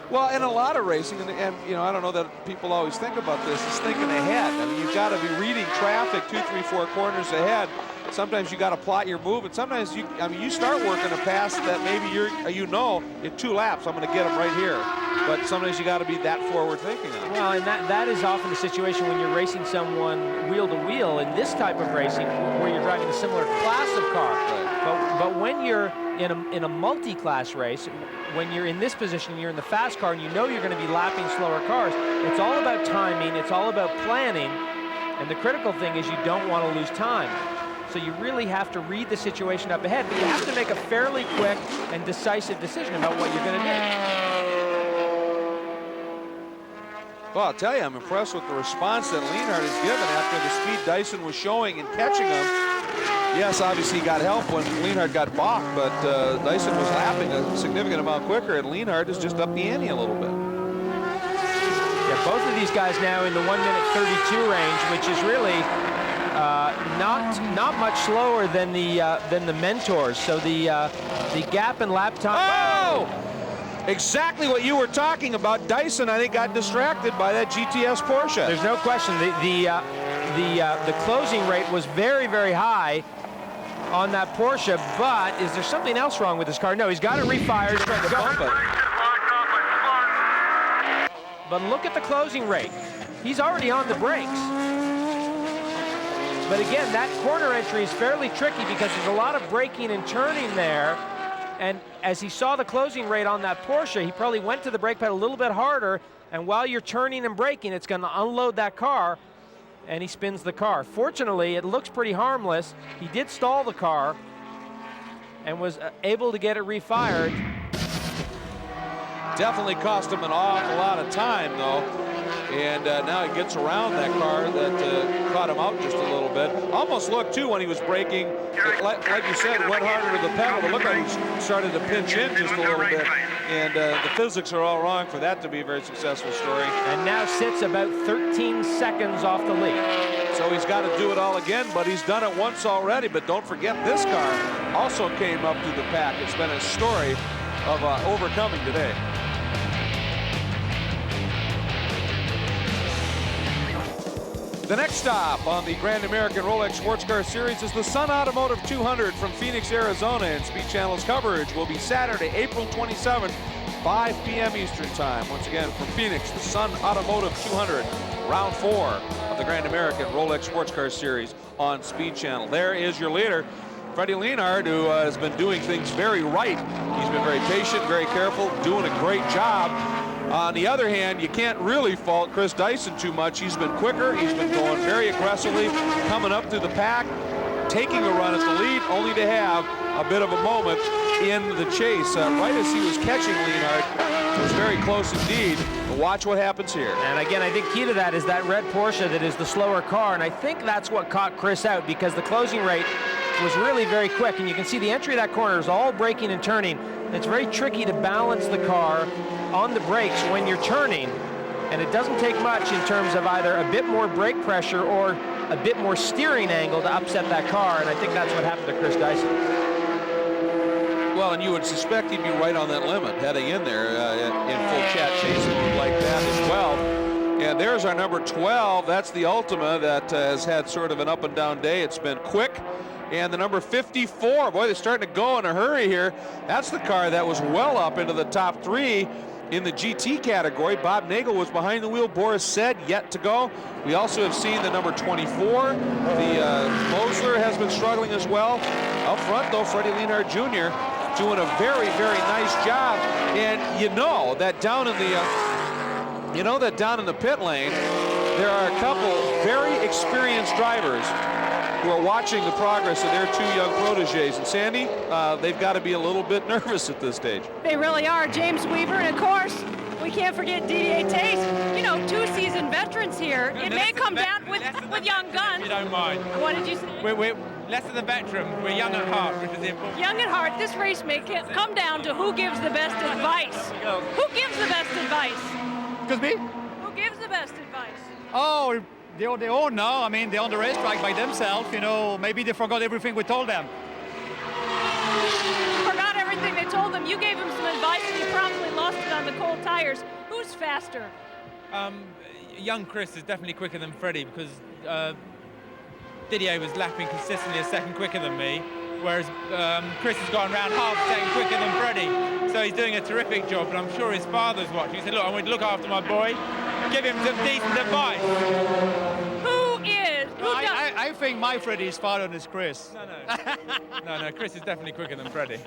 Well, in a lot of racing, and you know, I don't know that people always think about this, is thinking ahead. I mean, you've got to be reading traffic 2, 3, 4 corners ahead. Sometimes you got to plot your move, and sometimes you start working a pass that maybe in 2 laps I'm going to get them right here. But sometimes you got to be that forward thinking on it. Well, and that is often the situation when you're racing someone wheel to wheel in this type of racing, where you're driving a similar class of car. Right. But when you're in a multi-class race, when you're in this position, you're in the fast car, and you know you're going to be lapping slower cars, it's all about timing, it's all about planning, and the critical thing is you don't want to lose time. So you really have to read the situation up ahead, but you have to make a fairly quick and decisive decision about what you're going to do. Well, I'll tell you, I'm impressed with the response that Lienhard has given after the speed Dyson was showing and catching him. Yes, obviously he got help when Lienhard got balked, but Dyson was lapping a significant amount quicker, and Lienhard has just upped the ante a little bit. Yeah, both of these guys now in the 1:32 range, which is really not much slower than the mentors. So the gap in lap time. Oh! Exactly what you were talking about. Dyson, I think, got distracted by that GTS Porsche. There's no question. The closing rate was very, very high on that Porsche, but is there something else wrong with this car? No, he's got it refired. But look at the closing rate. He's already on the brakes. But again, that corner entry is fairly tricky because there's a lot of braking and turning there. And as he saw the closing rate on that Porsche, he probably went to the brake pedal a little bit harder. And while you're turning and braking, it's going to unload that car, and he spins the car. Fortunately, it looks pretty harmless. He did stall the car and was able to get it refired. Definitely cost him an awful lot of time, though. And now he gets around that car that caught him out just a little bit. Almost looked, too, when he was braking. Like you said, went harder to the pedal. It looked like he started to pinch in just a little bit. And the physics are all wrong for that to be a very successful story. And now sits about 13 seconds off the lead. So he's got to do it all again, but he's done it once already. But don't forget, this car also came up through the pack. It's been a story of overcoming today. The next stop on the Grand American Rolex Sports Car Series is the Sun Automotive 200 from Phoenix, Arizona, and Speed Channel's coverage will be Saturday, April 27th, 5 p.m. Eastern Time. Once again, from Phoenix, the Sun Automotive 200, round 4 of the Grand American Rolex Sports Car Series on Speed Channel. There is your leader, Freddie Lienhard, who has been doing things very right. He's been very patient, very careful, doing a great job. On the other hand, you can't really fault Chris Dyson too much. He's been quicker. He's been going very aggressively, coming up through the pack, taking a run at the lead, only to have a bit of a moment in the chase. Right as he was catching Lienhard, it was very close indeed. But watch what happens here. And again, I think key to that is that red Porsche that is the slower car, and I think that's what caught Chris out, because the closing rate was really very quick, and you can see the entry of that corner is all braking and turning. It's very tricky to balance the car on the brakes when you're turning, and it doesn't take much in terms of either a bit more brake pressure or a bit more steering angle to upset that car, and I think that's what happened to Chris Dyson. Well, and you would suspect he'd be right on that limit heading in there in full chat chasing like that as well. And there's our number 12. That's the Ultima that has had sort of an up and down day. It's been quick. And the number 54, boy, they're starting to go in a hurry here. That's the car that was well up into the top 3 in the GT category. Bob Nagel was behind the wheel. Boris said yet to go. We also have seen the number 24. The Mosler has been struggling as well. Up front, though, Freddie Lienhard Jr. doing a very, very nice job. And you know that down in the pit lane, there are a couple very experienced drivers who are watching the progress of their 2 young proteges. And Sandy, they've got to be a little bit nervous at this stage. They really are. James Weaver, and of course, we can't forget Didier Theys. You know, 2 seasoned veterans here. It may come down with young guns. You don't mind. What did you say? less of the veteran. We're young at heart, which is important. Young at heart, this race may come down to who gives the best advice. Who gives the best advice? Excuse me? Who gives the best advice? Oh, they all know. I mean, they're on the racetrack by themselves. You know, maybe they forgot everything we told them. Forgot everything they told them. You gave him some advice and he promptly lost it on the cold tires. Who's faster? Young Chris is definitely quicker than Freddie because Didier was lapping consistently a second quicker than me, whereas Chris has gone around half a second quicker than Freddie. So he's doing a terrific job, and I'm sure his father's watching. He said, look, I want to look after my boy, give him some decent advice. Who is? I think my Freddie is faster than Chris. No, Chris is definitely quicker than Freddie.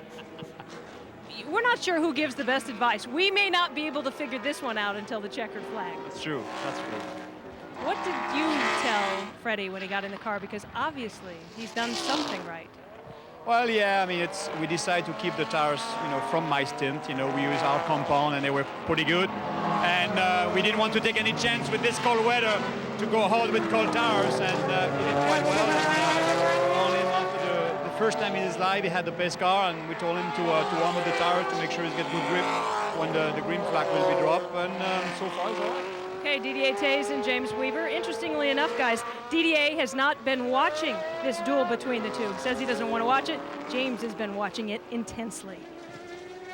We're not sure who gives the best advice. We may not be able to figure this one out until the checkered flag. That's true. That's true. What did you tell Freddie when he got in the car? Because obviously he's done something right. Well, yeah, I mean, we decided to keep the tires, you know, from my stint. You know, we used our compound and they were pretty good. And we didn't want to take any chance with this cold weather to go hard with cold tires. And he did quite well. Only after the first time in his life, he had the pace car, and we told him to warm up the tires to make sure he's get good grip when the green flag will be dropped. And so far, it's all right. Okay, Didier Theys and James Weaver. Interestingly enough, guys, Didier has not been watching this duel between the two. He says he doesn't want to watch it. James has been watching it intensely.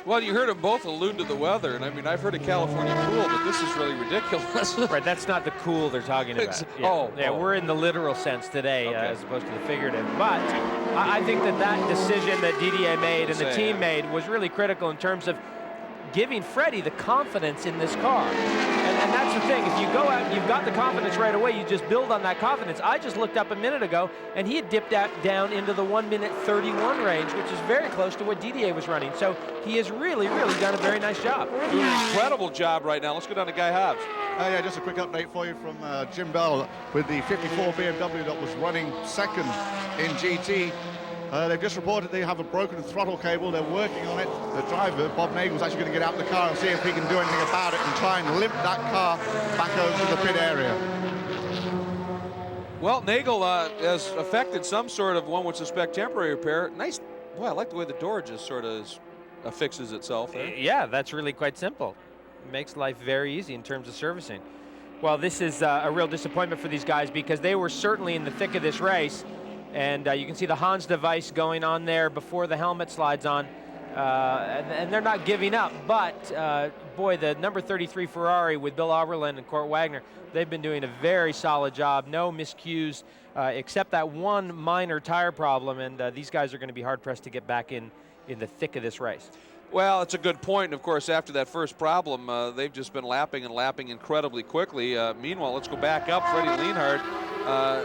Well, you heard them both allude to the weather, and I mean, I've heard of California cool, but this is really ridiculous. Right, that's not the cool they're talking about. Yeah. We're in the literal sense today, as opposed to the figurative. But I think that decision that Didier made and the team made was really critical in terms of giving Freddie the confidence in this car. And that's the thing. If you go out and you've got the confidence right away, you just build on that confidence. I just looked up a minute ago, and he had dipped down into the 1:31 range, which is very close to what Didier was running. So he has really, really done a very nice job. Doing an incredible job right now. Let's go down to Guy Hobbs. Yeah, just a quick update for you from Jim Bell with the 54 BMW that was running second in GT. They've just reported they have a broken throttle cable. They're working on it. The driver, Bob Nagel's actually going to get out of the car and see if he can do anything about it and try and limp that car back over to the pit area. Well, Nagel has affected some sort of, one would suspect, temporary repair. Nice. Boy, I like the way the door just sort of fixes itself there. Yeah, that's really quite simple. It makes life very easy in terms of servicing. Well, this is a real disappointment for these guys because they were certainly in the thick of this race. And you can see the Hans device going on there before the helmet slides on. And they're not giving up. But, boy, the number 33 Ferrari with Bill Auberland and Kurt Wagner, they've been doing a very solid job. No miscues, except that one minor tire problem. And these guys are going to be hard-pressed to get back in the thick of this race. Well, it's a good point. Of course, after that first problem, they've just been lapping incredibly quickly. Meanwhile, let's go back up. Freddie Lienhard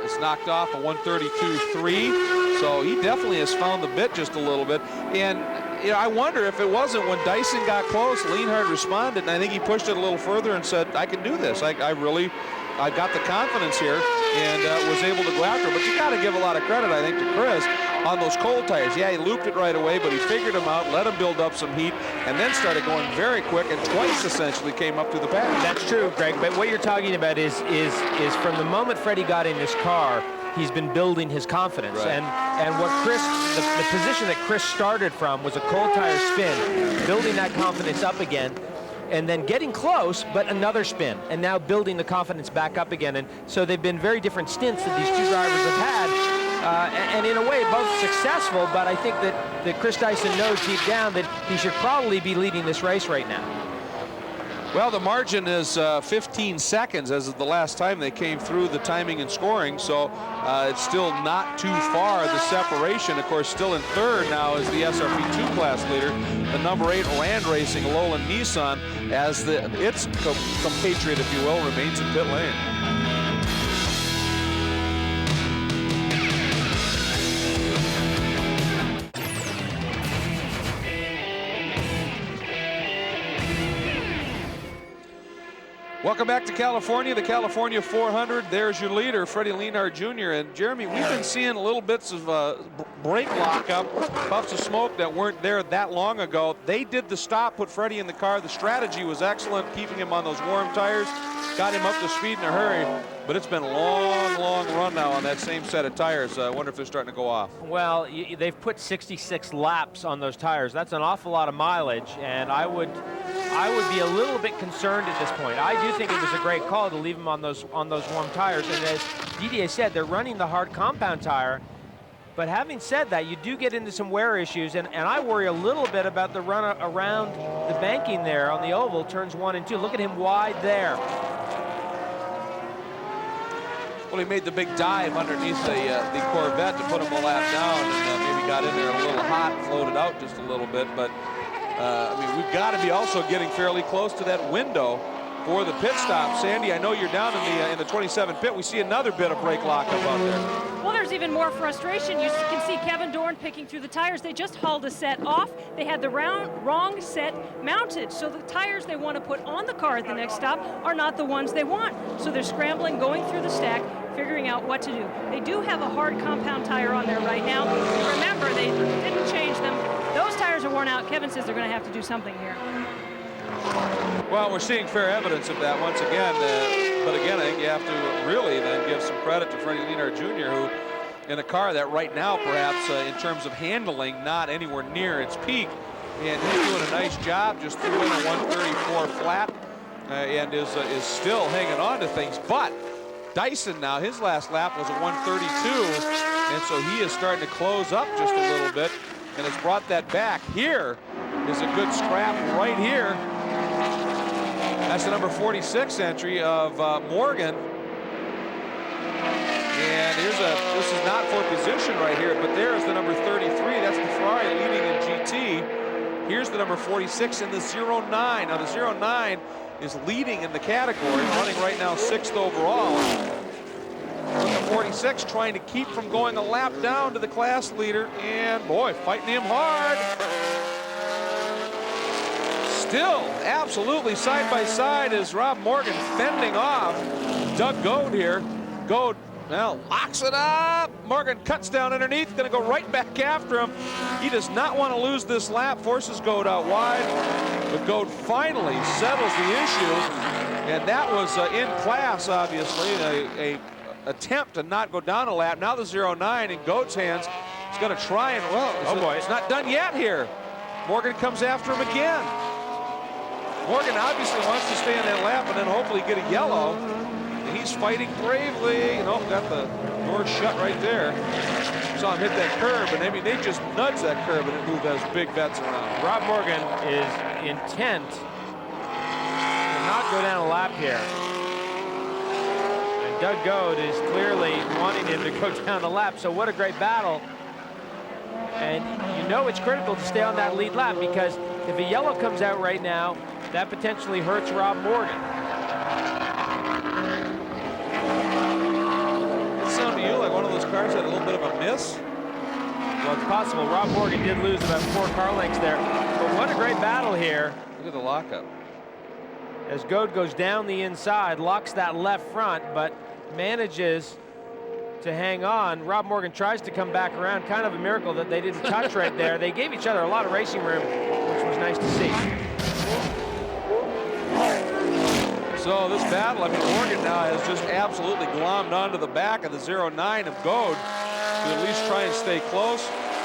is knocked off a 132.3, so he definitely has found the bit just a little bit. And you know, I wonder if it wasn't when Dyson got close, Lienhard responded, and I think he pushed it a little further and said, I can do this. I got the confidence here and was able to go after it. But you got to give a lot of credit, I think, to Chris on those cold tires. Yeah, he looped it right away, but he figured them out, let him build up some heat, and then started going very quick, and twice essentially came up to the pass. That's true, Greg, but what you're talking about is from the moment Freddie got in his car, he's been building his confidence. Right. And what Chris, the position that Chris started from was a cold tire spin, building that confidence up again, and then getting close, but another spin, and now building the confidence back up again. And so they've been very different stints that these two drivers have had. And in a way, both successful, but I think that Chris Dyson knows deep down that he should probably be leading this race right now. Well, the margin is 15 seconds as of the last time they came through the timing and scoring, so it's still not too far, the separation. Of course, still in third now is the SRP2 class leader, the number 8 Land Racing Lowland Nissan, as its compatriot, if you will, remains in pit lane. Welcome back to California, the California 400. There's your leader, Freddie Lienhard Jr. And Jeremy, we've been seeing little bits of brake lockup, puffs of smoke that weren't there that long ago. They did the stop, put Freddie in the car. The strategy was excellent, keeping him on those warm tires, got him up to speed in a hurry. but it's been a long, long run now on that same set of tires. I wonder if they're starting to go off. Well, they've put 66 laps on those tires. That's an awful lot of mileage, and I would be a little bit concerned at this point. I do think it was a great call to leave them on those warm tires, and as Didier said, they're running the hard compound tire. But having said that, you do get into some wear issues, and I worry a little bit about the run around the banking there on the oval, turns 1 and 2. Look at him wide there. Well, he made the big dive underneath the Corvette to put him a lap down, and maybe got in there a little hot, floated out just a little bit. But I mean, we've got to be also getting fairly close to that window for the pit stop. Sandy, I know you're down in the 27 pit. We see another bit of brake lockup out there. Well, there's even more frustration. You can see Kevin Dorn picking through the tires. They just hauled a set off. They had the wrong set mounted. So the tires they want to put on the car at the next stop are not the ones they want. So they're scrambling, going through the stack, figuring out what to do. They do have a hard compound tire on there right now. Remember, they didn't change them. Those tires are worn out. Kevin says they're going to have to do something here. Well, we're seeing fair evidence of that once again. But again, I think you have to really then give some credit to Theys and Lienhard Jr., who in a car that right now perhaps in terms of handling not anywhere near its peak, and he's doing a nice job, just threw in a 134 flat and is still hanging on to things. But Dyson now, his last lap was a 132, and so he is starting to close up just a little bit and has brought that back. Here is a good scrap right here. That's the number 46 entry of Morgan. And this is not for position right here, but there's the number 33. That's the Ferrari leading in GT. Here's the number 46 in the 09. Now the 09 is leading in the category, running right now 6th overall. But the 46 trying to keep from going a lap down to the class leader, and boy, fighting him hard. Still absolutely side by side is Rob Morgan fending off Doug Goad here. Goad now locks it up. Morgan cuts down underneath, going to go right back after him. He does not want to lose this lap, forces Goad out wide, but Goad finally settles the issue, and that was in class, obviously, a attempt to not go down a lap. Now the 09 in Goad's hands. He's going to try and, well, oh boy, it's not done yet here. Morgan comes after him again. Morgan obviously wants to stay in that lap and then hopefully get a yellow. And he's fighting bravely. You know, got the door shut right there. Saw him hit that curb, and I mean, they just nudged that curb and it moved those big vets around. Rob Morgan is intent to not go down a lap here. And Doug Goad is clearly wanting him to go down the lap. So what a great battle. And you know it's critical to stay on that lead lap, because if a yellow comes out right now, that potentially hurts Rob Morgan. It sounded to you like one of those cars had a little bit of a miss? Well, it's possible. Rob Morgan did lose about 4 car lengths there. But what a great battle here. Look at the lockup. As Goad goes down the inside, locks that left front, but manages to hang on. Rob Morgan tries to come back around. Kind of a miracle that they didn't touch right there. They gave each other a lot of racing room, which was nice to see. So this battle, I mean, Morgan now has just absolutely glommed onto the back of the 09 of Goad to at least try and stay close.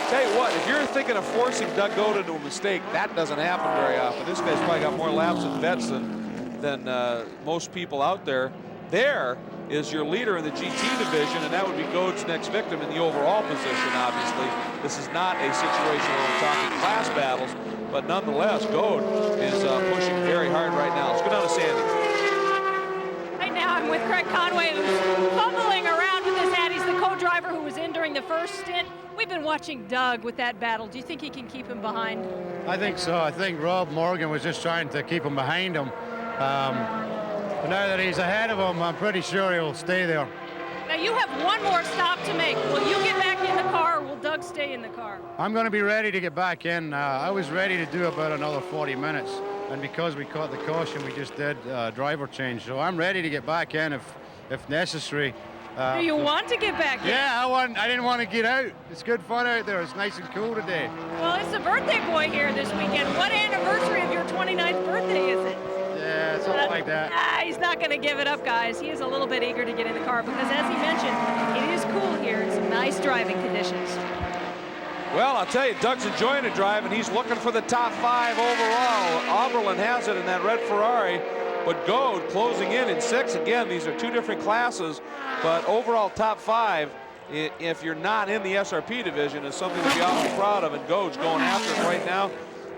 Tell you what, if you're thinking of forcing Doug Goad into a mistake, that doesn't happen very often. This guy's probably got more laps and vets than most people out there. There is your leader in the GT division, and that would be Goad's next victim in the overall position, obviously. This is not a situation where we're talking class battles, but nonetheless, Goad is pushing very hard right now. Let's go down to Sandy. Right now, I'm with Craig Conway, who's fumbling around with his hat. He's the co-driver who was in during the first stint. We've been watching Doug with that battle. Do you think he can keep him behind? I think so. I think Rob Morgan was just trying to keep him behind him. But now that he's ahead of him, I'm pretty sure he'll stay there. Now you have one more stop to make. Will you get back in the car, or will Doug stay in the car? I'm going to be ready to get back in. I was ready to do about another 40 minutes. And because we caught the caution, we just did driver change. So I'm ready to get back in if necessary. Do you want to get back in? Yeah, I didn't want to get out. It's good fun out there. It's nice and cool today. Well, it's the birthday boy here this weekend. What anniversary of your 29th birthday is it? Yeah, something like like that. He's not going to give it up, guys. He is a little bit eager to get in the car because, as he mentioned, it is cool here in some nice driving conditions. Well, I'll tell you, Doug's enjoying the drive, and he's looking for the top 5 overall. Oberlin has it in that red Ferrari, but Goad closing in 6th. Again, these are 2 different classes, but overall top 5, if you're not in the SRP division, is something to be awfully proud of, and Goad's going after it right now.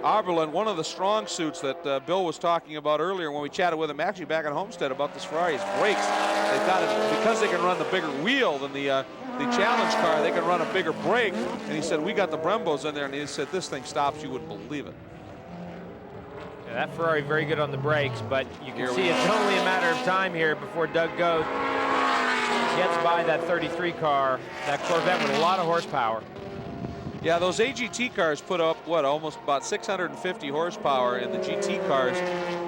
Oberlin, one of the strong suits that Bill was talking about earlier when we chatted with him, actually back at Homestead, about this Ferrari's brakes. They've got it because they can run the bigger wheel than the challenge car. They can run a bigger brake, and he said we got the Brembos in there, and he said this thing stops, you wouldn't believe it. Yeah, that Ferrari very good on the brakes, but you can see it's only a matter of time here before Doug Goad gets by that 33 car, that Corvette with a lot of horsepower. Yeah, those AGT cars put up, what, almost about 650 horsepower, and the GT cars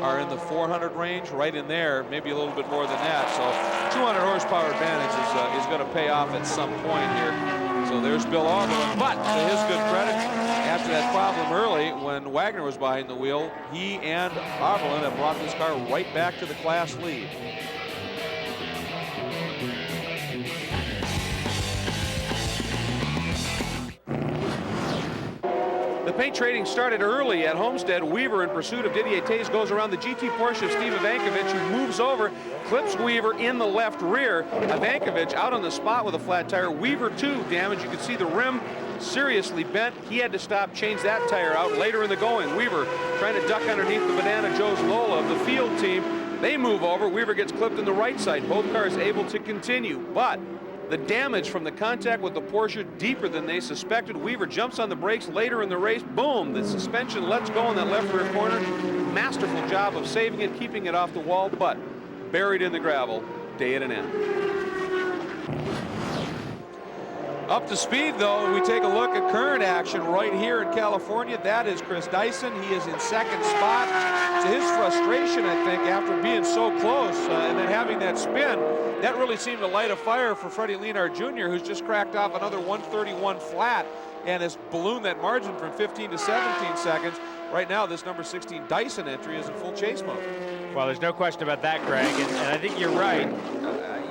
are in the 400 range, right in there, maybe a little bit more than that. So 200 horsepower advantage is going to pay off at some point here. So there's Bill Oberlin, but to his good credit, after that problem early when Wagner was behind the wheel, he and Oberlin have brought this car right back to the class lead. The paint trading started early at Homestead. Weaver, in pursuit of Didier Theys, goes around the GT Porsche of Steve Ivankovic, who moves over, clips Weaver in the left rear. Ivankovic out on the spot with a flat tire. Weaver, too, damaged. You can see the rim seriously bent. He had to stop, change that tire out later in the going. Weaver trying to duck underneath the Banana Joe's Lola of the field team. They move over. Weaver gets clipped in the right side. Both cars able to continue, but the damage from the contact with the Porsche deeper than they suspected. Weaver jumps on the brakes later in the race. Boom, the suspension lets go in that left rear corner. Masterful job of saving it, keeping it off the wall, but buried in the gravel, day at an end. Up to speed, though, we take a look at current action right here in California. That is Chris Dyson. He is in 2nd spot. To his frustration, I think, after being so close and then having that spin, that really seemed to light a fire for Theys and Lienhard Jr., who's just cracked off another 131 flat and has ballooned that margin from 15 to 17 seconds. Right now, this number 16 Dyson entry is in full chase mode. Well, there's no question about that, Greg, and I think you're right.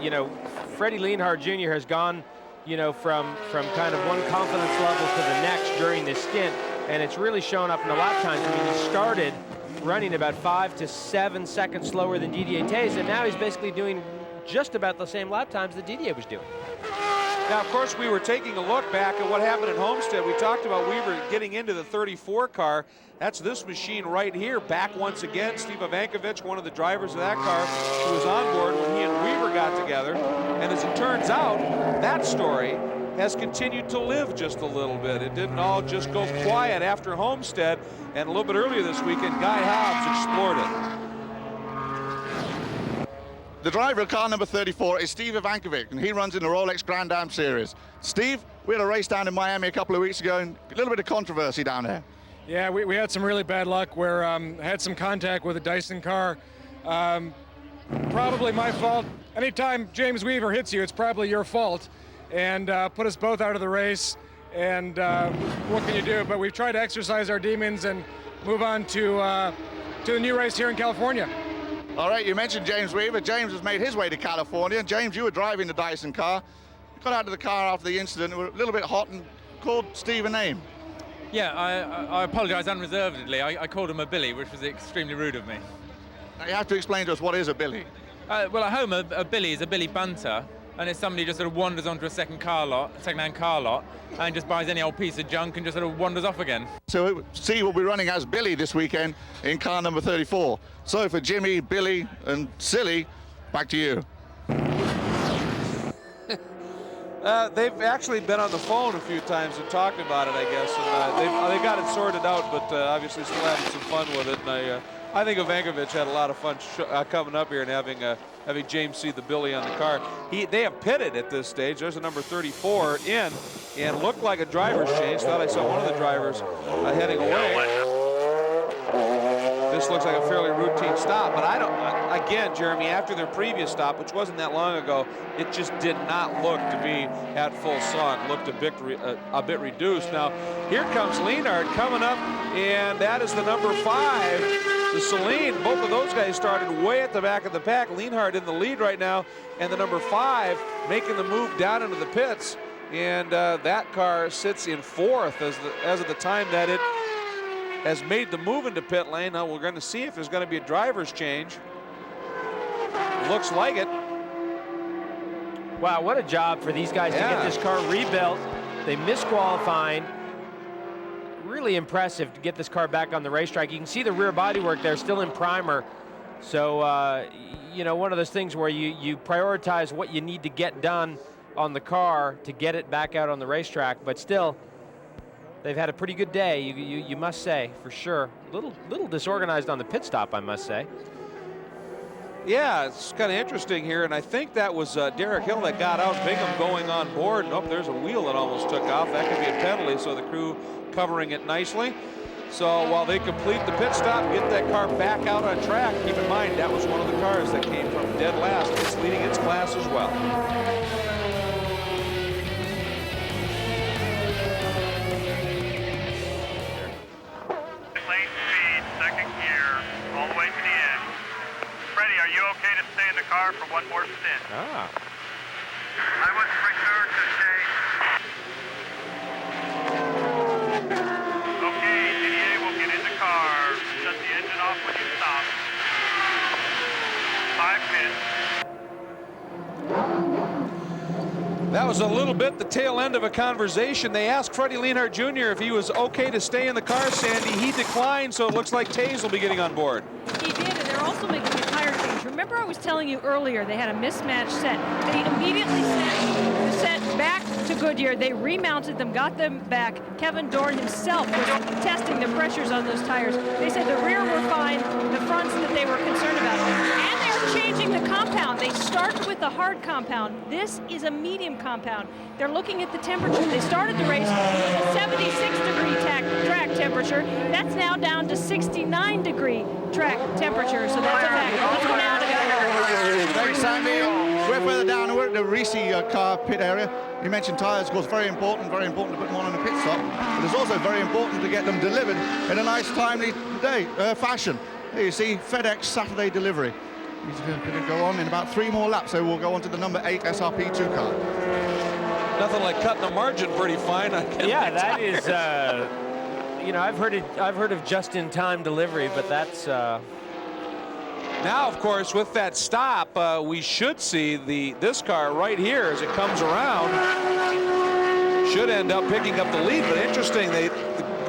You know, Theys and Lienhard Jr. has gone, you know, from kind of one confidence level to the next during this stint, and it's really shown up in the lap times. I mean, he started running about 5 to 7 seconds slower than Didier Theys, and now he's basically doing just about the same lap times that Didier was doing. Now, of course, we were taking a look back at what happened at Homestead. We talked about Weaver getting into the 34 car. That's this machine right here, back once again. Steve Ivankovic, one of the drivers of that car, who was on board when he and Weaver got together. And as it turns out, that story has continued to live just a little bit. It didn't all just go quiet after Homestead, and a little bit earlier this weekend, Guy Hobbs explored it. The driver of car number 34 is Steve Ivankovic, and he runs in the Rolex Grand Am Series. Steve, we had a race down in Miami a couple of weeks ago, and a little bit of controversy down there. Yeah, we had some really bad luck where I had some contact with a Dyson car. Probably my fault. Anytime James Weaver hits you, it's probably your fault, and put us both out of the race. And what can you do? But we've tried to exercise our demons and move on to the new race here in California. All right, you mentioned James Weaver. James has made his way to California. James, you were driving the Dyson car. You got out of the car after the incident. You were a little bit hot and called Steve a name. Yeah, I apologize unreservedly. I called him a Billy, which was extremely rude of me. Now you have to explain to us, what is a Billy? Well, at home, a Billy is a Billy bunter, and it's somebody who just sort of wanders onto a second-hand car lot, and just buys any old piece of junk and just sort of wanders off again. So Steve will be running as Billy this weekend in car number 34. So for Jimmy, Billy, and Silly, back to you. They've actually been on the phone a few times and talked about it, I guess. And they got it sorted out, but obviously still having some fun with it. And I think Ivankovic had a lot of fun coming up here and having James see the Billy on the car. They have pitted at this stage. There's a number 34 in, and looked like a driver's change. Thought I saw one of the drivers heading away. this looks like a fairly routine stop. But I don't, again, Jeremy, after their previous stop, which wasn't that long ago, it just did not look to be at full sun. Looked a bit reduced. Now, here comes Lienhard coming up, and that is the number 5, the Saleen. Both of those guys started way at the back of the pack. Lienhard in the lead right now, and the number 5 making the move down into the pits. And that car sits in 4th as of the time that it has made the move into pit lane. Now we're going to see if there's going to be a driver's change. Looks like it. Wow, what a job for these guys to get this car rebuilt. They missed qualifying. Really impressive to get this car back on the racetrack. You can see the rear body work there, still in primer. So, you know, one of those things where you prioritize what you need to get done on the car to get it back out on the racetrack, but still, they've had a pretty good day, you must say, for sure. Little disorganized on the pit stop, I must say. Yeah, it's kind of interesting here, and I think that was Derek Hill that got out, Bingham going on board. Nope, there's a wheel that almost took off. That could be a penalty, so the crew covering it nicely. So while they complete the pit stop, get that car back out on track, keep in mind that was one of the cars that came from dead last. It's leading its class as well. Are you okay to stay in the car for one more stint? Ah. I would prefer to stay. Okay, Didier will get in the car. Shut the engine off when you stop. 5 pits. That was a little bit the tail end of a conversation. They asked Freddie Lienhard Jr. if he was okay to stay in the car, Sandy. He declined, so it looks like Theys will be getting on board. He did, and they're also making a tire change. Remember I was telling you earlier they had a mismatched set. They immediately sent the set back to Goodyear. They remounted them, got them back. Kevin Dorn himself was testing the pressures on those tires. They said the rear were fine, the fronts that they were concerned about. And they're changing the compound. They start with the hard compound. This is a medium compound. They're looking at the temperature. They started the race with a 76-degree track temperature. That's now down to 69-degree track temperature. So that's a fact. Let's go now to Thanks, Sandy. We're further down. We're at the Reese car pit area. You mentioned tires, of course, very important to put them on in the pit stop. But it's also very important to get them delivered in a nice, timely fashion. Here you see FedEx Saturday delivery. He's going to go on in about 3 more laps, so we'll go on to the number 8 SRP2 car. Nothing like cutting the margin pretty fine. Yeah, that is, you know, I've heard of just-in-time delivery, but that's... Now, of course, with that stop, we should see this car right here as it comes around. Should end up picking up the lead, but interesting,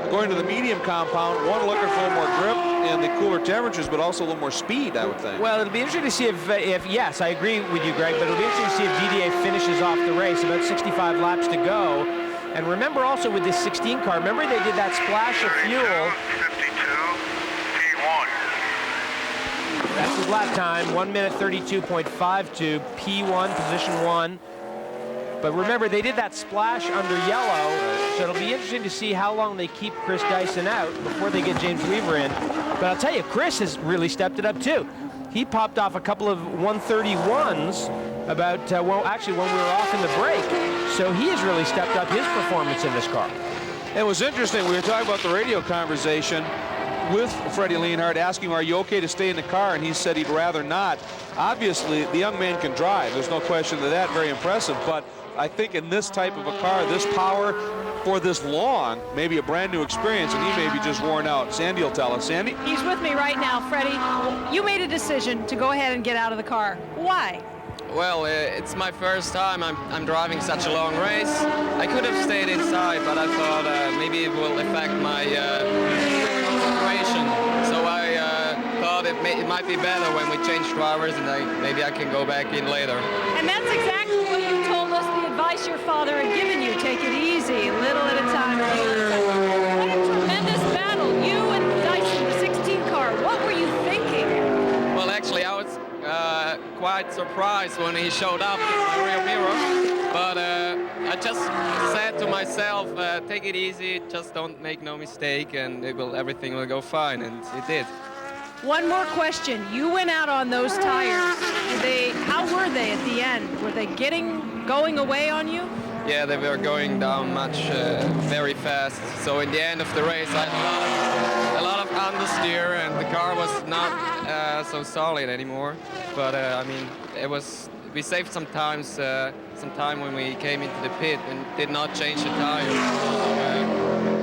going to the medium compound, one looking for a little more grip and the cooler temperatures, but also a little more speed, I would think. Well, it'll be interesting to see if yes, I agree with you, Greg, but it'll be interesting to see if DDA finishes off the race. About 65 laps to go. And remember also with this 16 car, remember they did that splash of fuel. 52, P1. That's his lap time, 1:32.52, P1, position 1. But remember, they did that splash under yellow, so it'll be interesting to see how long they keep Chris Dyson out before they get James Weaver in. But I'll tell you, Chris has really stepped it up too. He popped off a couple of 131s about, well, actually when we were off in the break. So he has really stepped up his performance in this car. It was interesting, we were talking about the radio conversation with Freddie Lienhard, asking him, are you okay to stay in the car? And he said he'd rather not. Obviously, the young man can drive. There's no question to that, very impressive. But I think in this type of a car, this power for this long, maybe a brand new experience, and he may be just worn out. Sandy will tell us. Sandy? He's with me right now, Freddie. You made a decision to go ahead and get out of the car. Why? Well, it's my first time I'm driving such a long race. I could have stayed inside, but I thought maybe it will affect my concentration. So I thought it might be better when we change drivers, and maybe I can go back in later. And that's exactly what you told us, the advice your father had given you. Take it easy, little at a time. What a tremendous battle. You and Dyson, the 16 car. What were you thinking? Well, actually, I was quite surprised when he showed up in my rear mirror. But I just said to myself, take it easy, just don't make no mistake, and everything will go fine, and it did. One more question. You went out on those tires. How were they at the end? Were they going away on you? Yeah, they were going down very fast. So in the end of the race, I had a lot of understeer, and the car was not so solid anymore. But I mean, we saved some time when we came into the pit and did not change the tires.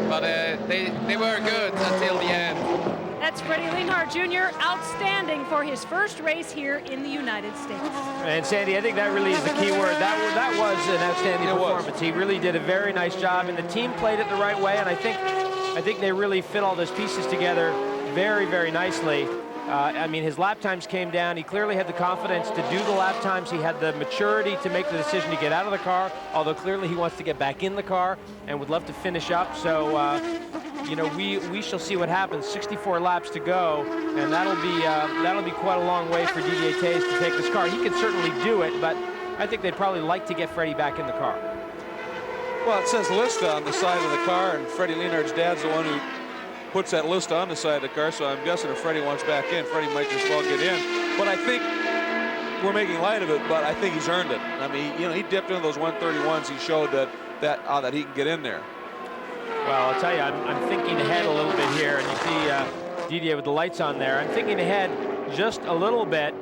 But they were good until the end. That's Freddie Lienhard Jr., outstanding for his first race here in the United States. And Sandy, I think that really is the key word. That was an outstanding performance. He really did a very nice job, and the team played it the right way, and I think they really fit all those pieces together very, very nicely. I mean, his lap times came down. He clearly had the confidence to do the lap times. He had the maturity to make the decision to get out of the car, although clearly he wants to get back in the car and would love to finish up. So, you know, we shall see what happens. 64 laps to go, and that'll be quite a long way for Didier Theys to take this car. He can certainly do it, but I think they'd probably like to get Freddie back in the car. Well, it says Lista on the side of the car, and Freddie Lienhard's dad's the one who puts that list on the side of the car, so I'm guessing if Freddie wants back in, Freddie might just well get in. But I think we're making light of it, but I think he's earned it. I mean, you know, he dipped into those 131s. He showed that he can get in there. Well, I'll tell you, I'm thinking ahead a little bit here, and you see Didier with the lights on there. I'm thinking ahead just a little bit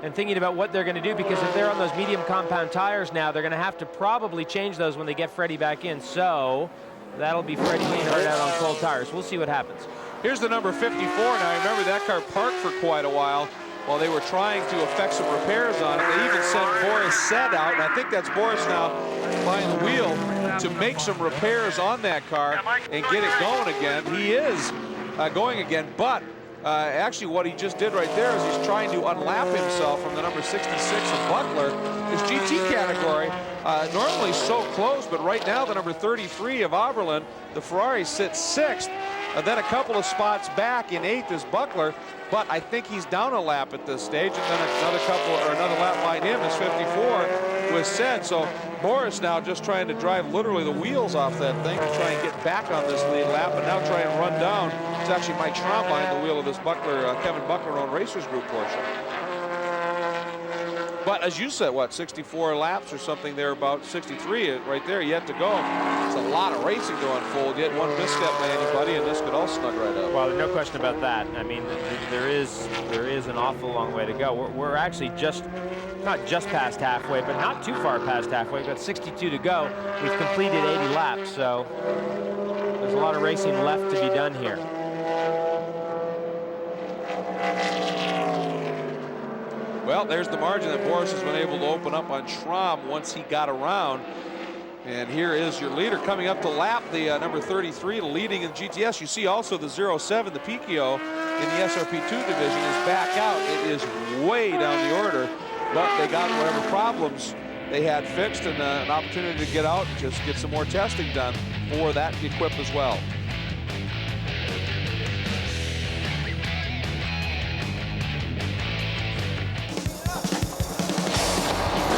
and thinking about what they're going to do, because if they're on those medium compound tires now, they're going to have to probably change those when they get Freddie back in. So that'll be Freddie Lienhard out on cold tires. We'll see what happens. Here's the number 54. Now, remember that car parked for quite a while they were trying to effect some repairs on it. They even sent Boris Said out, and I think that's Boris now behind the wheel to make some repairs on that car and get it going again. He is going again, but actually what he just did right there is he's trying to unlap himself from the number 66 of Buckler, his GT category. Normally so close, but right now the number 33 of Oberlin, the Ferrari, sits 6th, and then a couple of spots back in 8th is Buckler, but I think he's down a lap at this stage, and then another lap behind him is 54 with Said. So Boris now just trying to drive literally the wheels off that thing to try and get back on this lead lap, and now try and run down. It's actually Mike Schramm behind the wheel of this Kevin Buckler-owned Racers Group Porsche. But as you said, what, 64 laps or something there, about 63 right there yet to go. It's a lot of racing to unfold. Yet one misstep by anybody, and this could all snug right up. Well, there's no question about that. I mean, there is an awful long way to go. We're actually not just past halfway, but not too far past halfway. We've got 62 to go. We've completed 80 laps, so there's a lot of racing left to be done here. Well, there's the margin that Boris has been able to open up on Schramm once he got around. And here is your leader coming up to lap the number 33, leading in GTS. You see also the 07, the Picchio in the SRP2 division is back out. It is way down the order, but they got whatever problems they had fixed, and an opportunity to get out and just get some more testing done for that equip as well.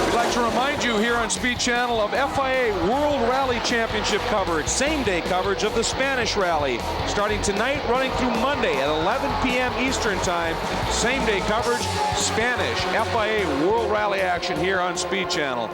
We'd like to remind you here on Speed Channel of FIA World Rally Championship coverage, same-day coverage of the Spanish Rally, starting tonight, running through Monday at 11 p.m. Eastern Time. Same-day coverage, Spanish FIA World Rally action here on Speed Channel.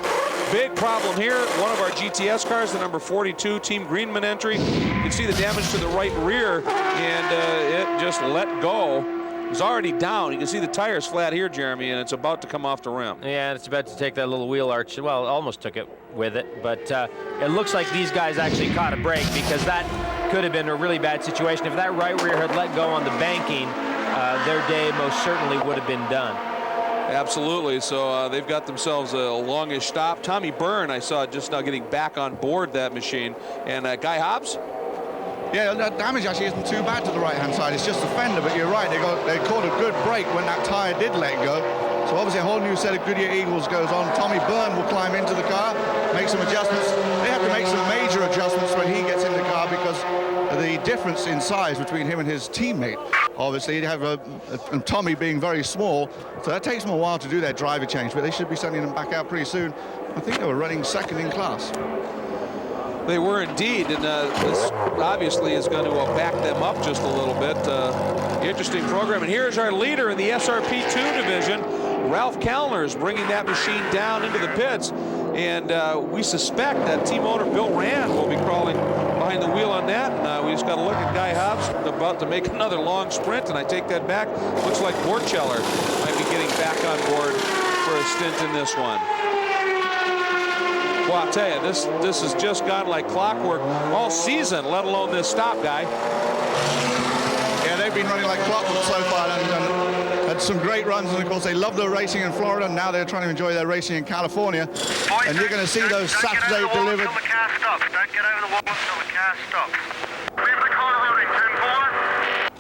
Big problem here, one of our GTS cars, the number 42 Team Greenman entry. You can see the damage to the right rear, and it just let go. He's already down. You can see the tires flat here, Jeremy, and it's about to come off the rim. Yeah, it's about to take that little wheel arch. Well, almost took it with it, but it looks like these guys actually caught a break, because that could have been a really bad situation. If that right rear had let go on the banking, their day most certainly would have been done. Absolutely. So they've got themselves a longish stop. Tommy Byrne, I saw just now getting back on board that machine. And Guy Hobbs? Yeah, that damage actually isn't too bad to the right-hand side. It's just the fender, but you're right. They caught a good break when that tire did let go. So obviously a whole new set of Goodyear Eagles goes on. Tommy Byrne will climb into the car, make some adjustments. They have to make some major adjustments when he gets in the car, because the difference in size between him and his teammate. Obviously, you have and Tommy being very small, so that takes them a while to do their driver change, but they should be sending them back out pretty soon. I think they were running second in class. They were indeed, and this obviously is going to back them up just a little bit. Interesting program. And here's our leader in the SRP2 division. Ralph Kallner is bringing that machine down into the pits. And we suspect that team owner Bill Rand will be crawling behind the wheel on that. And we just got to look at Guy Hobbs about to make another long sprint. And I take that back. Looks like Borcheller might be getting back on board for a stint in this one. Well, I'll tell you, this has just gone like clockwork all season, let alone this stop, Guy. Yeah, they've been running like clockwork so far and had some great runs. And of course, they love their racing in Florida. And now they're trying to enjoy their racing in California. And you're going to see those Saturday delivered. Don't get over the wall until the car stops. Leave the car loading, 10-4.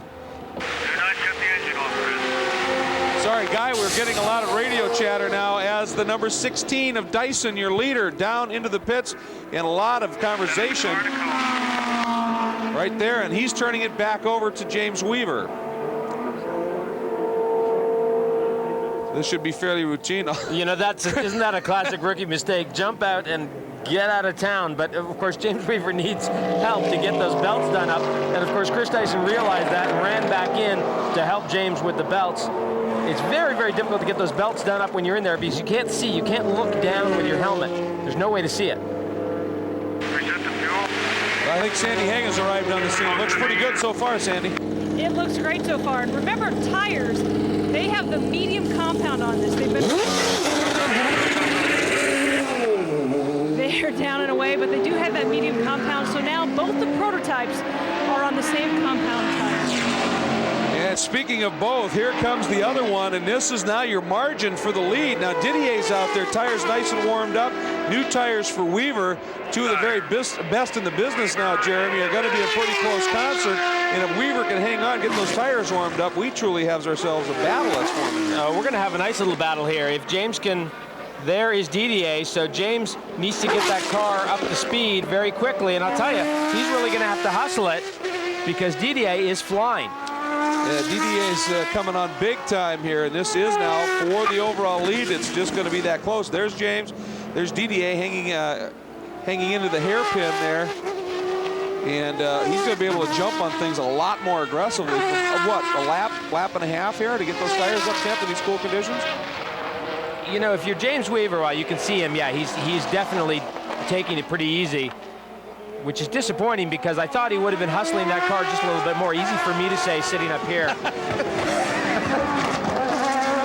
Do not cut the engine off, Chris. Sorry, Guy, we're getting a lot of radio chatter now as the number 16 of Dyson, your leader, down into the pits, and a lot of conversation right there, and he's turning it back over to James Weaver. This should be fairly routine. You know, isn't that a classic rookie mistake? Jump out and get out of town. But of course, James Weaver needs help to get those belts done up. And of course, Chris Dyson realized that and ran back in to help James with the belts. It's very, very difficult to get those belts done up when you're in there because you can't see, you can't look down with your helmet. There's no way to see it. I think Sandy Haig has arrived on the scene. Looks pretty good so far, Sandy. It looks great so far. And remember, tires, they have the medium compound on this. They're down and away, but they do have that medium compound. So now both the prototypes are on the same compound tires. And speaking of both, here comes the other one, and this is now your margin for the lead. Now Didier's out there, tires nice and warmed up. New tires for Weaver. Two of the very best in the business now, Jeremy, are going to be a pretty close concert. And if Weaver can hang on, get those tires warmed up, we truly have ourselves a battle that's forming. We're going to have a nice little battle here. If James can, there is Didier. So James needs to get that car up to speed very quickly. And I'll tell you, he's really going to have to hustle it because Didier is flying. Yeah, Didier's coming on big time here, and this is now for the overall lead. It's just going to be that close. There's James. There's Didier hanging into the hairpin there, and he's going to be able to jump on things a lot more aggressively. What, a lap and a half here to get those tires up temp in these cool conditions? You know, if you're James Weaver, well, you can see him. Yeah, he's definitely taking it pretty easy, which is disappointing because I thought he would have been hustling that car just a little bit more. Easy for me to say sitting up here.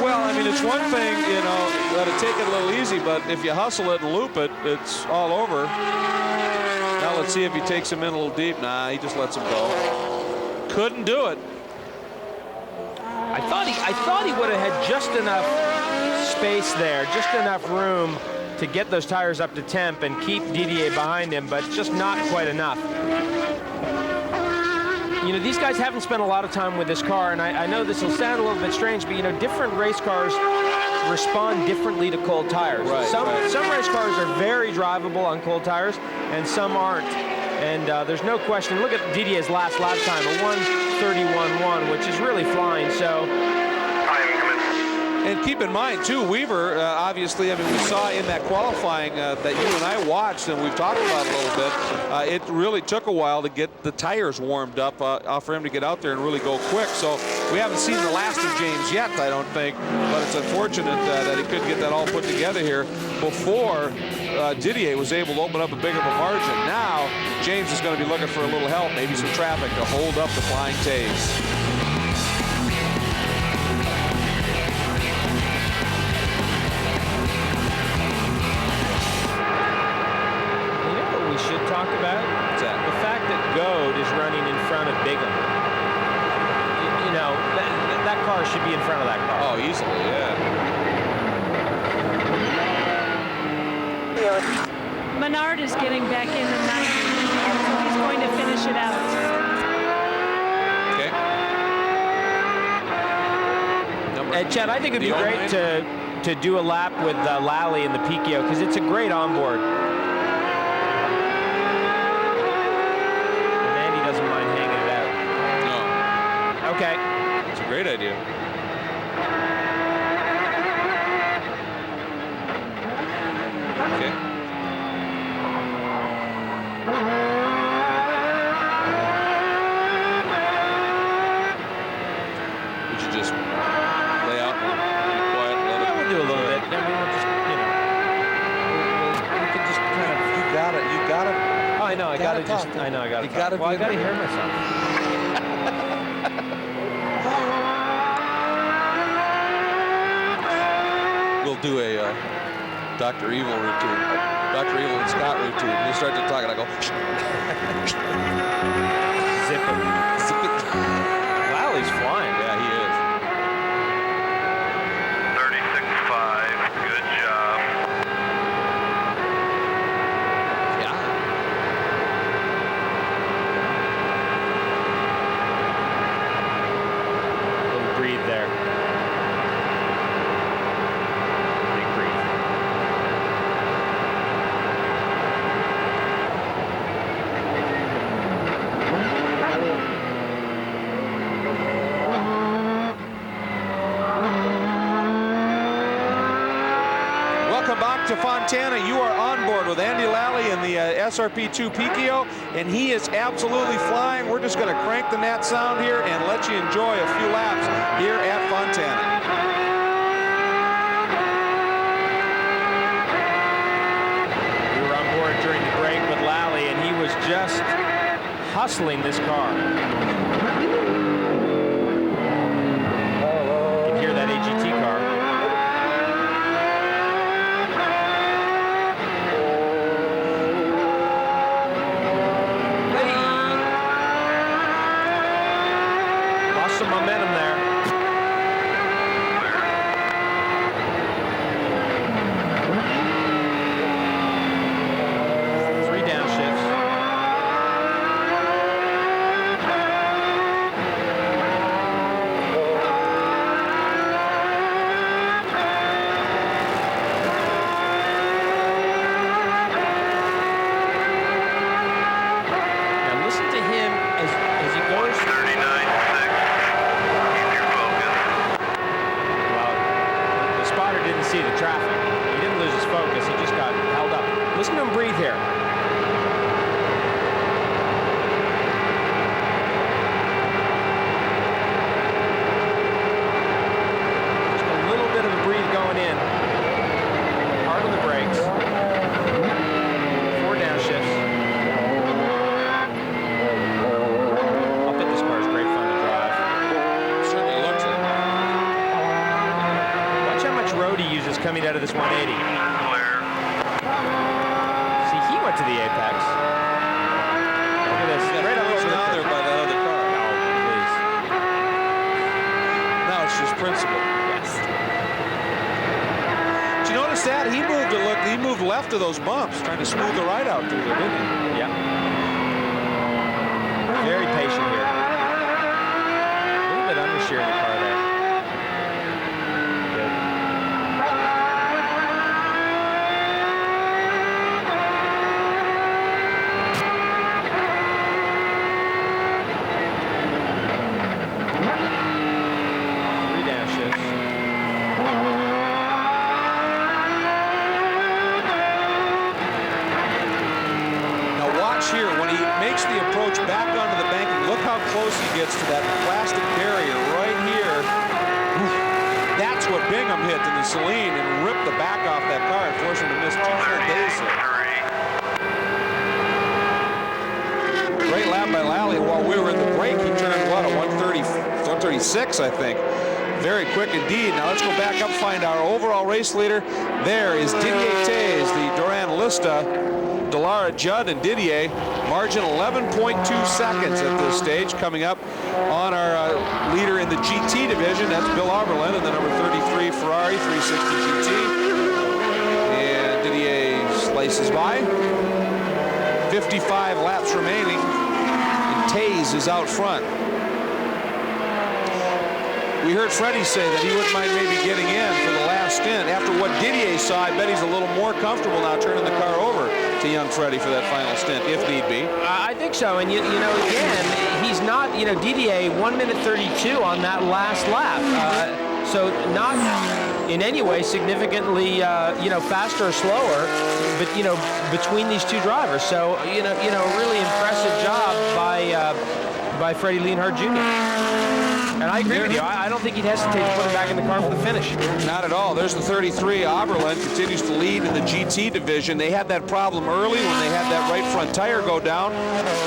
Well, I mean, it's one thing, you know, you got to take it a little easy, but if you hustle it and loop it, it's all over. Now let's see if he takes him in a little deep. Nah, he just lets him go. Couldn't do it. I thought he would have had just enough space there, just enough room to get those tires up to temp and keep Didier behind him, but just not quite enough. You know, these guys haven't spent a lot of time with this car, and I know this will sound a little bit strange, but you know, different race cars respond differently to cold tires. Right, some race cars are very drivable on cold tires, and some aren't. And there's no question. Look at Didier's last lap time, a 1:31.1, which is really flying. So. And keep in mind, too, Weaver, obviously, I mean, we saw in that qualifying that you and I watched, and we've talked about it a little bit, it really took a while to get the tires warmed up for him to get out there and really go quick. So we haven't seen the last of James yet, I don't think, but it's unfortunate that he couldn't get that all put together here before Didier was able to open up a bigger of a margin. Now, James is going to be looking for a little help, maybe some traffic to hold up the flying Theys. Talk about the fact that Goad is running in front of Bigham. You know, that car should be in front of that car. Oh, easily, yeah. Menard is getting back in the ninth. He's going to finish it out. Okay. And Chad, I think it'd be great to do a lap with Lally in the Picchio because it's a great onboard. Okay. It's a great idea. Okay. Would you just lay out and be quiet and let it? We'll do a little bit. I mean, we'll just, you know, we can just kind of. You gotta. Oh, I know. I gotta just. I know. I gotta. Well, I gotta hear myself. We'll do a Dr. Evil routine, Dr. Evil and Scott routine. You start to talk, and I go. Zip it. Zip it. Wow, he's flying. Yeah, he is. 36.5. Good job. Yeah. Little breathe there. Big breathe. Welcome back to Fontana. You are on board with Andy Lally in the SRP2 Pikio, and he is absolutely flying. We're just going to crank the net sound here and let you enjoy a few laps here at Fontana. We were on board during the break with Lally, and he was just hustling this car. You can hear that AGT car. Lost some momentum there. Three downshifts. Now listen to him as he goes. 39.6. Keep your focus. Well, the spotter didn't see the traffic. He didn't lose his focus. He just got held up. Listen to him breathe here. Just a little bit of a breathe going in. Hard on the brakes. 4 downshifts. I'll bet this car is great fun to drive. Certainly looks it. Watch how much road he uses coming out of this 180. See, he went to the apex. Look at this. Right up Close over down there by that other car. Oh, please. Now it's just principle. Yes. Did you notice that? He moved left of those bumps, trying to smooth the ride out through there, didn't he? Yeah. Very patient here. A little bit understeer in the car there. Good. Three downshifts. Now watch here, when he makes the approach back onto the banking, look how close he gets to that plastic barrier right here. That's what Bingham hit in the Saleen and ripped the back off that car and forced him to miss 2 full days there. Great lap by Lally. While we were in the break, he turned, what, a 136, I think. Very quick indeed. Now let's go back up, find our overall race leader. There is Didier Theys, the Duran Lista, Dallara Judd, and Didier. Margin 11.2 seconds at this stage. Coming up on our leader in the GT division, that's Bill Oberlin, and the number 33 Ferrari 360 GT. And Didier slices by. 55 laps remaining, and Theys is out front. We heard Freddie say that he wouldn't mind maybe getting in for the last stint. After what Didier saw, I bet he's a little more comfortable now turning the car over to young Freddie for that final stint, if need be. I think so, and you know, again, he's not, you know, Didier 1 minute 32 on that last lap. So not in any way significantly, you know, faster or slower, but, you know, between these two drivers. So, you know, really impressive job by Freddie Lienhard Jr. And I agree with you. I don't think he'd hesitate to put him back in the car for the finish. Not at all. There's the 33. Oberlin continues to lead in the GT division. They had that problem early when they had that right front tire go down.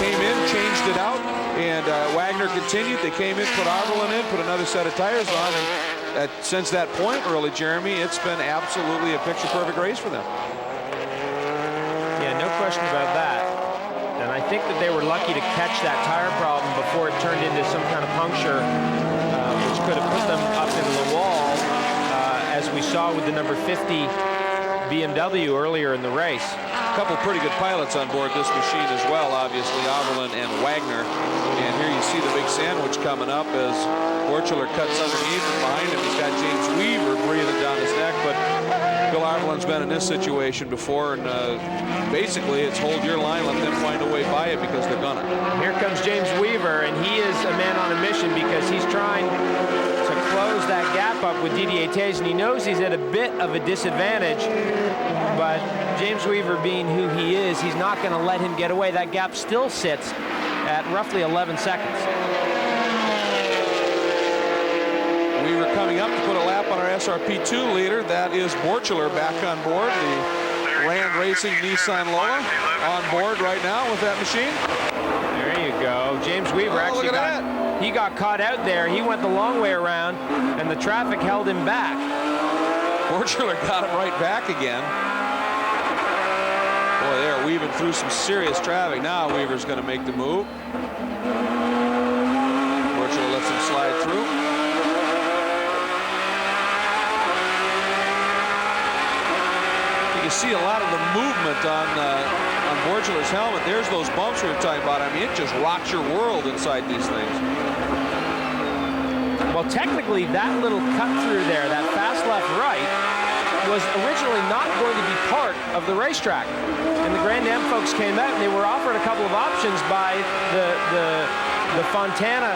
Came in, changed it out, and Wagner continued. They came in, put Oberlin in, put another set of tires on, and since that point, really, Jeremy, it's been absolutely a picture-perfect race for them. Yeah, no question about that. And I think that they were lucky to catch that tire problem before it turned into some kind of puncture, which could have put them up into the wall, as we saw with the number 50 BMW earlier in the race. A couple pretty good pilots on board this machine as well, obviously, Oberlin and Wagner. And here you see the big sandwich coming up as Borchler cuts underneath, and behind him he's got James Weaver breathing down his neck, but Bill Oberlin's been in this situation before, and basically it's hold your line, let them find a way by it, because they're gonna. Here comes James Weaver, and he is a man on a mission because he's trying to close that gap up with Didier Theys, and he knows he's at a bit of a disadvantage, but James Weaver, being who he is, he's not going to let him get away. That gap still sits at roughly 11 seconds. Weaver coming up to put a lap on our SRP2 leader. That is Borchler back on board. The Rand Racing Nissan Lola on board right now with that machine. There you go. James Weaver actually got caught out there. He went the long way around, and the traffic held him back. Borchler got him right back again. Boy, they're weaving through some serious traffic. Now Weaver's going to make the move. Borchler lets him slide through. You see a lot of the movement on Borchler's helmet. There's those bumps we were talking about. I mean, it just rocks your world inside these things. Well, technically, that little cut through there, that fast left right, was originally not going to be part of the racetrack. And the Grand Am folks came out and they were offered a couple of options by the Fontana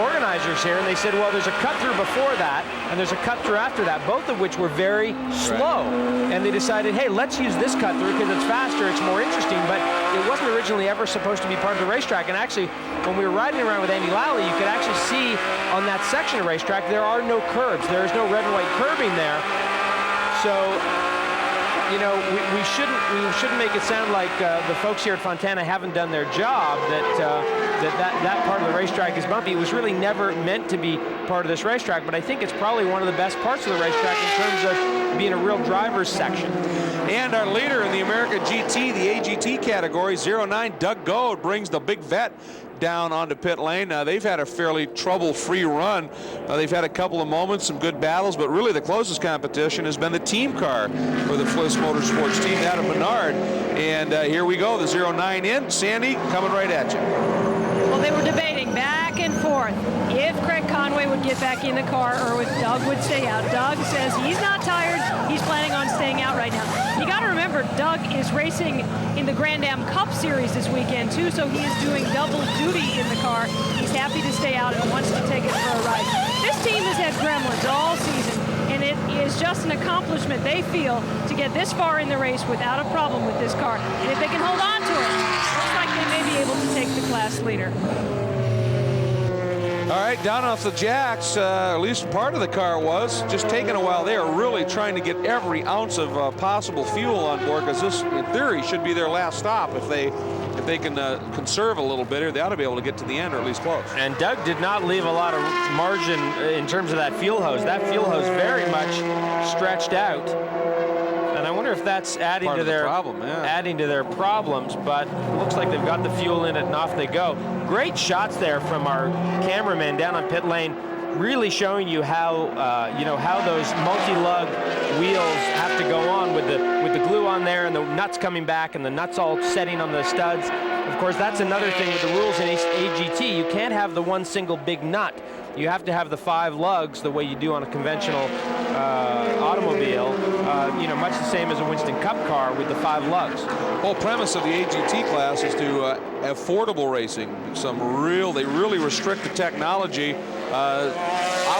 organizers here, and they said, well, there's a cut through before that and there's a cut through after that, both of which were very slow. Right. And they decided, hey, let's use this cut through because it's faster, it's more interesting, but it wasn't originally ever supposed to be part of the racetrack. And actually, when we were riding around with Andy Lally, you could actually see on that section of racetrack there are no curbs. There is no red and white curbing there. So, you know, we shouldn't make it sound like the folks here at Fontana haven't done their job, that part of the racetrack is bumpy. It was really never meant to be part of this racetrack, but I think it's probably one of the best parts of the racetrack in terms of being a real driver's section. And our leader in the America GT, the AGT category, 09, Doug Goad, brings the big vet down onto pit lane. They've had a fairly trouble-free run. They've had a couple of moments, some good battles, but really the closest competition has been the team car for the Fliss Motorsports team out of Menard. And here we go, the 09 in. Sandy, coming right at you. Well, they were debating back and forth if Craig Conway would get back in the car or if Doug would stay out. Doug says he's not tired. He's planning on staying out right now. You got to remember, Doug is racing in the Grand Am Cup Series this weekend, too, so he is doing double duty in the car. He's happy to stay out and wants to take it for a ride. This team has had gremlins all season, and it is just an accomplishment, they feel, to get this far in the race without a problem with this car. And if they can hold on to it, looks like they may be able to take the class leader. All right, down off the jacks, at least part of the car was just taking a while. They are really trying to get every ounce of possible fuel on board, because this, in theory, should be their last stop. If they can conserve a little bit here, they ought to be able to get to the end, or at least close. And Doug did not leave a lot of margin in terms of that fuel hose. That fuel hose very much stretched out. And I wonder if that's adding to their problems, but it looks like they've got the fuel in it and off they go. Great shots there from our cameraman down on pit lane, really showing you how how those multi-lug wheels have to go on with the glue on there and the nuts coming back and the nuts all setting on the studs. Of course, that's another thing with the rules in AGT. You can't have the one single big nut. You have to have the 5 lugs the way you do on a conventional automobile, much the same as a Winston Cup car with the 5 lugs. The whole premise of the AGT class is to affordable racing. They really restrict the technology. A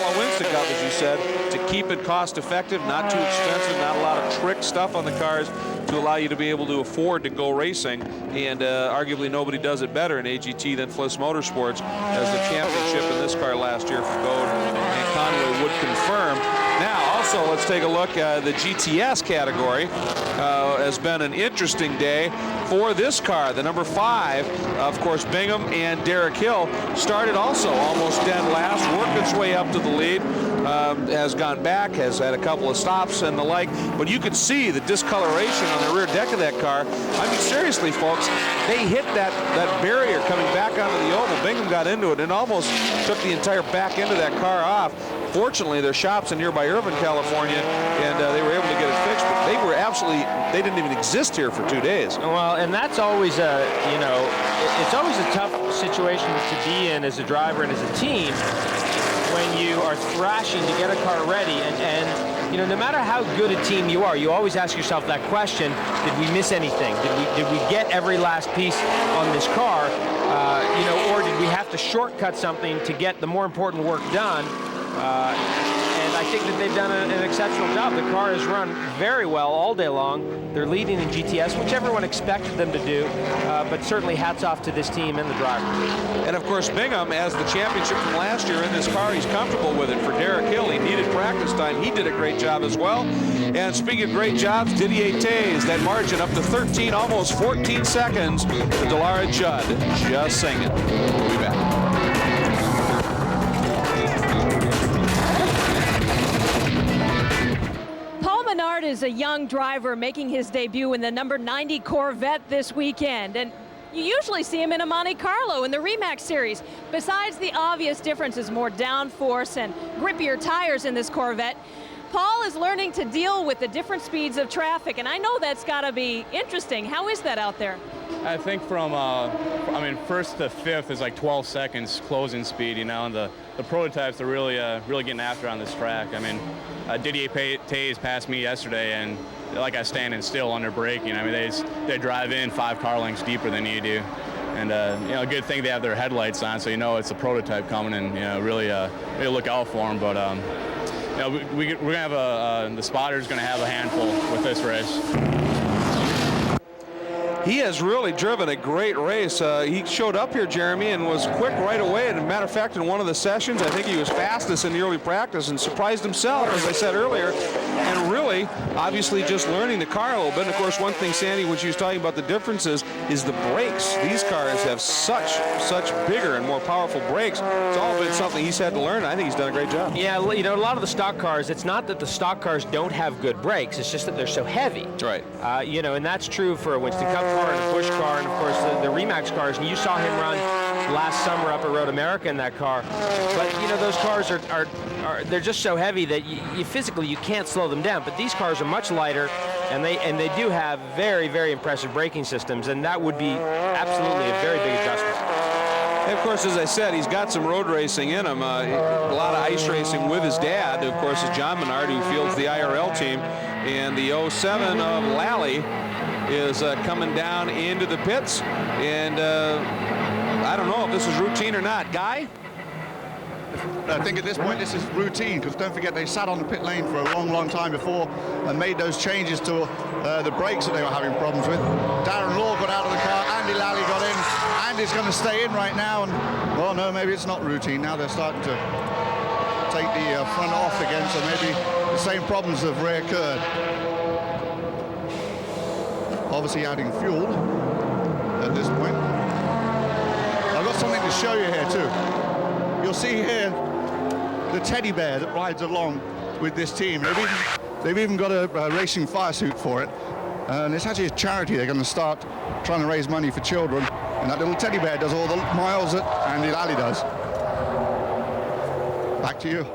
la stick up, as you said, to keep it cost effective, not too expensive, not a lot of trick stuff on the cars to allow you to be able to afford to go racing. And arguably nobody does it better in AGT than Fliss Motorsports, as the championship in this car last year for Goad and Conway would confirm. Now, also, let's take a look at the GTS category. Has been an interesting day for this car. The number 5, of course, Bingham and Derek Hill started also almost dead last, worked its way up to the lead, has gone back, has had a couple of stops and the like, but you could see the discoloration on the rear deck of that car. I mean, seriously, folks, they hit that barrier coming back onto the oval. Bingham got into it and almost took the entire back end of that car off. Fortunately, their shops in nearby Irvine, California, and they were able to get it fixed, but they were absolutely, they didn't even exist here for 2 days. Well, and that's always a, you know, it's always a tough situation to be in as a driver and as a team when you are thrashing to get a car ready, and you know, no matter how good a team you are, you always ask yourself that question: did we miss anything? Did we get every last piece on this car? You know, or did we have to shortcut something to get the more important work done? And I think that they've done an exceptional job. The car has run very well all day long. They're leading in GTS, which everyone expected them to do, but certainly hats off to this team and the driver. And of course, Bingham, as the championship from last year in this car, he's comfortable with it. For Derek Hill, he needed practice time. He did a great job as well. And speaking of great jobs, Didier Theys, that margin up to 13, almost 14 seconds to Dallara Judd. Just singing. We'll be back. Menard is a young driver making his debut in the number 90 Corvette this weekend, and you usually see him in a Monte Carlo in the Remax Series. Besides the obvious differences, more downforce and grippier tires in this Corvette, Paul is learning to deal with the different speeds of traffic, and I know that's got to be interesting. How is that out there? I think from, I mean, first to fifth is like 12 seconds closing speed, you know, and the prototypes are really getting after on this track. I mean, Didier Theys passed me yesterday, and like I standing still under braking. I mean, they drive in 5 car lengths deeper than you do. And, you know, good thing they have their headlights on, so you know it's a prototype coming, and, you know, really look out for them. But, you know, we're going to have the spotter's going to have a handful with this race. He has really driven a great race. He showed up here, Jeremy, and was quick right away. And as a matter of fact, in one of the sessions, I think he was fastest in the early practice and surprised himself, as I said earlier. And really, obviously, just learning the car a little bit. And of course, one thing, Sandy, when she was talking about the differences, is the brakes. These cars have such bigger and more powerful brakes. It's all been something he's had to learn. I think he's done a great job. Yeah, you know, a lot of the stock cars, it's not that the stock cars don't have good brakes. It's just that they're so heavy. Right. You know, and that's true for a Winston Cup car and a Busch car, and of course the Remax cars. And you saw him run last summer up at Road America in that car. But you know, those cars are they're just so heavy that you physically you can't slow them down. But these cars are much lighter, and they do have very impressive braking systems, and that would be absolutely a very big adjustment. And of course, as I said, he's got some road racing in him. A lot of ice racing with his dad, of course, is John Menard, who fields the IRL team. And the 07 of Lally is coming down into the pits. And I don't know if this is routine or not. Guy? I think at this point this is routine, because don't forget they sat on the pit lane for a long time before and made those changes to the brakes that they were having problems with. Darren Law got out of the car, Andy Lally got in. Andy's going to stay in right now, and well, no, maybe it's not routine. Now they're starting to take the front off again, so maybe the same problems have reoccurred. Obviously adding fuel at this point. I've got something to show you here too. You'll see here the teddy bear that rides along with this team. They've even got a racing fire suit for it. And it's actually a charity. They're going to start trying to raise money for children. And that little teddy bear does all the miles that Andy Lally does. Back to you.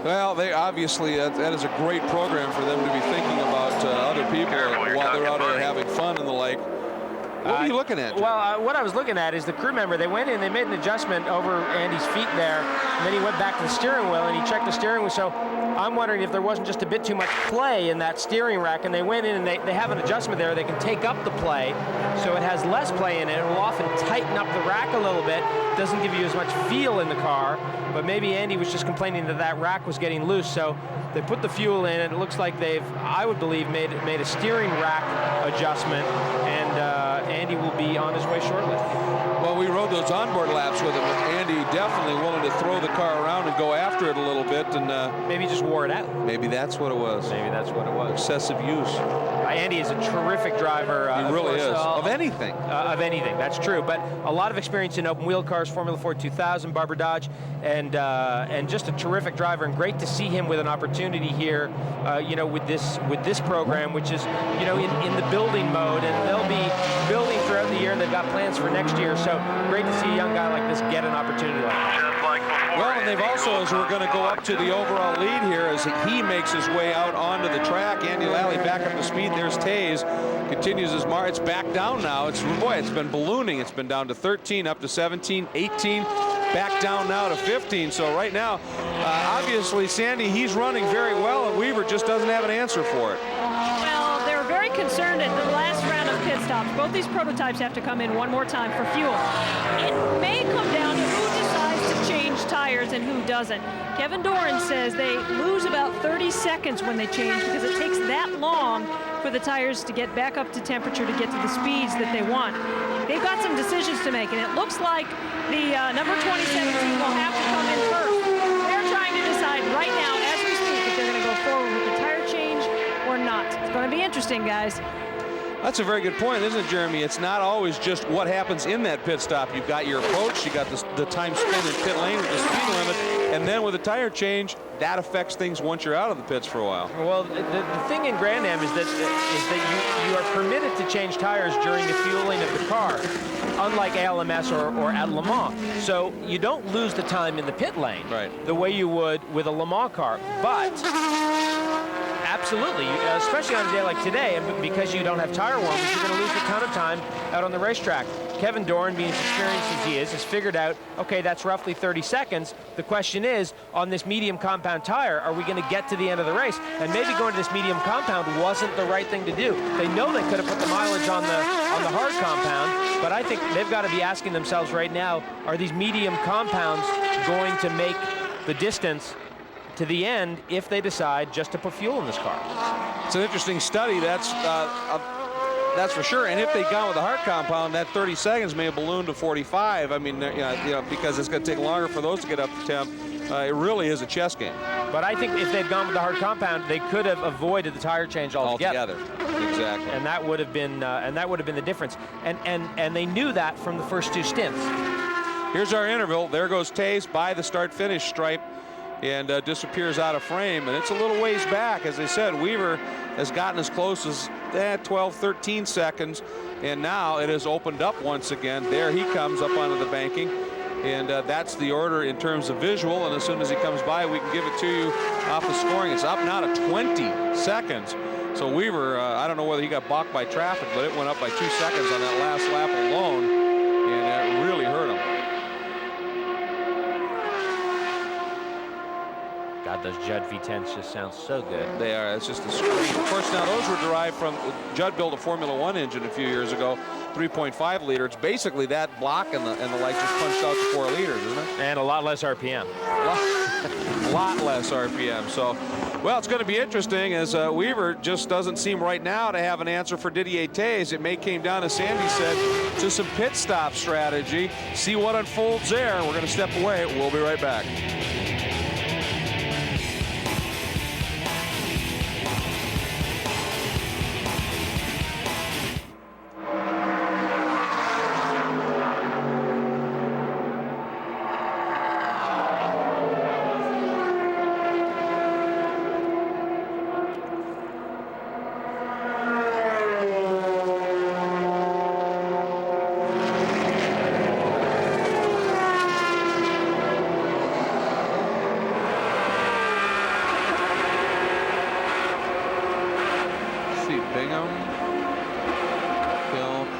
Well, they obviously, that is a great program for them to be thinking about other people while they're out there having fun and the like. What were you looking at? Well, what I was looking at is the crew member. They went in, they made an adjustment over Andy's feet there, and then he went back to the steering wheel and he checked the steering wheel. So I'm wondering if there wasn't just a bit too much play in that steering rack, and they went in and they have an adjustment there. They can take up the play, so it has less play in it. It will often tighten up the rack a little bit. Doesn't give you as much feel in the car, but maybe Andy was just complaining that that rack was getting loose. So they put the fuel in, and it looks like they've, I would believe, made a steering rack adjustment, and Andy will be on his way shortly. Well, we rode those onboard laps with him, and Andy definitely willing to throw the car around and go after it a little bit, and maybe just wore it out. Maybe that's what it was. Maybe that's what it was. Excessive use. Andy is a terrific driver. He really is. Of anything. Of anything, that's true. But a lot of experience in open wheel cars, Formula Ford 2000, Barber Dodge, and just a terrific driver. And great to see him with an opportunity here, with this program, which is, in the building mode, and they'll be building throughout the year, and they've got plans for next year. So great to see a young guy like this get an opportunity like that. Well, and they've also, as we're going to go up to the overall lead here, as he makes his way out onto the track, Andy Lally back up to speed. There's Theys, continues his march. It's back down now. It's been ballooning. It's been down to 13, up to 17, 18, back down now to 15. So right now, obviously, Sandy, he's running very well, and Weaver just doesn't have an answer for it. Well, they were very concerned at the last round of pit stops. Both these prototypes have to come in one more time for fuel. It may come down to who decides to change tires and who doesn't. Kevin Doran says they lose about 30 seconds when they change because it takes that long for the tires to get back up to temperature to get to the speeds that they want. They've got some decisions to make, and it looks like the number 2017 will have to come in first. They're trying to decide right now, as we speak, if they're going to go forward with the tire change or not. It's going to be interesting, guys. That's a very good point, isn't it, Jeremy? It's not always just what happens in that pit stop. You've got your approach, you got the time spent in pit lane with the speed limit, and then with a tire change, that affects things once you're out of the pits for a while. Well, the thing in Grand Am is that you are permitted to change tires during the fueling of the car, unlike ALMS or at Le Mans. So you don't lose the time in the pit lane the way you would with a Le Mans car, but absolutely, especially on a day like today, and because you don't have tire warmers, you're going to lose a ton of time out on the racetrack. Kevin Doran, being as experienced as he is, has figured out, okay, that's roughly 30 seconds. The question is, on this medium compound tire, are we going to get to the end of the race? And maybe going to this medium compound wasn't the right thing to do. They know they could have put the mileage on the hard compound, but I think they've got to be asking themselves right now, are these medium compounds going to make the distance to the end if they decide just to put fuel in this car? It's an interesting study, that's for sure. And if they'd gone with a hard compound, that 30 seconds may have ballooned to 45. I mean, because it's going to take longer for those to get up to temp. It really is a chess game. But I think if they'd gone with the hard compound, they could have avoided the tire change altogether. Exactly. And that would have been the difference. And they knew that from the first two stints. Here's our interval. There goes Theys by the start-finish stripe and disappears out of frame. And it's a little ways back. As I said, Weaver has gotten as close as 12, 13 seconds. And now it has opened up once again. There he comes up onto the banking. And that's the order in terms of visual. And as soon as he comes by, we can give it to you off the scoring. It's up now to 20 seconds. So Weaver, I don't know whether he got balked by traffic, but it went up by 2 seconds on that last lap alone. And it really hurt him. God, those Judd V10s just sound so good. They are. It's just a scream. Of course, now those were derived from, Judd built a Formula One engine a few years ago, 3.5 liter. It's basically that block and the light just punched out to 4 liters, isn't it? And a lot less RPM. A lot less RPM. So, well, it's going to be interesting as Weaver just doesn't seem right now to have an answer for Didier Theys. It may came down, as Sandy said, to some pit stop strategy. See what unfolds there. We're going to step away. We'll be right back.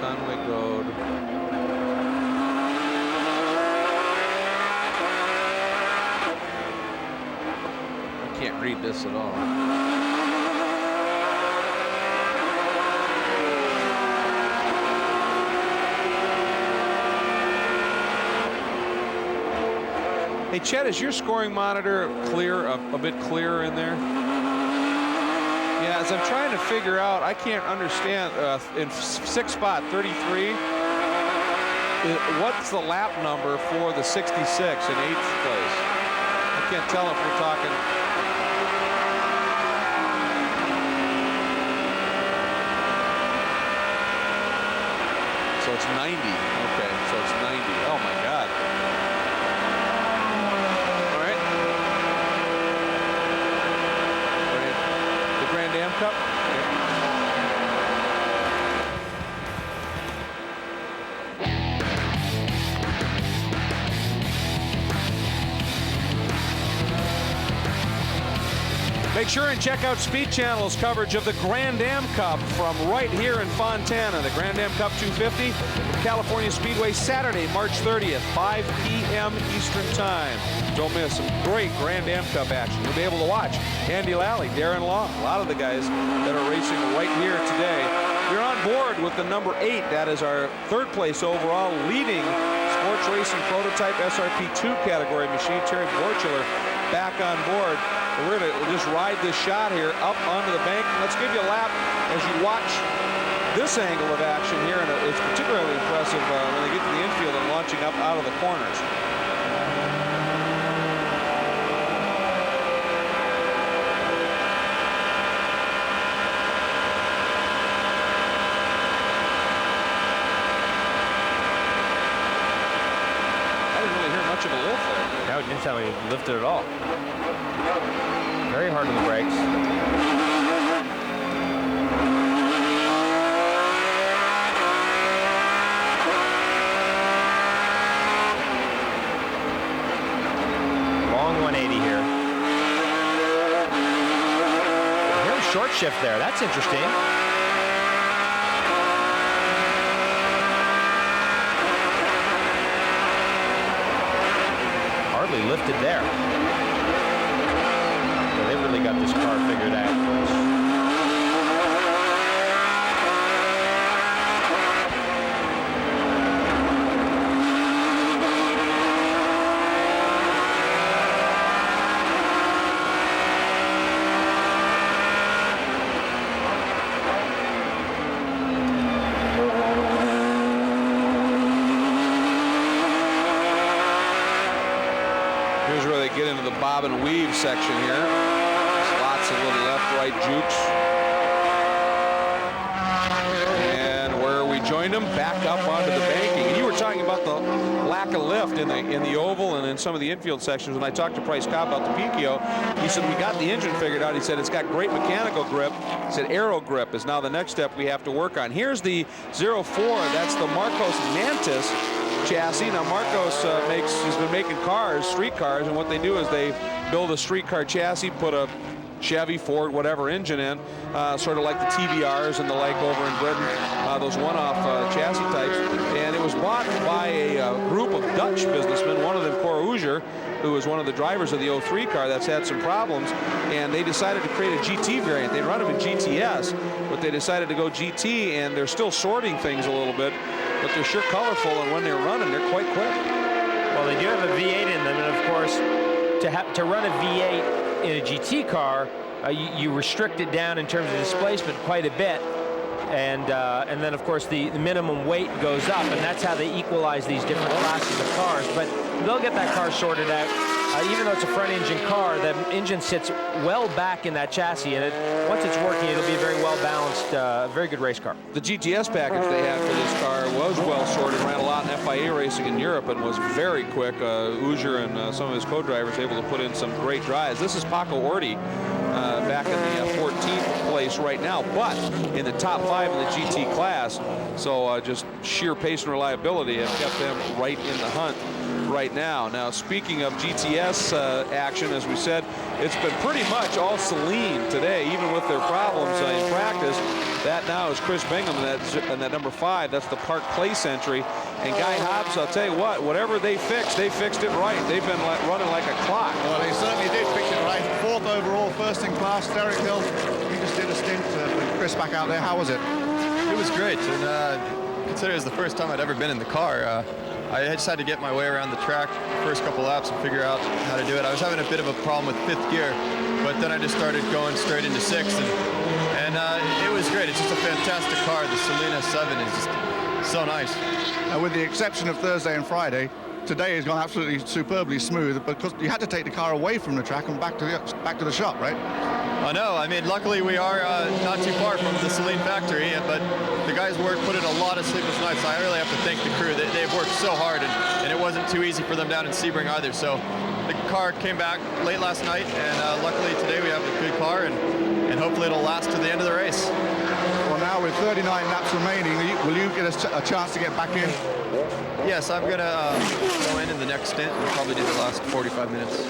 Conway Goad. I can't read this at all. Hey, Chet, is your scoring monitor clear, a bit clearer in there? Yeah, as I'm trying to figure out, I can't understand, in sixth spot, 33, what's the lap number for the 66 in 8th place? I can't tell if we're talking. So it's 90, okay, so it's 90, oh my God. Grand Am Cup. Make sure and check out Speed Channel's coverage of the Grand Am Cup from right here in Fontana. The Grand Am Cup 250, California Speedway, Saturday, March 30th, 5 p.m. Eastern Time. Don't miss some great Grand Am Cup action. You'll be able to watch Andy Lally, Darren Long, a lot of the guys that are racing right here today. You're on board with the number 8. That is our 3rd place overall, leading Sports Racing Prototype SRP2 category machine, Terry Borchler, back on board. We're going to just ride this shot here up onto the bank. Let's give you a lap as you watch this angle of action here, and it's particularly impressive when they get to the infield and launching up out of the corners. I didn't really hear much of a lift there. No, it didn't sound like it lifted at all. Very hard on the brakes. Long 180 here. Here's short shift there. That's interesting. Hardly lifted there. They really got this car figured out. Here's where they get into the bob and weave section here. Lots of little left-right jukes. And where we joined them, back up onto the banking. And you were talking about the lack of lift in the oval and in some of the infield sections. When I talked to Price Cobb about the Pico, he said, we got the engine figured out. He said, it's got great mechanical grip. He said, aero grip is now the next step we have to work on. Here's the 04. That's the Marcos Mantis chassis. Now Marcos has been making cars, street cars, and what they do is they build a streetcar chassis, put a Chevy, Ford, whatever engine in, sort of like the TVRs and the like over in Britain, those one-off chassis types. And it was bought by a group of Dutch businessmen, one of them Cor Uger, who was one of the drivers of the 03 car that's had some problems, and they decided to create a GT variant. They run them in GTS, but they decided to go GT, and they're still sorting things a little bit, but they're sure colorful, and when they're running, they're quite quick. Well, they do have a V8 in them, and of course, to run a V8 in a GT car, you restrict it down in terms of displacement quite a bit, and then of course the minimum weight goes up, and that's how they equalize these different classes of cars. But they'll get that car sorted out. Even though it's a front engine car, the engine sits well back in that chassis, and once it's working, it'll be a very well balanced, very good race car. The GTS package they had for this car was well sorted, ran a lot in FIA racing in Europe, and was very quick. Uger and some of his co-drivers able to put in some great drives. This is Paco Orti back in the 14th place right now, but in the top 5 in the GT class. So just sheer pace and reliability have kept them right in the hunt. right now. Now, speaking of GTS action, as we said, it's been pretty much all Saleen today, even with their problems in practice. That now is Chris Bingham, and that number 5, that's the Park Place entry. And Guy Hobbs, I'll tell you what, whatever they fixed it right. They've been running like a clock. Well, they certainly did fix it right. 4th overall, first in class. Derek Hill, he just did a stint with Chris back out there. How was it? It was great, and considering it was the first time I'd ever been in the car, I just had to get my way around the track the first couple laps and figure out how to do it. I was having a bit of a problem with 5th gear, but then I just started going straight into 6th, and it was great. It's just a fantastic car. The Saleen S7 is just so nice. Now, with the exception of Thursday and Friday, today has gone absolutely superbly smooth, because you had to take the car away from the track and back to the shop, right? I know. I mean, luckily we are not too far from the Saleen factory, but the guys put in a lot of sleepless nights. I really have to thank the crew. They've worked so hard, and it wasn't too easy for them down in Sebring either. So the car came back late last night, and luckily today we have a good car, and hopefully it'll last to the end of the race. Well, now with 39 laps remaining, will you get a chance to get back in? Yes, I'm going to go in the next stint. We'll probably do the last 45 minutes.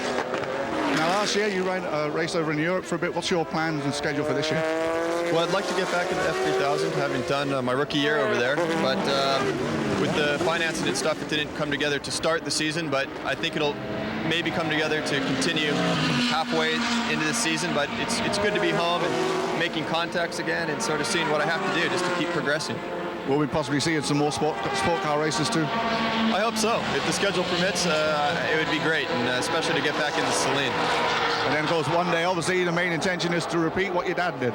Now, last year you ran a race over in Europe for a bit. What's your plans and schedule for this year? Well, I'd like to get back in the F3000, having done my rookie year over there. But with the financing and stuff, it didn't come together to start the season. But I think it'll maybe come together to continue halfway into the season. But it's good to be home and making contacts again and sort of seeing what I have to do just to keep progressing. Will we possibly see some more sport car races too? I hope so. If the schedule permits, it would be great, and especially to get back into Saleen. And then, of course, one day, obviously, the main intention is to repeat what your dad did.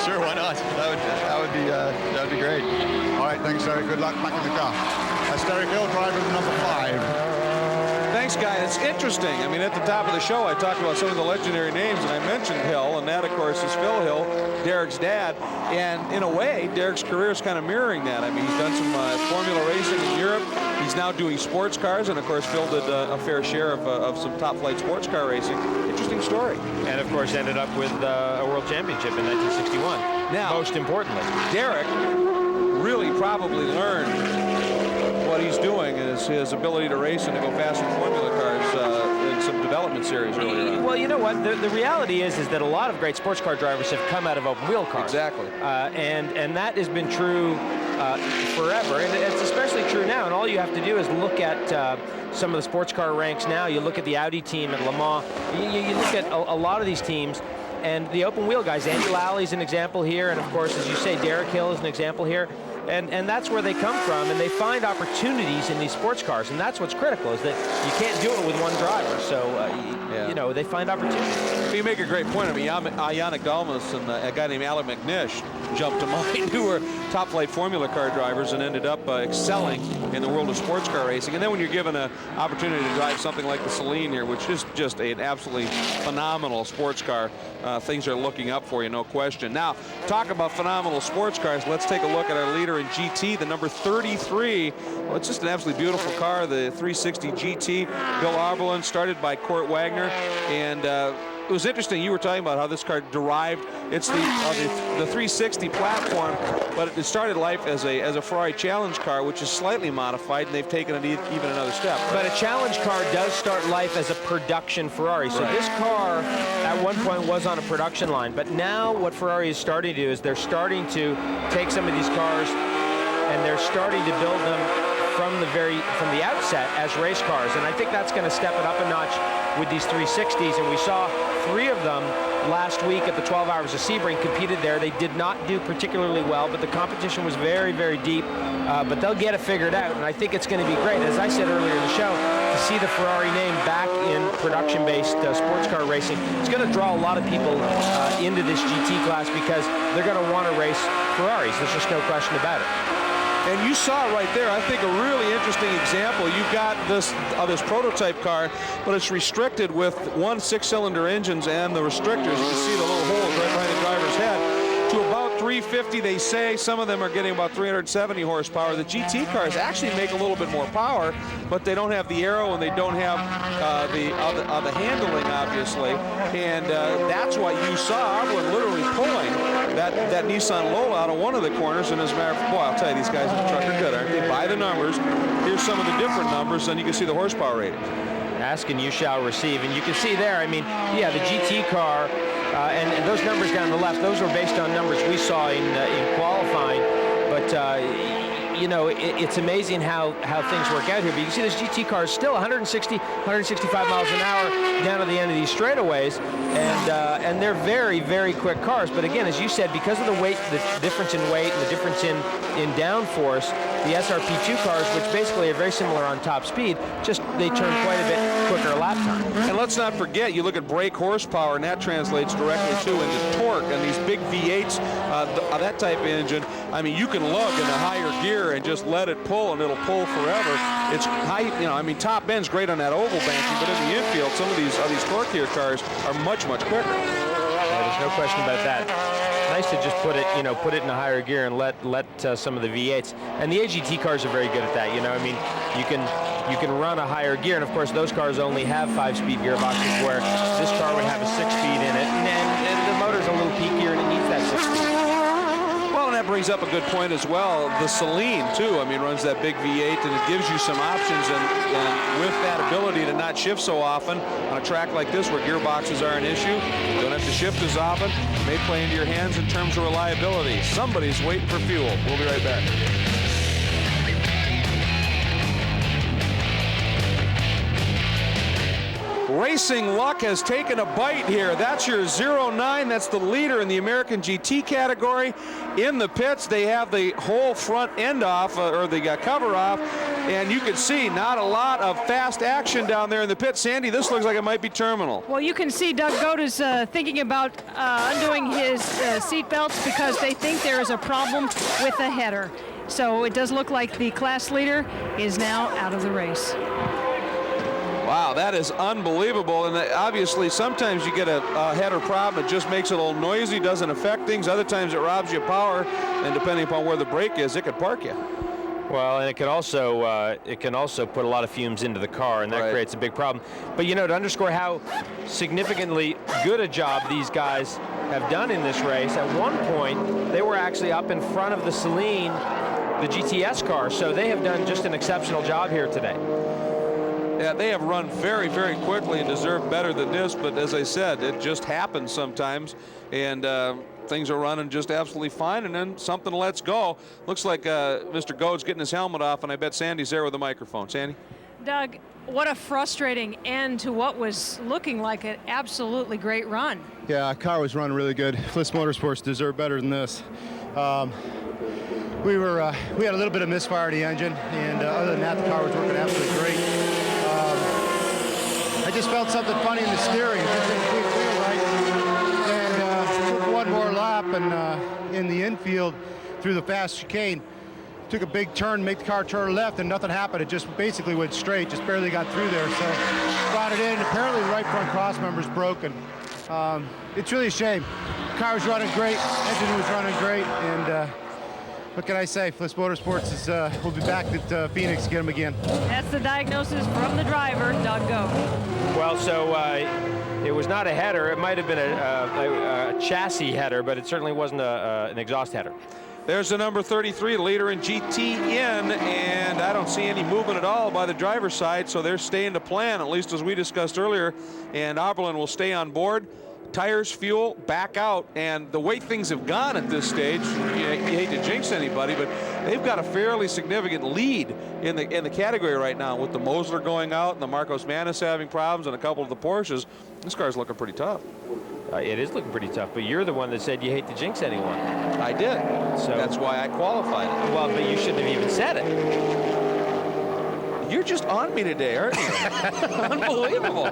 Sure, why not? That would be great. All right, thanks, Derek. Good luck back in the car. That's Derek Hill, driver number 5. Thanks, Guy. It's interesting. I mean, at the top of the show, I talked about some of the legendary names, and I mentioned Hill, and that, of course, is Phil Hill, Derek's dad. And in a way, Derek's career is kind of mirroring that. I mean, he's done some formula racing in Europe. He's now doing sports cars, and of course, Phil did a fair share of some top-flight sports car racing. Interesting story. And of course, ended up with a world championship in 1961. Now, most importantly, Derek really probably learned what he's doing is his ability to race and to go fast in formula cars in some development series earlier on. Well, you know what? The reality is that a lot of great sports car drivers have come out of open wheel cars. Exactly. And that has been true forever, and it's especially true now. And all you have to do is look at some of the sports car ranks now. You look at the Audi team at Le Mans. You look at a lot of these teams, and the open wheel guys. Andy Lally an example here, and of course, as you say, Derek Hill is an example here. And that's where they come from, and they find opportunities in these sports cars, and that's what's critical, is that you can't do it with one driver. So, you know, they find opportunities. You make a great point. I mean, Yannick Dalmas and a guy named Alec McNish jumped to mind, who were top-flight formula car drivers and ended up excelling in the world of sports car racing. And then when you're given an opportunity to drive something like the Saleen here, which is just an absolutely phenomenal sports car, things are looking up for you, no question. Now, talk about phenomenal sports cars. Let's take a look at our leader in GT, the number 33. Well, it's just an absolutely beautiful car, the 360 GT. Bill Auberlen, started by Kurt Wagner, and it was interesting. You were talking about how this car derived. It's the 360 platform, but it started life as a Ferrari Challenge car, which is slightly modified, and they've taken it even another step. But a Challenge car does start life as a production Ferrari. So this car at one point was on a production line, but now what Ferrari is starting to do is they're starting to take some of these cars and they're starting to build them from the outset as race cars, and I think that's going to step it up a notch with these 360s. And we saw 3 of them last week at the 12 Hours of Sebring competed there. They did not do particularly well, but the competition was very, very deep. But they'll get it figured out, and I think it's going to be great. As I said earlier in the show, to see the Ferrari name back in production-based sports car racing, it's going to draw a lot of people into this GT class because they're going to want to race Ferraris. There's just no question about it. And you saw right there, I think, a really interesting example. You've got this prototype car, but it's restricted with 1 6-cylinder engines and the restrictors. You can see the little holes right behind the driver's head. to about 350, they say. Some of them are getting about 370 horsepower. The GT cars actually make a little bit more power, but they don't have the aero and they don't have the handling, obviously. And that's why you saw Arblin literally pulling that Nissan Lola out of one of the corners. And as a matter of fact, boy, I'll tell you, these guys in the truck are good, aren't they? By the numbers, here's some of the different numbers, and you can see the horsepower rating. Ask and you shall receive. And you can see there, I mean, yeah, the GT car, and those numbers down the left, those were based on numbers we saw in qualifying. But, you know, it's amazing how things work out here. But you can see this GT car is still 160, 165 miles an hour down to the end of these straightaways. And they're very, very quick cars. But again, as you said, because of the weight, the difference in weight and the difference in downforce, the SRP2 cars, which basically are very similar on top speed, just they turn quite a bit quicker lap time. And let's not forget, you look at brake horsepower, and that translates directly to into torque. And these big V8s, that type of engine, I mean, you can lug in a higher gear and just let it pull, and it'll pull forever. It's high, you know, I mean, top end's great on that oval banking, but in the infield, some of these torque cars are much, much quicker. Yeah, there's no question about that. Nice to just put it in a higher gear and let some of the V8s. And the AGT cars are very good at that. You know, I mean, you can run a higher gear, and of course those cars only have 5-speed gearboxes, where this car would have a 6-speed in it, and the motor's a little peakier and it needs that 6-speed. Well, and that brings up a good point as well. The Celine, too, I mean, runs that big V8, and it gives you some options. And with that ability to not shift so often on a track like this where gearboxes are an issue, you don't have to shift as often. It may play into your hands in terms of reliability. Somebody's waiting for fuel. We'll be right back. Racing Luck has taken a bite here. That's your 09. That's the leader in the American GT category. In the pits, they have the whole front end off, or the cover off, and you can see not a lot of fast action down there in the pit. Sandy, this looks like it might be terminal. Well, you can see Doug Goat is thinking about undoing his seat belts because they think there is a problem with the header. So it does look like the class leader is now out of the race. Wow, that is unbelievable. And obviously, sometimes you get a header problem. It just makes it a little noisy, doesn't affect things. Other times it robs you of power, and depending upon where the brake is, it could park you. Well, and it can also put a lot of fumes into the car, and that creates a big problem. But you know, to underscore how significantly good a job these guys have done in this race, at one point they were actually up in front of the Celine, the GTS car. So they have done just an exceptional job here today. Yeah, they have run very, very quickly and deserve better than this, but as I said, it just happens sometimes, and things are running just absolutely fine, and then something lets go. Looks like Mr. Goad's getting his helmet off, and I bet Sandy's there with the microphone. Sandy? Doug, what a frustrating end to what was looking like an absolutely great run. Yeah, car was running really good. Fliss Motorsports deserve better than this. We had a little bit of misfire in the engine, and other than that, the car was working absolutely great. I just felt something funny in the steering. It just didn't feel right. And took one more lap, and in the infield through the fast chicane, took a big turn, make the car turn left, and nothing happened. It just basically went straight, just barely got through there. So brought it in. Apparently the right front cross member's broken. It's really a shame. The car was running great, engine was running great, and what can I say? Fliss Motorsports is, will be back at Phoenix to get him again. That's the diagnosis from the driver, Doug Goat. Well, so it was not a header. It might have been a chassis header, but it certainly wasn't an exhaust header. There's the number 33, leader in GTN, and I don't see any movement at all by the driver's side, so they're staying to plan, at least as we discussed earlier, and Oberlin will stay on board. Tires, fuel, back out, and the way things have gone at this stage, you hate to jinx anybody, but they've got a fairly significant lead in the category right now, with the Mosler going out and the Marcos Manis having problems and a couple of the Porsches. This car's looking pretty tough. It is looking pretty tough, but you're the one that said you hate to jinx anyone. I did. So that's why I qualified it. Well, but you shouldn't have even said it. You're just on me today, aren't you? Unbelievable.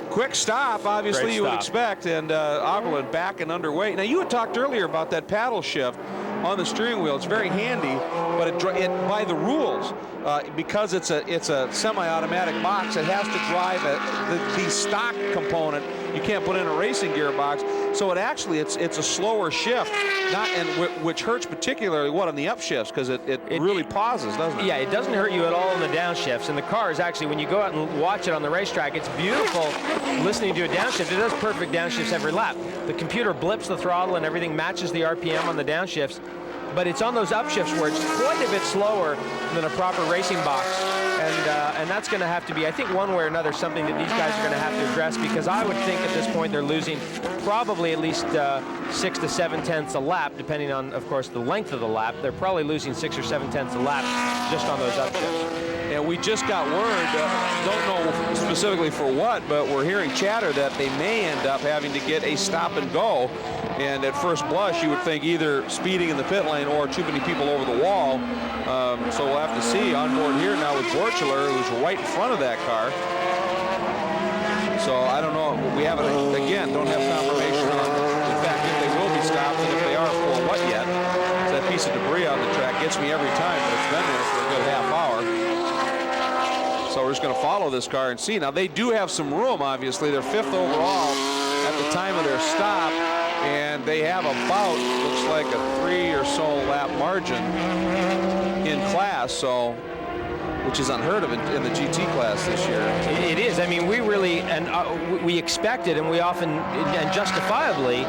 Quick stop, obviously, you would expect, and Oberlin back and underway. Now, you had talked earlier about that paddle shift on the steering wheel. It's very handy, but it by the rules, because it's a semi-automatic box, it has to drive the stock component. You can't put in a racing gearbox, so it's a slower shift, which hurts particularly on the upshifts, because it really pauses, doesn't it? Yeah, it doesn't hurt you at all in the downshifts. And the cars, actually, when you go out and watch it on the racetrack, it's beautiful listening to a downshift. It does perfect downshifts every lap. The computer blips the throttle and everything matches the RPM on the downshifts. But it's on those upshifts where it's quite a bit slower than a proper racing box. And that's going to have to be, I think, one way or another, something that these guys are going to have to address, because I would think at this point they're losing probably at least 6 to 7 tenths a lap, depending on, of course, the length of the lap. They're probably losing 6 or 7 tenths a lap just on those upshifts. And we just got word, don't know specifically for what, but we're hearing chatter that they may end up having to get a stop and go. And at first blush, you would think either speeding in the pit lane or too many people over the wall. So we'll have to see. On board here now with Borchler, who's right in front of that car. So I don't know. We haven't, again, don't have confirmation on the fact if they will be stopped and if they are for what yet. So that piece of debris on the track gets me every time, but it's been there for a good half hour. So we're just going to follow this car and see. Now, they do have some room, obviously. They're 5th overall at the time of their stop, and they have about, looks like a 3 or so lap margin in class, so, which is unheard of in the GT class this year. It is. I mean, we really, and we expected, and we often, and justifiably,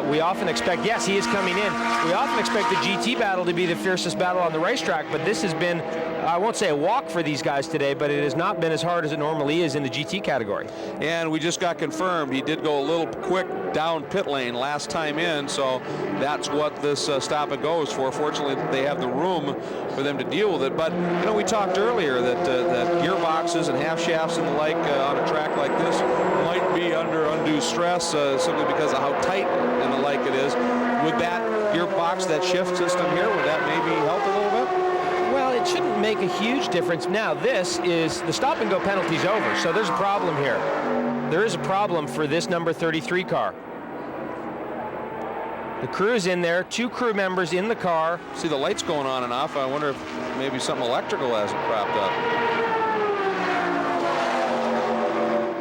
we often expect, yes, he is coming in. We often expect the GT battle to be the fiercest battle on the racetrack, but this has been, I won't say a walk for these guys today, but it has not been as hard as it normally is in the GT category. And we just got confirmed he did go a little quick down pit lane last time in, so that's what this stop and go is for. Fortunately, they have the room for them to deal with it. But, you know, we talked earlier that gearboxes and half shafts and the like on a track like this might be under undue stress simply because of how tight and the like it is. Would that gearbox, that shift system here, would that maybe help a little bit? Well, it shouldn't make a huge difference. Now, this is, the stop and go penalty's over, so there's a problem here. There is a problem for this number 33 car. The crew's in there, 2 crew members in the car. See the lights going on and off. I wonder if maybe something electrical hasn't cropped up.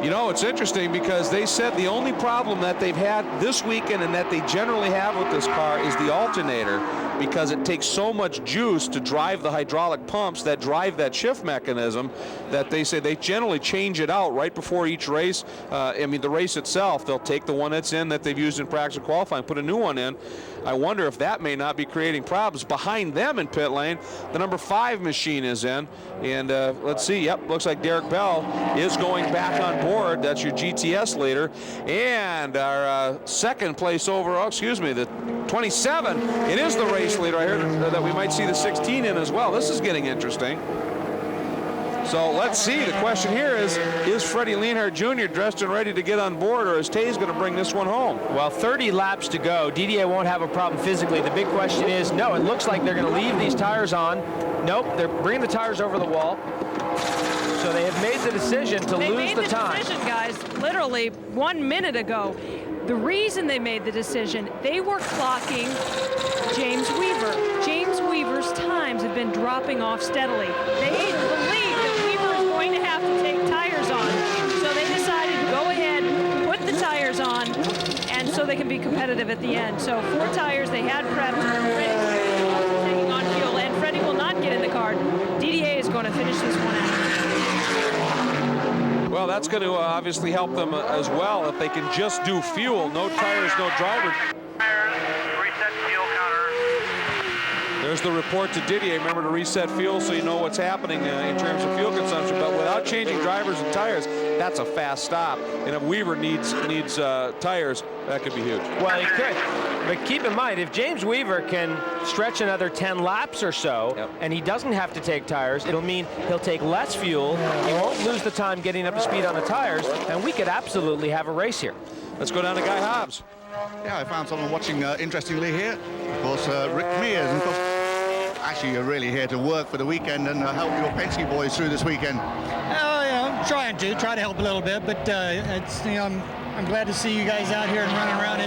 You know, it's interesting because they said the only problem that they've had this weekend and that they generally have with this car is the alternator, because it takes so much juice to drive the hydraulic pumps that drive that shift mechanism that they say they generally change it out right before each race. I mean, the race itself, they'll take the one that's in that they've used in practice and qualifying, put a new one in. I wonder if that may not be creating problems. Behind them in pit lane, the number 5 machine is in. And let's see, yep, looks like Derek Bell is going back on board. That's your GTS leader. And our second place overall, the 27, it is the race leader. I heard that we might see the 16 in as well. This is getting interesting. So let's see. The question here is Freddie Lienhard Jr. dressed and ready to get on board, or is Theys going to bring this one home? Well, 30 laps to go. Didier won't have a problem physically. The big question is, no, it looks like they're going to leave these tires on. Nope, they're bringing the tires over the wall. So they have made the decision to lose the time. They made the decision, guys, literally 1 minute ago. The reason they made the decision, they were clocking James Weaver. James Weaver's times have been dropping off steadily. They believe that Weaver is going to have to take tires on. So they decided to go ahead, put the tires on, and so they can be competitive at the end. So 4 tires they had prepped, ready, taking on fuel, and Freddie will not get in the car. Didier is going to finish this one out. Well, that's going to obviously help them as well if they can just do fuel. No tires, no driver. Reset fuel counter. There's the report to Didier. Remember to reset fuel so you know what's happening in terms of fuel consumption. But without changing drivers and tires, that's a fast stop. And if Weaver needs tires, that could be huge. Well, he could. But keep in mind, if James Weaver can stretch another 10 laps or so, and he doesn't have to take tires, it'll mean he'll take less fuel, he won't lose the time getting up to speed on the tires, and we could absolutely have a race here. Let's go down to Guy Hobbs. Yeah, I found someone watching interestingly here. Of course, Rick Mears, and of course, actually you're really here to work for the weekend and help your Penske boys through this weekend. Oh, yeah. Try to help a little bit, but it's, you know, I'm glad to see you guys out here and running around.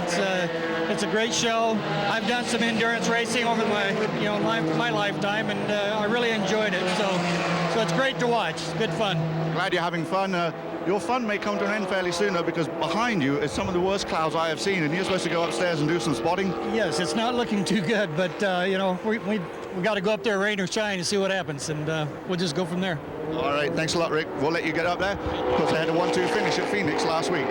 It's a great show. I've done some endurance racing over my lifetime, and I really enjoyed it. So it's great to watch. It's good fun. Glad you're having fun. Your fun may come to an end fairly soon, though, because behind you is some of the worst clouds I have seen, and you're supposed to go upstairs and do some spotting. Yes, it's not looking too good, but you know, we got to go up there, rain or shine, and see what happens, and we'll just go from there. All right, thanks a lot, Rick. We'll let you get up there. Of course, they had a 1-2 finish at Phoenix last week.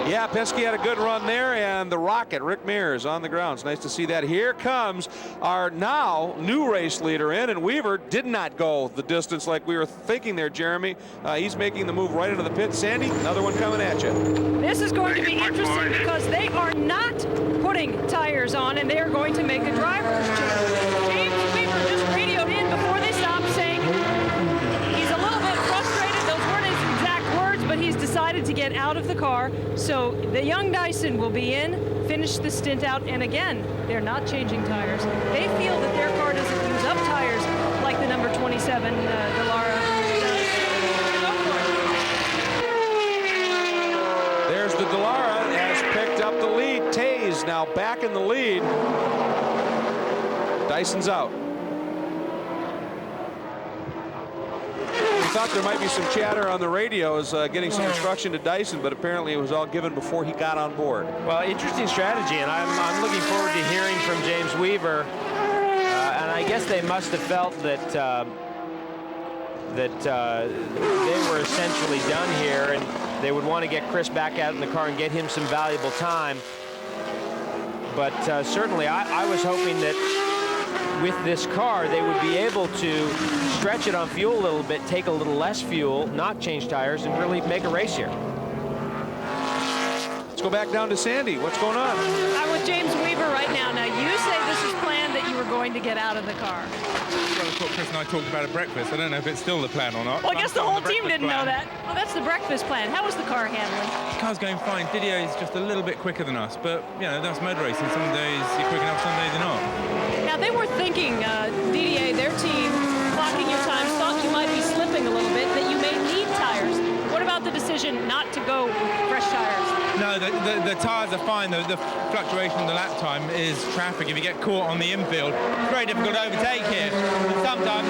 Yeah, Penske had a good run there, and the Rocket, Rick Mears, on the ground. It's nice to see that. Here comes our now new race leader in, and Weaver did not go the distance like we were thinking there, Jeremy. He's making the move right into the pit. Sandy, another one coming at you. This is going to be interesting because they are not putting tires on, and they are going to make a driver's change. James Weaver just radioed in before they stopped saying he's a little bit frustrated. Those weren't his exact words, but he's decided to get out of the car. So the young Dyson will be in, finish the stint out, and again, they're not changing tires. They feel that their car doesn't use up tires like the number 27 Dallara does. There's the Dallara has picked up the lead. Theys now back in the lead. Dyson's out. We thought there might be some chatter on the radios getting some instruction to Dyson, but apparently it was all given before he got on board. Well, interesting strategy, and I'm looking forward to hearing from James Weaver. And I guess they must have felt that they were essentially done here, and they would want to get Chris back out in the car and get him some valuable time. But certainly I was hoping that with this car they would be able to stretch it on fuel a little bit, take a little less fuel, not change tires, and really make a race here. Let's go back down to Sandy. What's going on? I'm with James Weaver right now. Now, you say this is planned that you were going to get out of the car. Well, that's what Chris and I talked about at breakfast. I don't know if it's still the plan or not. Well, I guess the whole team didn't know that. Well, that's the breakfast plan. How was the car handling? The car's going fine. Didier is just a little bit quicker than us, but, you know, that's motor racing. Some days you're quick enough, some days you're not. Now, they were thinking, Didier, their team, clocking your times, thought you might be slipping a little bit, that you may need tires. What about the decision not to go fresh tires? No, the tires are fine. The fluctuation in the lap time is traffic. If you get caught on the infield, it's very difficult to overtake here. And sometimes,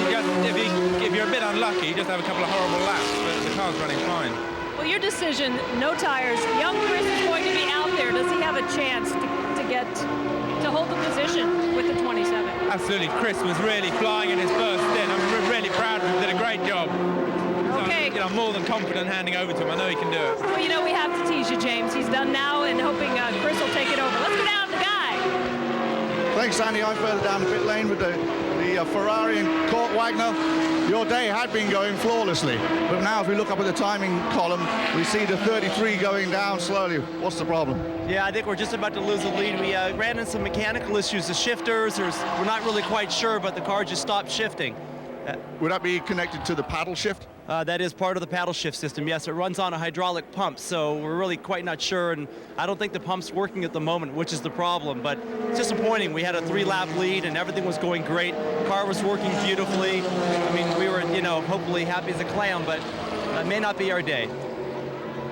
if you're a bit unlucky, you just have a couple of horrible laps, but the car's running fine. Well, your decision, no tires. Young Chris is going to be out there. Does he have a chance to hold the position with the 27? Absolutely. Chris was really flying in his first stint. I'm really proud of him. Did a great job. Okay. So, I'm more than confident handing over to him. I know he can do it. Well, we have to tease you, James. He's done now, and hoping Chris will take it over. Let's go down to the guy. Thanks, Sandy. I'm further down the pit lane with the Ferrari and Kurt Wagner. Your day had been going flawlessly, but now as we look up at the timing column, we see the 33 going down slowly. What's the problem? Yeah, I think we're just about to lose the lead. We ran into some mechanical issues. The shifters, we're not really quite sure, but the car just stopped shifting. Would that be connected to the paddle shift? That is part of the paddle shift system, yes. It runs on a hydraulic pump, so we're really quite not sure, and I don't think the pump's working at the moment, which is the problem, but it's disappointing. We had a 3-lap lead, and everything was going great. The car was working beautifully. I mean, we were, hopefully happy as a clam, but it may not be our day.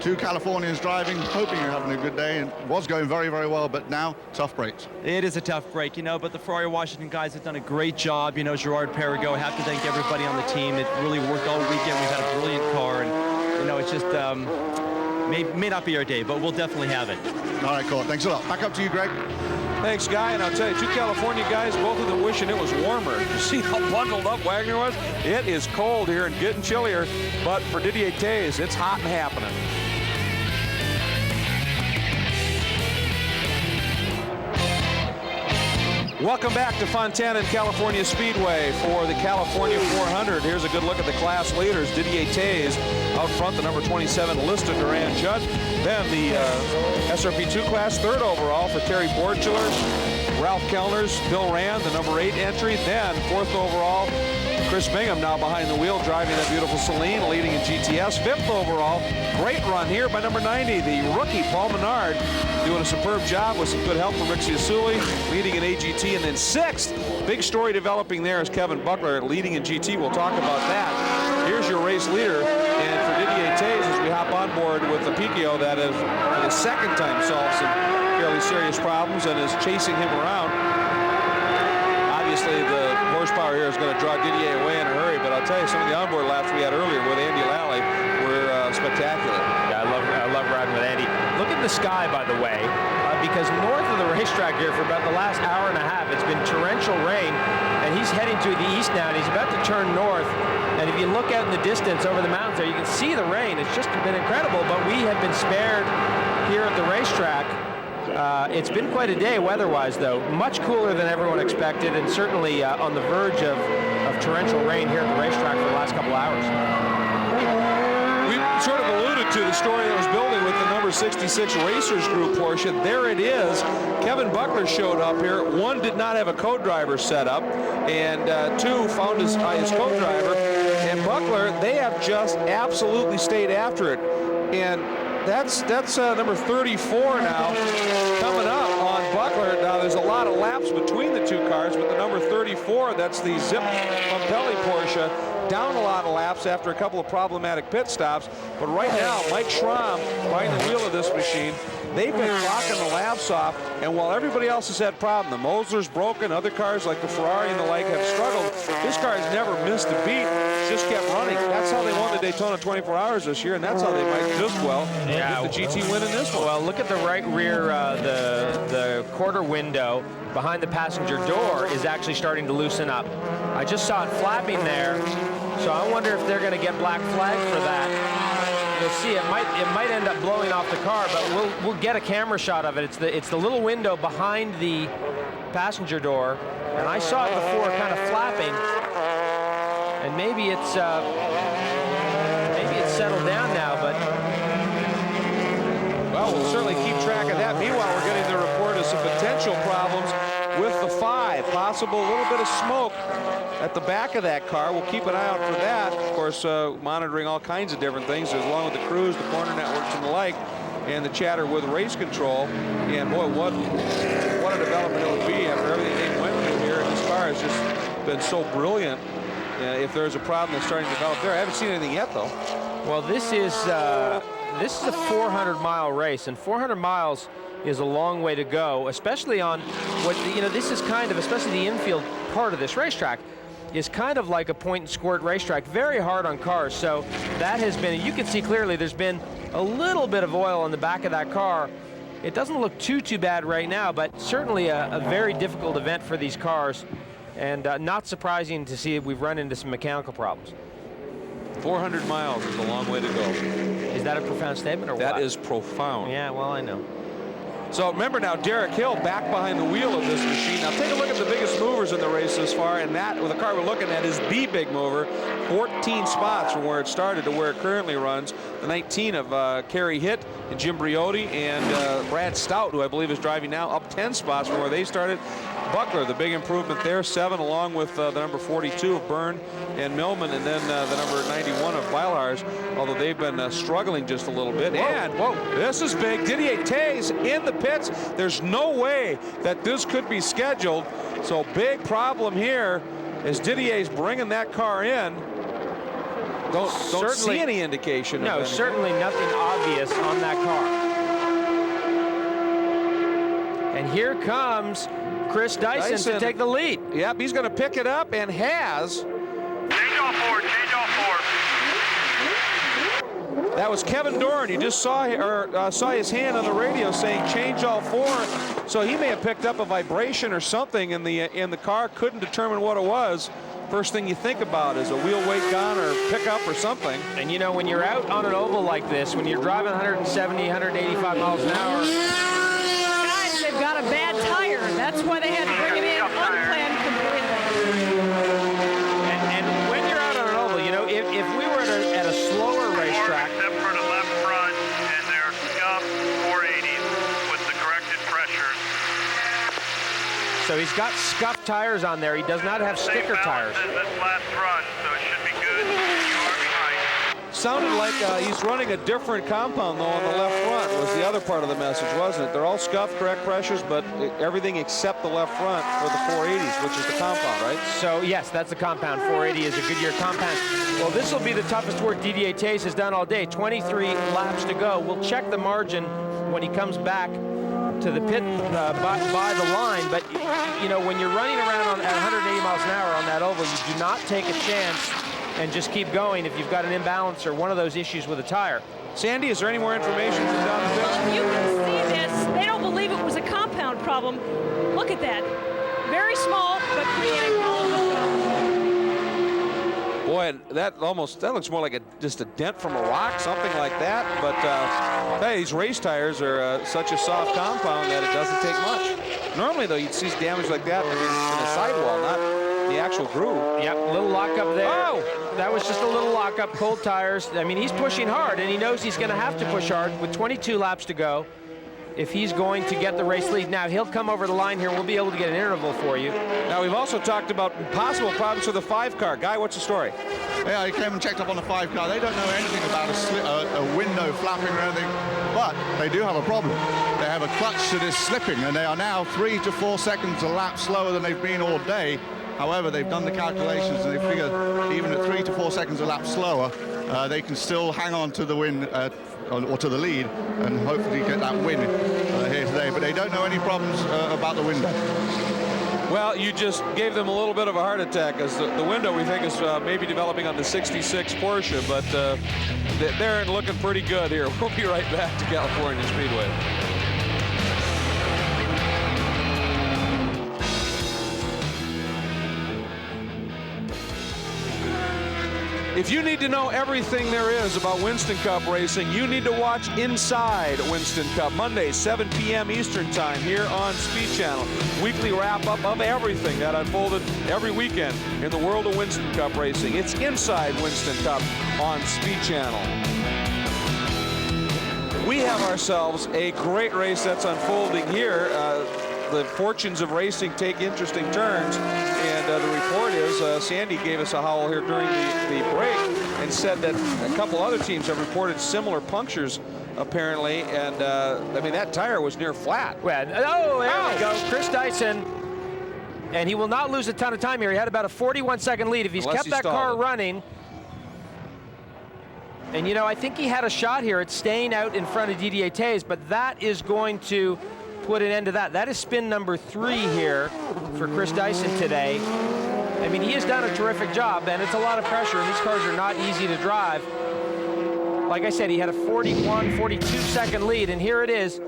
2 Californians driving, hoping you're having a good day, and it was going very, very well, but now tough breaks. It is a tough break, but the Ferrari Washington guys have done a great job. Gerard Perrigo, I have to thank everybody on the team. It really worked all weekend. We've had a brilliant car, and it's just may not be our day, but we'll definitely have it. All right, cool. Thanks a lot. Back up to you, Greg. Thanks, Guy, and I'll tell you, 2 California guys, both of them wishing it was warmer. You see how bundled up Wagner was? It is cold here and getting chillier, but for Didier Theys, it's hot and happening. Welcome back to Fontana and California Speedway for the California 400. Here's a good look at the class leaders. Didier Theys out front, the number 27 listed Lienhard Jud. Then the SRP2 class, 3rd overall for Terry Borchler, Ralph Kellner's Bill Rand, the number 8 entry. Then 4th overall, Chris Bingham now behind the wheel, driving that beautiful Celine, leading in GTS. 5th overall, great run here by number 90, the rookie Paul Menard, doing a superb job with some good help from Rick Ciasuli, leading in AGT. And then 6th, big story developing there is Kevin Buckler leading in GT. We'll talk about that. here's your race leader. And for Didier Theys, as we hop on board with the Piquio, that is for the second time solved some fairly serious problems and is chasing him around. Obviously, the horsepower here is going to draw Didier away in a hurry, but I'll tell you, some of the onboard laps we had earlier with Andy Lally were spectacular. Yeah, I love riding with Andy. Look at the sky, by the way, because north of the racetrack here for about the last hour and a half, it's been torrential rain, and he's heading to the east now, and he's about to turn north. And if you look out in the distance over the mountains there, you can see the rain. It's just been incredible, but we have been spared here at the racetrack. It's been quite a day weather-wise, though. Much cooler than everyone expected, and certainly on the verge of torrential rain here at the racetrack for the last couple hours. We sort of alluded to the story that was building with the number 66 Racers Group Porsche. There it is. Kevin Buckler showed up here. One, did not have a co-driver set up, and two, found his co-driver. And Buckler, they have just absolutely stayed after it. And that's number 34 now coming up on Buckler. Now there's a lot of laps between the two cars, but the number 34, that's the Zip Pompelli Porsche, down a lot of laps after a couple of problematic pit stops. But right now, Mike Schramm behind the wheel of this machine, they've been clocking the laps off, and while everybody else has had problems, the Mosler's broken, other cars like the Ferrari and the like have struggled, this car has never missed a beat, just kept running. That's how they won the Daytona 24 Hours this year, and that's how they might just well get the GT win in this one. Well, look at the right rear, the quarter window behind the passenger door is actually starting to loosen up. I just saw it flapping there, so I wonder if they're going to get black flag for that. You'll see it might end up blowing off the car, but we'll get a camera shot of it. It's the little window behind the passenger door, and I saw it before kind of flapping, and maybe it's settled down now, but well, we'll certainly keep track of that. Meanwhile, we're getting the report of some potential problems with the 5, possible a little bit of smoke at the back of that car. We'll keep an eye out for that. Of course, monitoring all kinds of different things, along with the crews, the corner networks, and the like, and the chatter with race control. And boy, what a development it would be after everything they went through here. And this car has just been so brilliant. If there's a problem that's starting to develop there, I haven't seen anything yet, though. Well, this is a 400-mile race, and 400 miles is a long way to go, especially on what, this is kind of, especially the infield part of this racetrack, is kind of like a point and squirt racetrack, very hard on cars. So that has been, you can see clearly there's been a little bit of oil on the back of that car. It doesn't look too bad right now, but certainly a very difficult event for these cars, and not surprising to see we've run into some mechanical problems. 400 miles is a long way to go. Is that a profound statement or what? That is profound. Yeah, well, I know. So remember now, Derek Hill back behind the wheel of this machine. Now take a look at the biggest movers in the race this far, and that, with the car we're looking at, is the big mover. 14 spots from where it started to where it currently runs. The 19 of Kerry Hitt and Jim Briotti, and Brad Stout, who I believe is driving now, up 10 spots from where they started. Buckler, the big improvement there, 7, along with the number 42 of Byrne and Millman, and then the number 91 of Beilharz, although they've been struggling just a little bit. Whoa. And this is big. Didier Theys in the pits. There's no way that this could be scheduled. So big problem here as Didier's bringing that car in. Don't see any indication. No, certainly nothing obvious on that car. And here comes Chris Dyson to take the lead. Yep, he's going to pick it up and has. Change all four, change all four. That was Kevin Doran. You just saw his hand on the radio saying change all 4. So he may have picked up a vibration or something in the car. Couldn't determine what it was. First thing you think about is a wheel weight gun or pickup or something. And you know, when you're out on an oval like this, when you're driving 170, 185 miles an hour, guys, they've got a bad tire. That's why they had to bring it in unplanned completely. And when you're out on an oval, you know, if we were at a slower racetrack. Except for the left front and their scuffed 480s with the corrected pressures. So he's got scuffed tires on there. He does not have sticker tires. This last run, so it should be good. You are behind. sounded like he's running a different compound, though, on the left front was the other part of the message, wasn't it? They're all scuffed, correct pressures, but everything except the left front for the 480s, which is the compound, right? So, yes, that's the compound. 480 is a Goodyear compound. Well, this will be the toughest work Didier Theys has done all day. 23 laps to go. We'll check the margin when he comes back to the pit by the line. But, you know, when you're running around at 180 miles an hour on that oval, you do not take a chance and just keep going if you've got an imbalance or one of those issues with a tire. Sandy, is there any more information from down the pit? You can see this. They don't believe it was a compound problem. Look at that. Very small, but creating all of the Boy, that looks more like just a dent from a rock, something like that. But hey, these race tires are such a soft compound that it doesn't take much. Normally, though, you'd see damage like that in the sidewall, not the actual groove. Yep, a little lockup there. Oh! That was just a little lockup, cold tires. I mean, he's pushing hard, and he knows he's going to have to push hard with 22 laps to go if he's going to get the race lead. Now, he'll come over the line here. We'll be able to get an interval for you. Now, we've also talked about possible problems with the 5-car. Guy, what's the story? Yeah, I came and checked up on the 5-car. They don't know anything about a window flapping or anything, but they do have a problem. They have a clutch that is slipping, and they are now 3 to 4 seconds a lap slower than they've been all day. However, they've done the calculations, and they figure even at 3 to 4 seconds a lap slower, they can still hang on to the win or to the lead and hopefully get that win here today. But they don't know any problems about the window. Well, you just gave them a little bit of a heart attack, as the window we think is maybe developing on the 66 Porsche, but they're looking pretty good here. We'll be right back to California Speedway. If you need to know everything there is about Winston Cup racing, you need to watch Inside Winston Cup, Monday, 7 p.m. Eastern Time here on Speed Channel. Weekly wrap-up of everything that unfolded every weekend in the world of Winston Cup racing. It's Inside Winston Cup on Speed Channel. We have ourselves a great race that's unfolding here. The fortunes of racing take interesting turns, and the report is Sandy gave us a howl here during the break and said that a couple other teams have reported similar punctures apparently, and I mean, that tire was near flat. Well, oh, there we go. Chris Dyson, and he will not lose a ton of time here. He had about a 41-second lead. If he's kept that car running, and you know, I think he had a shot here at staying out in front of Didier Theys, but that is going to put an end to that. That is spin number 3 here for Chris Dyson today. I mean, he has done a terrific job, and it's a lot of pressure, and these cars are not easy to drive. Like I said, he had a 41, 42-second lead, and here it is.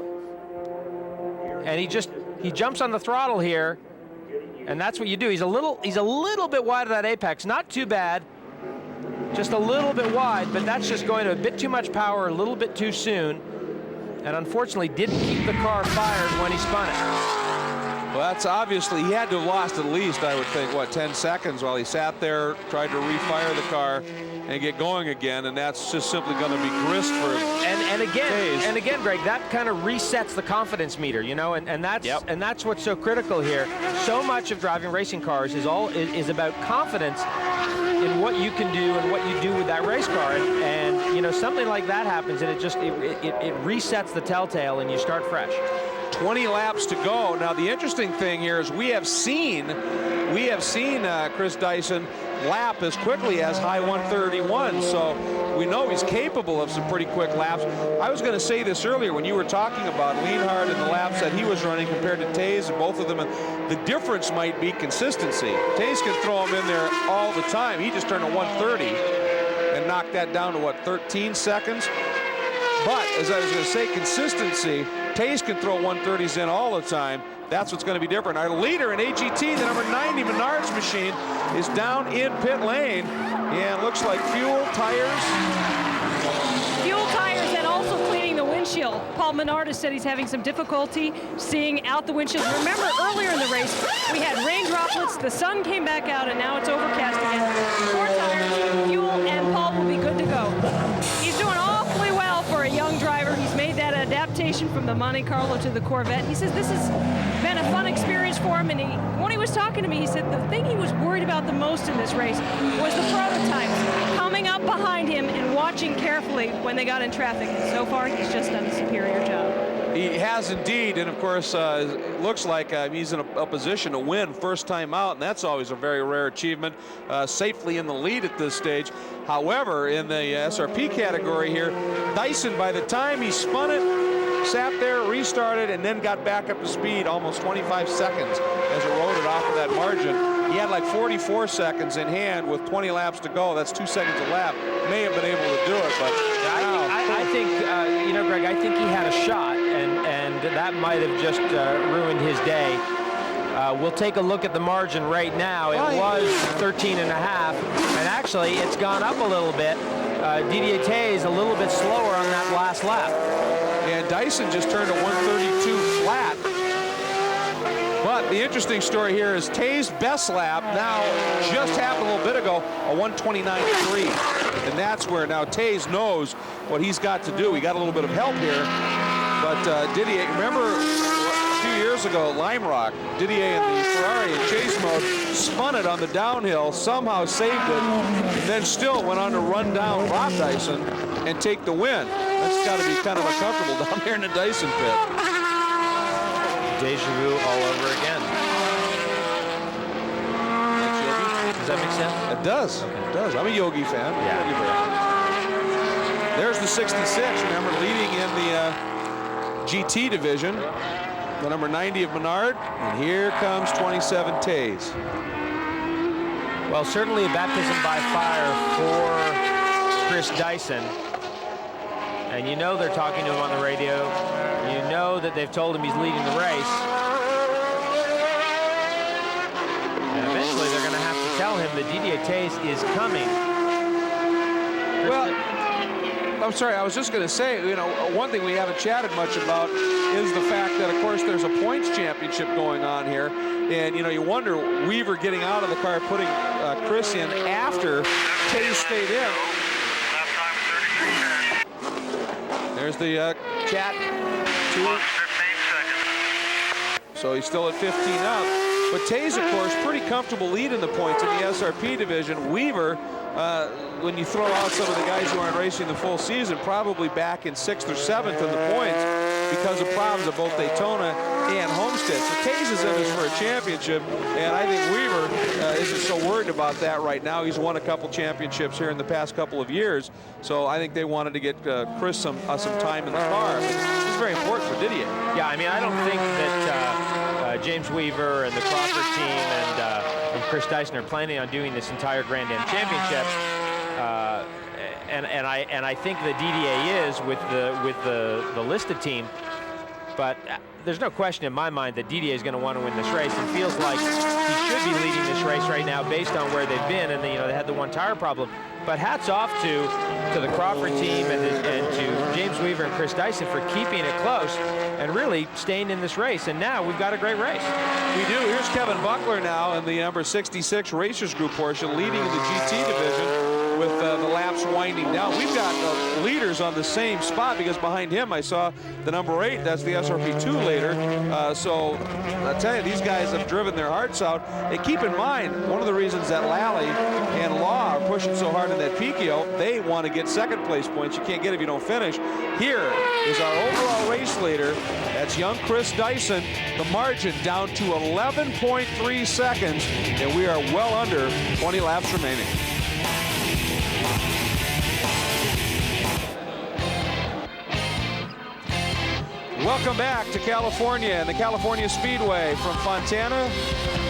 And he jumps on the throttle here, and that's what you do. He's a little bit wide of that apex. Not too bad, just a little bit wide, but that's just going to a bit too much power a little bit too soon. And unfortunately didn't keep the car fired when he spun it. Well, that's obviously, he had to have lost at least, I would think, what, 10 seconds while he sat there, tried to refire the car and get going again, and that's just simply going to be grist for and again, Greg, that kind of resets the confidence meter, you know, and that's what's so critical here. So much of driving racing cars is about confidence in what you can do and what you do with that race car, and you know, something like that happens, and it resets the telltale, and you start fresh. 20 laps to go. Now, the interesting thing here is we have seen Chris Dyson lap as quickly as high 131, so we know he's capable of some pretty quick laps. I was going to say this earlier when you were talking about Lienhard and the laps that he was running compared to Theys, and both of them, the difference might be consistency. Theys can throw him in there all the time. He just turned a 130 and knocked that down to, what, 13 seconds? But, as I was going to say, consistency, Theys can throw 130s in all the time. That's what's going to be different. Our leader in AGT, the number 90 Menards machine, is down in pit lane. And looks like fuel, tires. Fuel, tires, and also cleaning the windshield. Paul Menard has said he's having some difficulty seeing out the windshield. Remember, earlier in the race, we had rain droplets, the sun came back out, and now it's overcast again. 4 tires, fuel, and Paul will be good to go. He's doing awfully well for a young driver. He's made that adaptation from the Monte Carlo to the Corvette. He says this has been a fun experience for him, and when he was talking to me, he said the thing he was worried about the most in this race was the prototypes coming up behind him and watching carefully when they got in traffic. And so far, he's just done a superior job. He has indeed, and of course, it looks like he's in a position to win first time out, and that's always a very rare achievement, safely in the lead at this stage. However, in the SRP category here, Dyson, by the time he spun it, sat there, restarted, and then got back up to speed almost 25 seconds as it rode it off of that margin. He had like 44 seconds in hand with 20 laps to go. That's 2 seconds a lap. May have been able to do it, but I think you know, Greg, I think he had a shot, and that might have just ruined his day. We'll take a look at the margin right now. It was 13 and a half, and actually it's gone up a little bit. Didier Theys a little bit slower on that last lap. And Dyson just turned a 132 flat. But the interesting story here is Theys' best lap now just happened a little bit ago, a 129.3. And that's where now Theys knows what he's got to do. He got a little bit of help here. But Didier, remember a few years ago, Lime Rock, Didier in the Ferrari in chase mode, spun it on the downhill, somehow saved it, and then still went on to run down Rob Dyson and take the win. That's got to be kind of uncomfortable down there in the Dyson pit. Deja vu all over again. Does that make sense? It does. Okay. It does. I'm a Yogi fan. Yeah. There's the 66, remember, leading in the GT division. The number 90 of Menard. And here comes 27 Theys. Well, certainly a baptism by fire for Chris Dyson. And you know they're talking to him on the radio. You know that they've told him he's leading the race. And eventually they're going to have to tell him that Didier Theys is coming. Well, I'm sorry, I was just going to say, you know, one thing we haven't chatted much about is the fact that, of course, there's a points championship going on here. And, you know, you wonder, Weaver getting out of the car, putting Chris in after Theys stayed in. There's the chat. So he's still at 15 up. But Theys, of course, pretty comfortable lead in the points in the SRP division. Weaver, when you throw out some of the guys who aren't racing the full season, probably back in 6th or 7th in the points because of problems at both Daytona and Homestead. So Theys is in this for a championship, and I think Weaver isn't so worried about that right now. He's won a couple championships here in the past couple of years, so I think they wanted to get Chris some time in the car. This is very important for Didier. Yeah, I mean, I don't think that James Weaver and the Crawford team and Chris Dyson are planning on doing this entire Grand Am championship. And I think that Didier is with the listed team, but there's no question in my mind that Didier is going to want to win this race. It feels like he should be leading this race right now based on where they've been, and they had the one tire problem. But hats off to the Crawford team and to James Weaver and Chris Dyson for keeping it close and really staying in this race. And now we've got a great race. We do. Here's Kevin Buckler now in the number 66 Racers Group portion, leading in the GT division with the laps winding down. We've got leaders on the same spot because behind him I saw the number 8. That's the SRP2 leader. So I tell you, these guys have driven their hearts out. And keep in mind, one of the reasons that Lally and Law are pushing so hard in that Picchio, they want to get second place points. You can't get if you don't finish. Here is our overall race leader. That's young Chris Dyson. The margin down to 11.3 seconds, and we are well under 20 laps remaining. Welcome back to California and the California Speedway from Fontana.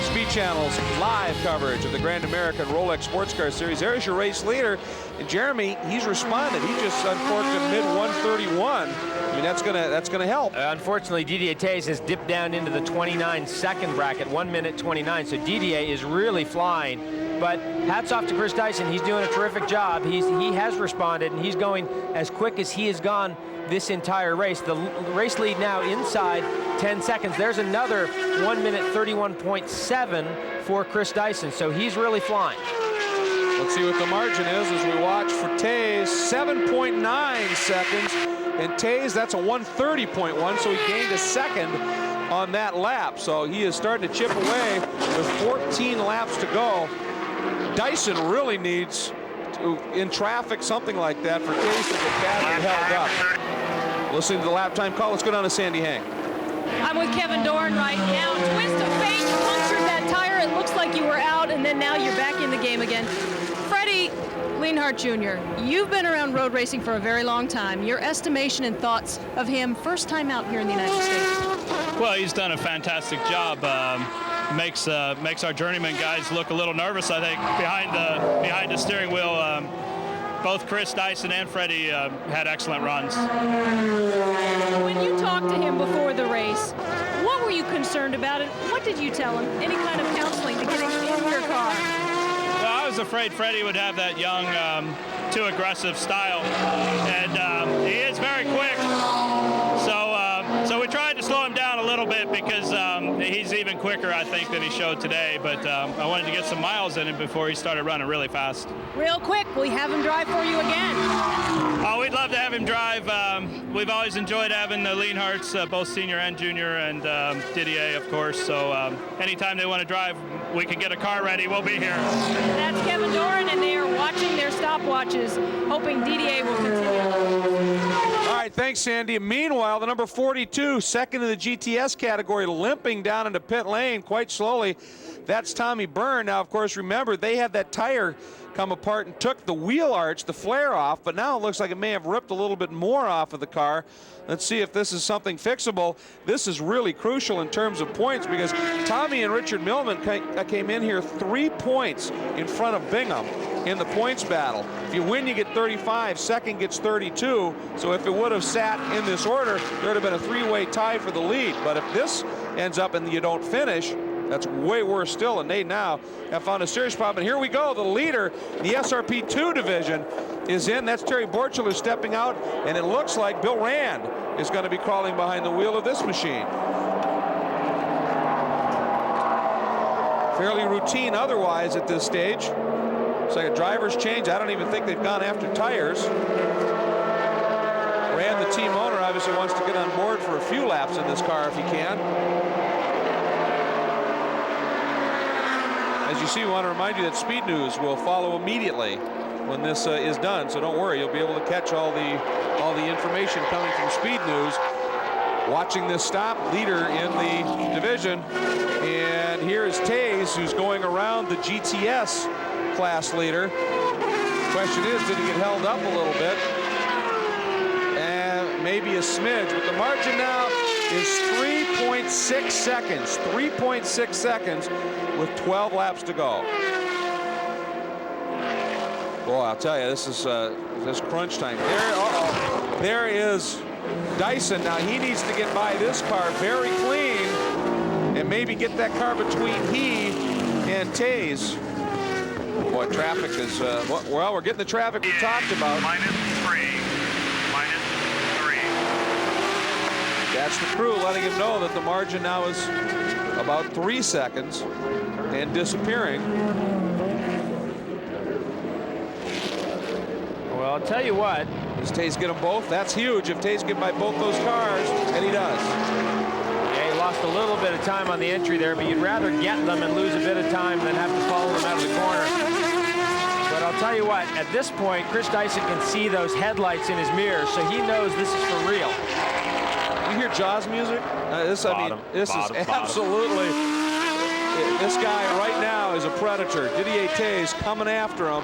Speed Channel's live coverage of the Grand American Rolex Sports Car Series. There's your race leader. And Jeremy, he's responded. He just uncorked a mid-131. I mean, that's gonna help. Unfortunately, Didier Theys has dipped down into the 29-second bracket, 1:29. So Didier is really flying. But hats off to Chris Dyson. He's doing a terrific job. He has responded, and he's going as quick as he has gone this entire race. The race lead now inside 10 seconds. There's another 1:31.7 for Chris Dyson. So he's really flying. Let's see what the margin is as we watch for Theys. 7.9 seconds And Theys, that's a 1:30.1, so he gained a second on that lap. So he is starting to chip away with 14 laps to go. Dyson really needs to, in traffic, something like that for Theys to get badly held up. Listening to the lap time call, let's go down to Sandy Hang. I'm with Kevin Doran right now. Twist of fate, punctured that tire. It looks like you were out, and then now you're back in the game again. Freddie Lienhard Jr., you've been around road racing for a very long time. Your estimation and thoughts of him first time out here in the United States? Well, he's done a fantastic job. Makes our journeyman guys look a little nervous, I think, behind the steering wheel. Both Chris Dyson and Freddie had excellent runs. When you talked to him before the race, what were you concerned about, and what did you tell him? Any kind of counseling to get him in your car? Well, I was afraid Freddie would have that young, too aggressive style, and he is very quick. So we tried to slow him down a little bit because he's even quicker, I think, than he showed today. But I wanted to get some miles in him before he started running really fast. Real quick, will you have him drive for you again? Oh, we'd love to have him drive. We've always enjoyed having the Lienhards, both senior and junior, and Didier, of course. So anytime they want to drive, we can get a car ready. We'll be here. That's Kevin Doran, and they are watching their stopwatches, hoping Didier will continue. All right, thanks, Sandy. Meanwhile, the number 42, second in the GTS category, limping down into pit lane quite slowly. That's Tommy Byrne. Now, of course, remember, they had that tire come apart and took the wheel arch, the flare off, but now it looks like it may have ripped a little bit more off of the car. Let's see if this is something fixable. This is really crucial in terms of points because Tommy and Richard Millman came in here 3 points in front of Bingham in the points battle. If you win, you get 35, second gets 32. So if it would have sat in this order, there would have been a three-way tie for the lead. But if this ends up and you don't finish, that's way worse still, and they now have found a serious problem. And here we go, the leader in the SRP2 division is in. That's Terry Borchler stepping out, and it looks like Bill Rand is going to be crawling behind the wheel of this machine. Fairly routine otherwise at this stage. It's like a driver's change. I don't even think they've gone after tires. Rand, the team owner, obviously wants to get on board for a few laps in this car if he can. As you see, we want to remind you that Speed News will follow immediately when this is done. So don't worry, you'll be able to catch all the information coming from Speed News. Watching this stop, leader in the division. And here is Theys, who's going around the GTS class leader. Question is, did he get held up a little bit? And maybe a smidge. But the margin now is 3.6 seconds. 3.6 seconds with 12 laps to go. Boy, I'll tell you, this is crunch time. There is Dyson. Now he needs to get by this car very clean and maybe get that car between he and Theys. Boy, traffic is, well, we're getting the traffic we talked about. -3. That's the crew letting him know that the margin now is about 3 seconds and disappearing. Well, I'll tell you what. Does Theys get them both? That's huge. If Theys get by both those cars, and he does. Yeah, he lost a little bit of time on the entry there, but you'd rather get them and lose a bit of time than have to follow them out of the corner. But I'll tell you what, at this point, Chris Dyson can see those headlights in his mirror, so he knows this is for real. You hear Jaws music? This is absolutely. This guy right now is a predator. Didier Theys coming after him.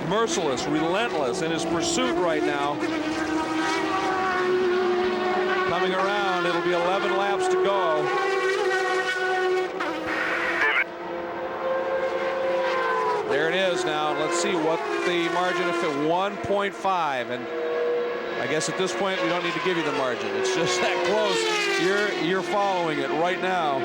Merciless, relentless in his pursuit right now. Coming around, it'll be 11 laps to go. There it is now. Let's see what the margin is at 1.5. And I guess at this point we don't need to give you the margin. It's just that close. You're following it right now.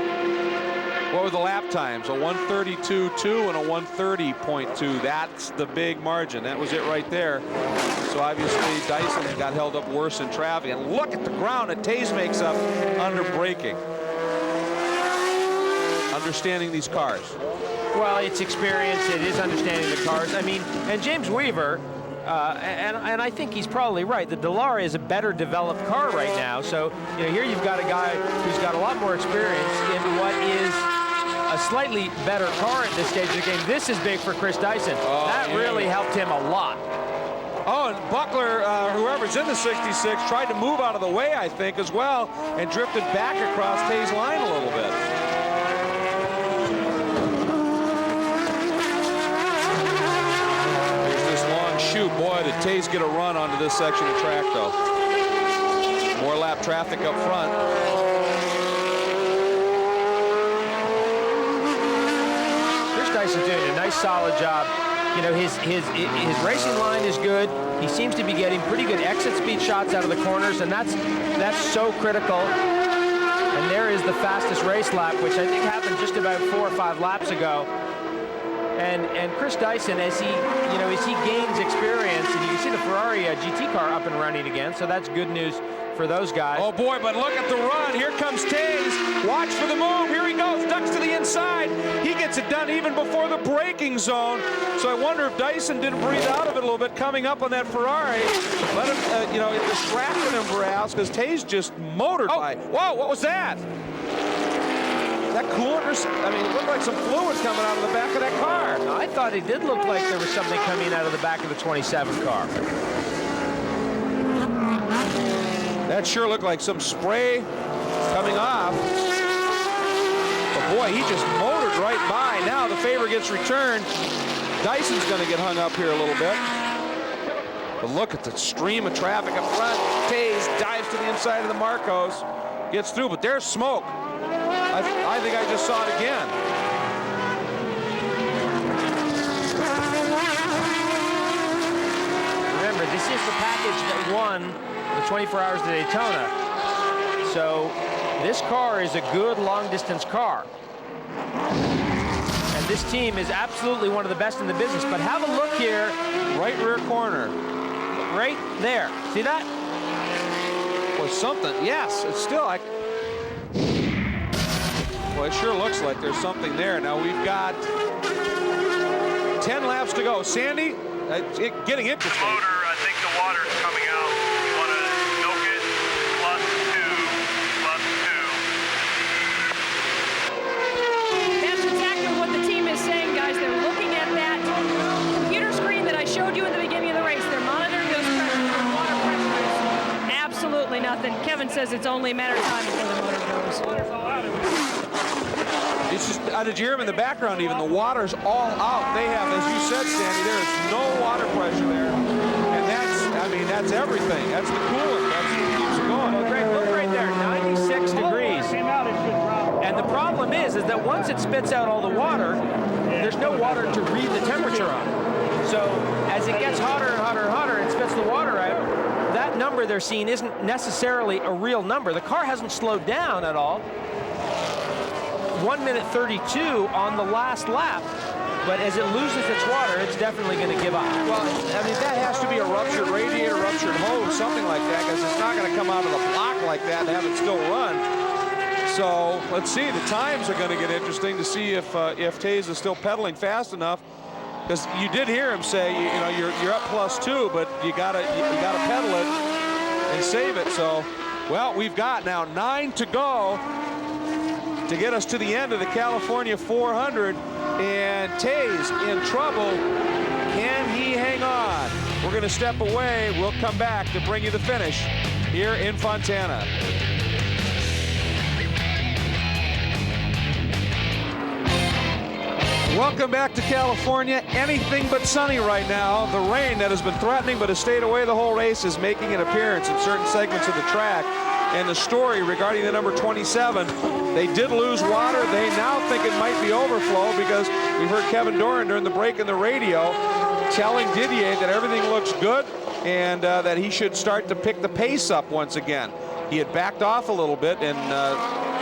What were the lap times? A 1:32.2 and a 1:30.2. That's the big margin. That was it right there. So obviously Dyson got held up worse in traffic. And look at the ground that Theys makes up under braking. Understanding these cars. Well, it's experience. It is understanding the cars. I mean, and James Weaver, And I think he's probably right. The Dallara is a better developed car right now. So, you know, here you've got a guy who's got a lot more experience in what is a slightly better car at this stage of the game. This is big for Chris Dyson. That really helped him a lot. Oh, and Buckler, whoever's in the 66, tried to move out of the way, I think, as well, and drifted back across Theys' line a little bit. Here's this long shoot. Boy, did Theys get a run onto this section of track, though. More lap traffic up front. Chris Dyson's doing a nice, solid job. You know, his racing line is good. He seems to be getting pretty good exit speed shots out of the corners, and that's so critical. And there is the fastest race lap, which I think happened just about 4 or 5 laps ago. And Chris Dyson, as he gains experience, and you can see the Ferrari GT car up and running again, so that's good news for those guys. Oh boy, but look at the run. Here comes Theys. Watch for the move. Here he goes, ducks to the inside. He gets it done even before the braking zone. So I wonder if Dyson didn't breathe out of it a little bit coming up on that Ferrari. Let him, it distracted him perhaps, because Theys just motored by. Whoa, what was that? That coolant, I mean, it looked like some fluid coming out of the back of that car. I thought it did look like there was something coming out of the back of the 27 car. That sure looked like some spray coming off. But boy, he just motored right by. Now the favor gets returned. Dyson's going to get hung up here a little bit. But look at the stream of traffic up front. Theys dives to the inside of the Marcos. Gets through, but there's smoke. I think I just saw it again. Remember, this is the package that won the 24 Hours of Daytona. So this car is a good long-distance car. And this team is absolutely one of the best in the business. But have a look here. Right rear corner. Right there. See that? Or something. Yes, it's still like... Well, it sure looks like there's something there. Now we've got 10 laps to go. Sandy, getting interesting. Motor, I think the water's coming out. You want to milk it, +2. That's exactly what the team is saying, guys. They're looking at that computer screen that I showed you in the beginning of the race. They're monitoring those pressures. The water pressure is absolutely nothing. Kevin says it's only a matter of time before the motor goes. It's just, did you hear him in the background even? The water's all out. They have, as you said, Sandy, there is no water pressure there. And that's everything. That's the coolant. That's what keeps it going. Well, Greg, look right there, 96 degrees. And the problem is that once it spits out all the water, there's no water to read the temperature on. So as it gets hotter and hotter and hotter and spits the water out, that number they're seeing isn't necessarily a real number. The car hasn't slowed down at all. 1 minute 32 on the last lap, but as it loses its water, it's definitely going to give up. Well, I mean, that has to be a ruptured radiator, ruptured hose, something like that, because it's not going to come out of the block like that and have it still run. So let's see. The times are going to get interesting to see if Theys is still pedaling fast enough, because you did hear him say, you're up +2, but you gotta pedal it and save it. So, well, we've got now 9 to go to get us to the end of the California 400, and Theys in trouble. Can he hang on? We're going to step away. We'll come back to bring you the finish here in Fontana. Welcome back to California. Anything but sunny right now. The rain that has been threatening but has stayed away the whole race is making an appearance in certain segments of the track. And the story regarding the number 27, they did lose water. They now think it might be overflow, because we heard Kevin Doran during the break in the radio telling Didier that everything looks good and that he should start to pick the pace up once again. He had backed off a little bit, and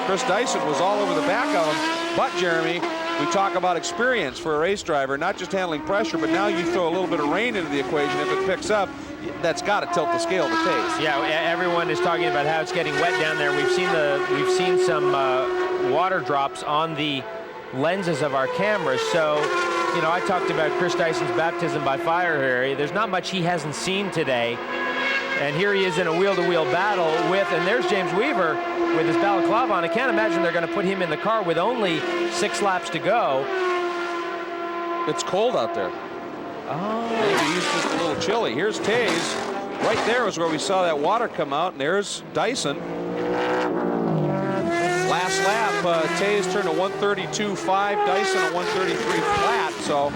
Chris Dyson was all over the back of him. But, Jeremy, we talk about experience for a race driver, not just handling pressure, but now you throw a little bit of rain into the equation. If it picks up, that's got to tilt the scale to Theys. Yeah, everyone is talking about how it's getting wet down there. We've seen some water drops on the lenses of our cameras. So you know, I talked about Chris Dyson's baptism by fire here. There's not much he hasn't seen today. And here he is in a wheel-to-wheel battle with, and there's James Weaver with his balaclava on. I can't imagine they're going to put him in the car with only 6 laps to go. It's cold out there. Oh. Maybe he's just a little chilly. Here's Theys. Right there is where we saw that water come out, and there's Dyson. Last lap, Theys turned a 132.5, Dyson a 133 flat, so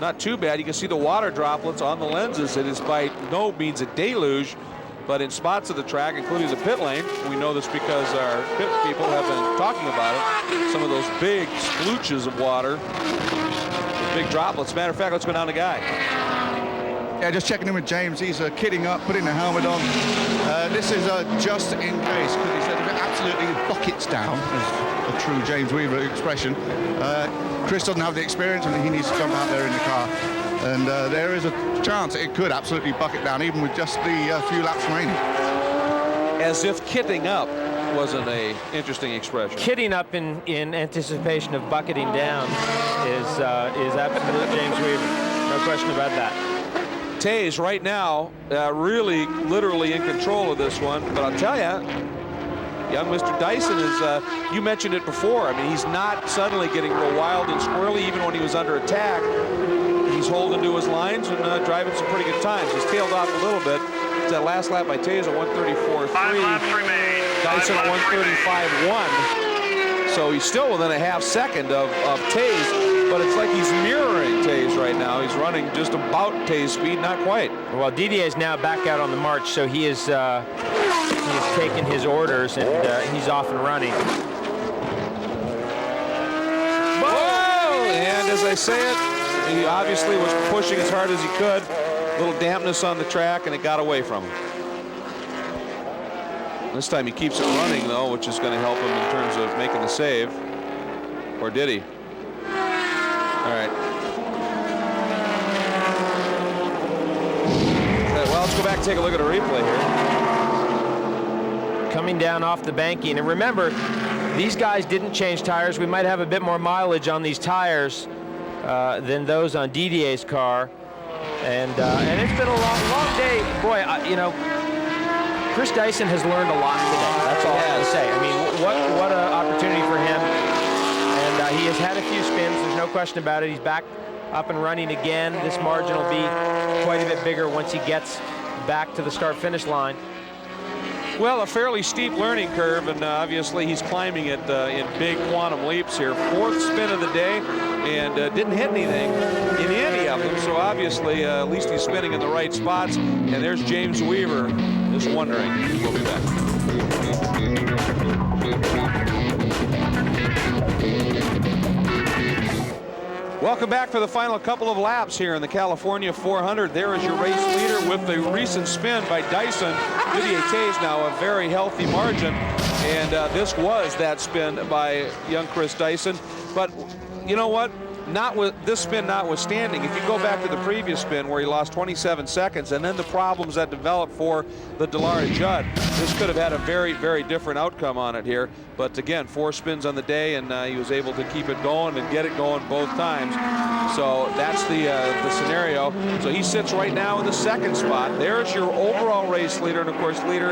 not too bad. You can see the water droplets on the lenses. It is by no means a deluge, but in spots of the track, including the pit lane, we know this because our pit people have been talking about it, some of those big splooches of water, big droplets. Matter of fact, let's go down to Guy. Yeah, just checking in with James. He's kidding up, putting the helmet on. This is just in case, because he said if it absolutely buckets down, as a true James Weaver expression, Chris doesn't have the experience and he needs to jump out there in the car. And there is a chance it could absolutely bucket down, even with just the few laps remaining. As if kitting up wasn't a interesting expression. Kitting up in anticipation of bucketing down is absolute James Weaver. No question about that. Theys right now really literally in control of this one, but I'll tell you, young Mr. Dyson is, you mentioned it before, I mean, he's not suddenly getting real wild and squirrely even when he was under attack. He's holding to his lines and driving some pretty good times. He's tailed off a little bit. It's that last lap by Theys at 134.3. 5 laps remain. Dyson at 135.1. So he's still within a half second of Theys. But it's like he's mirroring Theys right now. He's running just about Theys' speed, not quite. Well, Didier is now back out on the march, so he is taken his orders and he's off and running. Whoa! And as I say it, he obviously was pushing as hard as he could. A little dampness on the track, and it got away from him. This time he keeps it running, though, which is going to help him in terms of making the save. Or did he? All right. Well, let's go back and take a look at a replay here. Coming down off the banking. And remember, these guys didn't change tires. We might have a bit more mileage on these tires than those on Didier's car. And it's been a long day. Boy, you know, Chris Dyson has learned a lot today. That's all I have to say. I mean, what an opportunity for him. And he has had a few spins. There's no question about it. He's back up and running again. This margin will be quite a bit bigger once he gets back to the start-finish line. Well, a fairly steep learning curve, and obviously he's climbing it in big quantum leaps here. 4th spin of the day, and didn't hit anything in any of them. So obviously, at least he's spinning in the right spots. And there's James Weaver just wondering. We'll be back. Welcome back for the final couple of laps here in the California 400. There is your race leader with the recent spin by Dyson. Didier Theys now a very healthy margin, and this was that spin by young Chris Dyson. But you know what? Not with this spin notwithstanding, if you go back to the previous spin where he lost 27 seconds and then the problems that developed for the Dallara Judd, this could have had a very, very different outcome on it here. But again, 4 spins on the day, and he was able to keep it going and get it going both times. So that's the scenario. So he sits right now in the 2nd spot. There's your overall race leader, and of course leader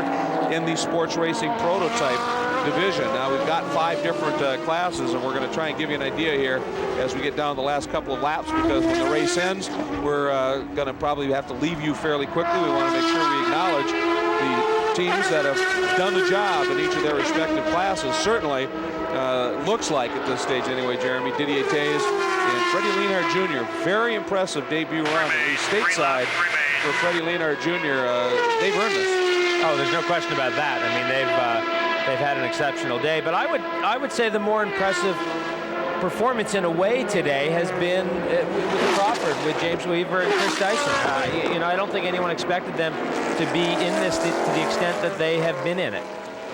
in the sports racing prototype division. Now we've got 5 different classes, and we're going to try and give you an idea here as we get down the last couple of laps, because when the race ends, we're going to probably have to leave you fairly quickly. We want to make sure we acknowledge the teams that have done the job in each of their respective classes. Certainly looks like at this stage anyway, Jeremy, Didier Theys and Freddie Lienhard Jr. Very impressive debut run, at least stateside for Freddie Lienhard Jr. They've earned this. Oh, there's no question about that. I mean, they've had an exceptional day, but I would say the more impressive performance in a way today has been with Crawford, with James Weaver and Chris Dyson. You know, I don't think anyone expected them to be in this to the extent that they have been in it.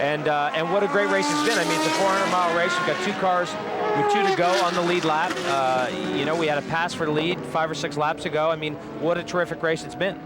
And what a great race it's been. I mean, it's a 400-mile race. We've got 2 cars with 2 to go on the lead lap. You know, we had a pass for the lead 5 or 6 laps ago. I mean, what a terrific race it's been.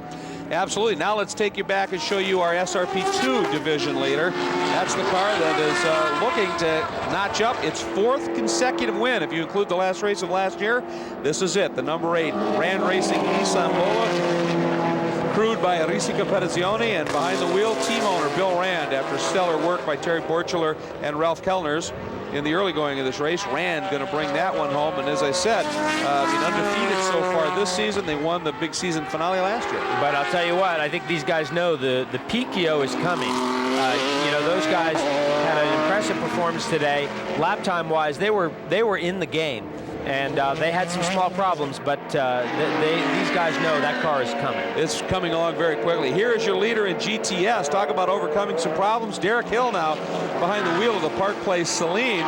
Absolutely. Now let's take you back and show you our SRP2 division leader. That's the car that is looking to notch up its 4th consecutive win. If you include the last race of last year, this is it. The number 8 Rand Racing Nissan Lola, crewed by Enrico Competizione, and behind the wheel, team owner Bill Rand, after stellar work by Terry Borchler and Ralph Kellners in the early going of this race. Rand going to bring that one home, and as I said, undefeated so far this season. They won the big season finale last year. But I'll tell you what, I think these guys know the Picchio is coming. You know, those guys had an impressive performance today. Lap time wise, they were in the game. And they had some small problems, but these guys know that car is coming. It's coming along very quickly. Here is your leader in GTS. Talk about overcoming some problems. Derek Hill now behind the wheel of the Park Place Celine,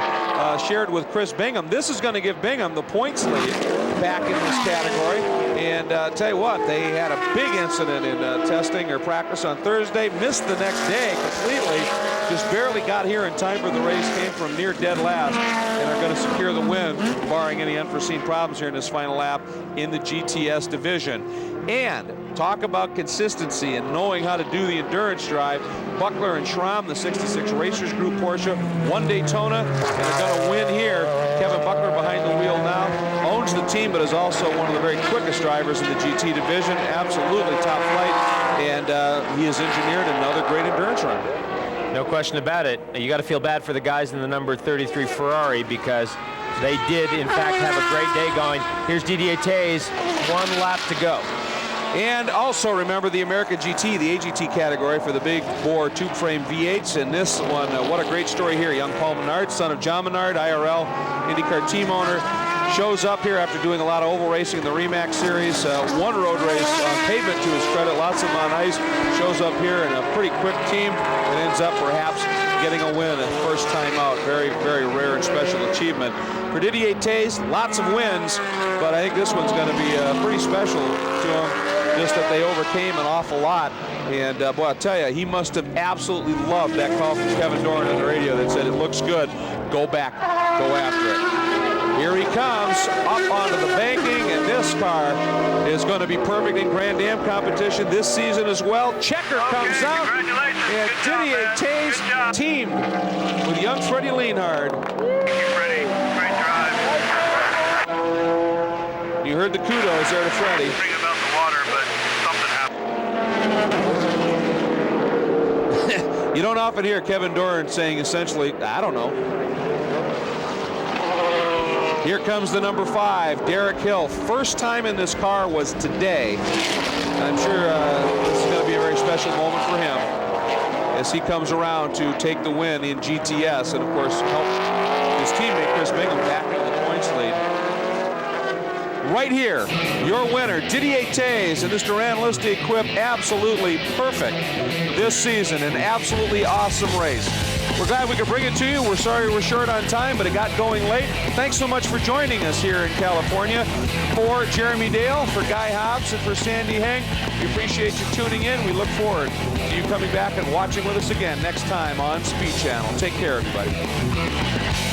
shared with Chris Bingham. This is going to give Bingham the points lead back in this category. And tell you what, they had a big incident in testing or practice on Thursday, missed the next day completely, just barely got here in time for the race, came from near dead last, and are going to secure the win, barring any unforeseen problems here in this final lap in the GTS division. And talk about consistency and knowing how to do the endurance drive. Buckler and Schramm, the 66 Racers Group Porsche, won Daytona, and are going to win here. Kevin Buckler behind the wheel now, owns the team, but is also one of the very quickest drivers in the GT division. Absolutely top flight, and he has engineered another great endurance run. No question about it. You got to feel bad for the guys in the number 33 Ferrari, because they did, in fact, have a great day going. Here's Didier Theys, 1 lap to go. And also remember the American GT, the AGT category for the big bore tube frame V8s. And this one, what a great story here. Young Paul Menard, son of John Menard, IRL IndyCar team owner, shows up here after doing a lot of oval racing in the Remax series. One road race on pavement to his credit, lots of them on ice. Shows up here in a pretty quick team and ends up perhaps getting a win at first time out. Very, very rare and special achievement. For Didier Theys, lots of wins, but I think this one's going to be pretty special to him. Just that they overcame an awful lot. And boy, I'll tell you, he must have absolutely loved that call from Kevin Doran on the radio that said, it looks good, go back, go after it. Here he comes up onto the banking, and this car is going to be perfect in Grand Am competition this season as well. Checker comes out, and Didier Theys teamed with young Freddie Lienhard. Thank you, Freddie. Great drive. You heard the kudos there to Freddie. Bring about the water, but something happened. You don't often hear Kevin Doran saying essentially, I don't know. Here comes the number 5, Derek Hill. First time in this car was today. I'm sure this is going to be a very special moment for him as he comes around to take the win in GTS and, of course, help his teammate Chris Bingham back into the points lead. Right here, your winner, Didier Theys, and this Duran Lista equipped absolutely perfect this season. An absolutely awesome race. We're glad we could bring it to you. We're sorry we're short on time, but it got going late. Thanks so much for joining us here in California. For Jeremy Dale, for Guy Hobbs, and for Sandy Heng, we appreciate you tuning in. We look forward to you coming back and watching with us again next time on Speed Channel. Take care, everybody.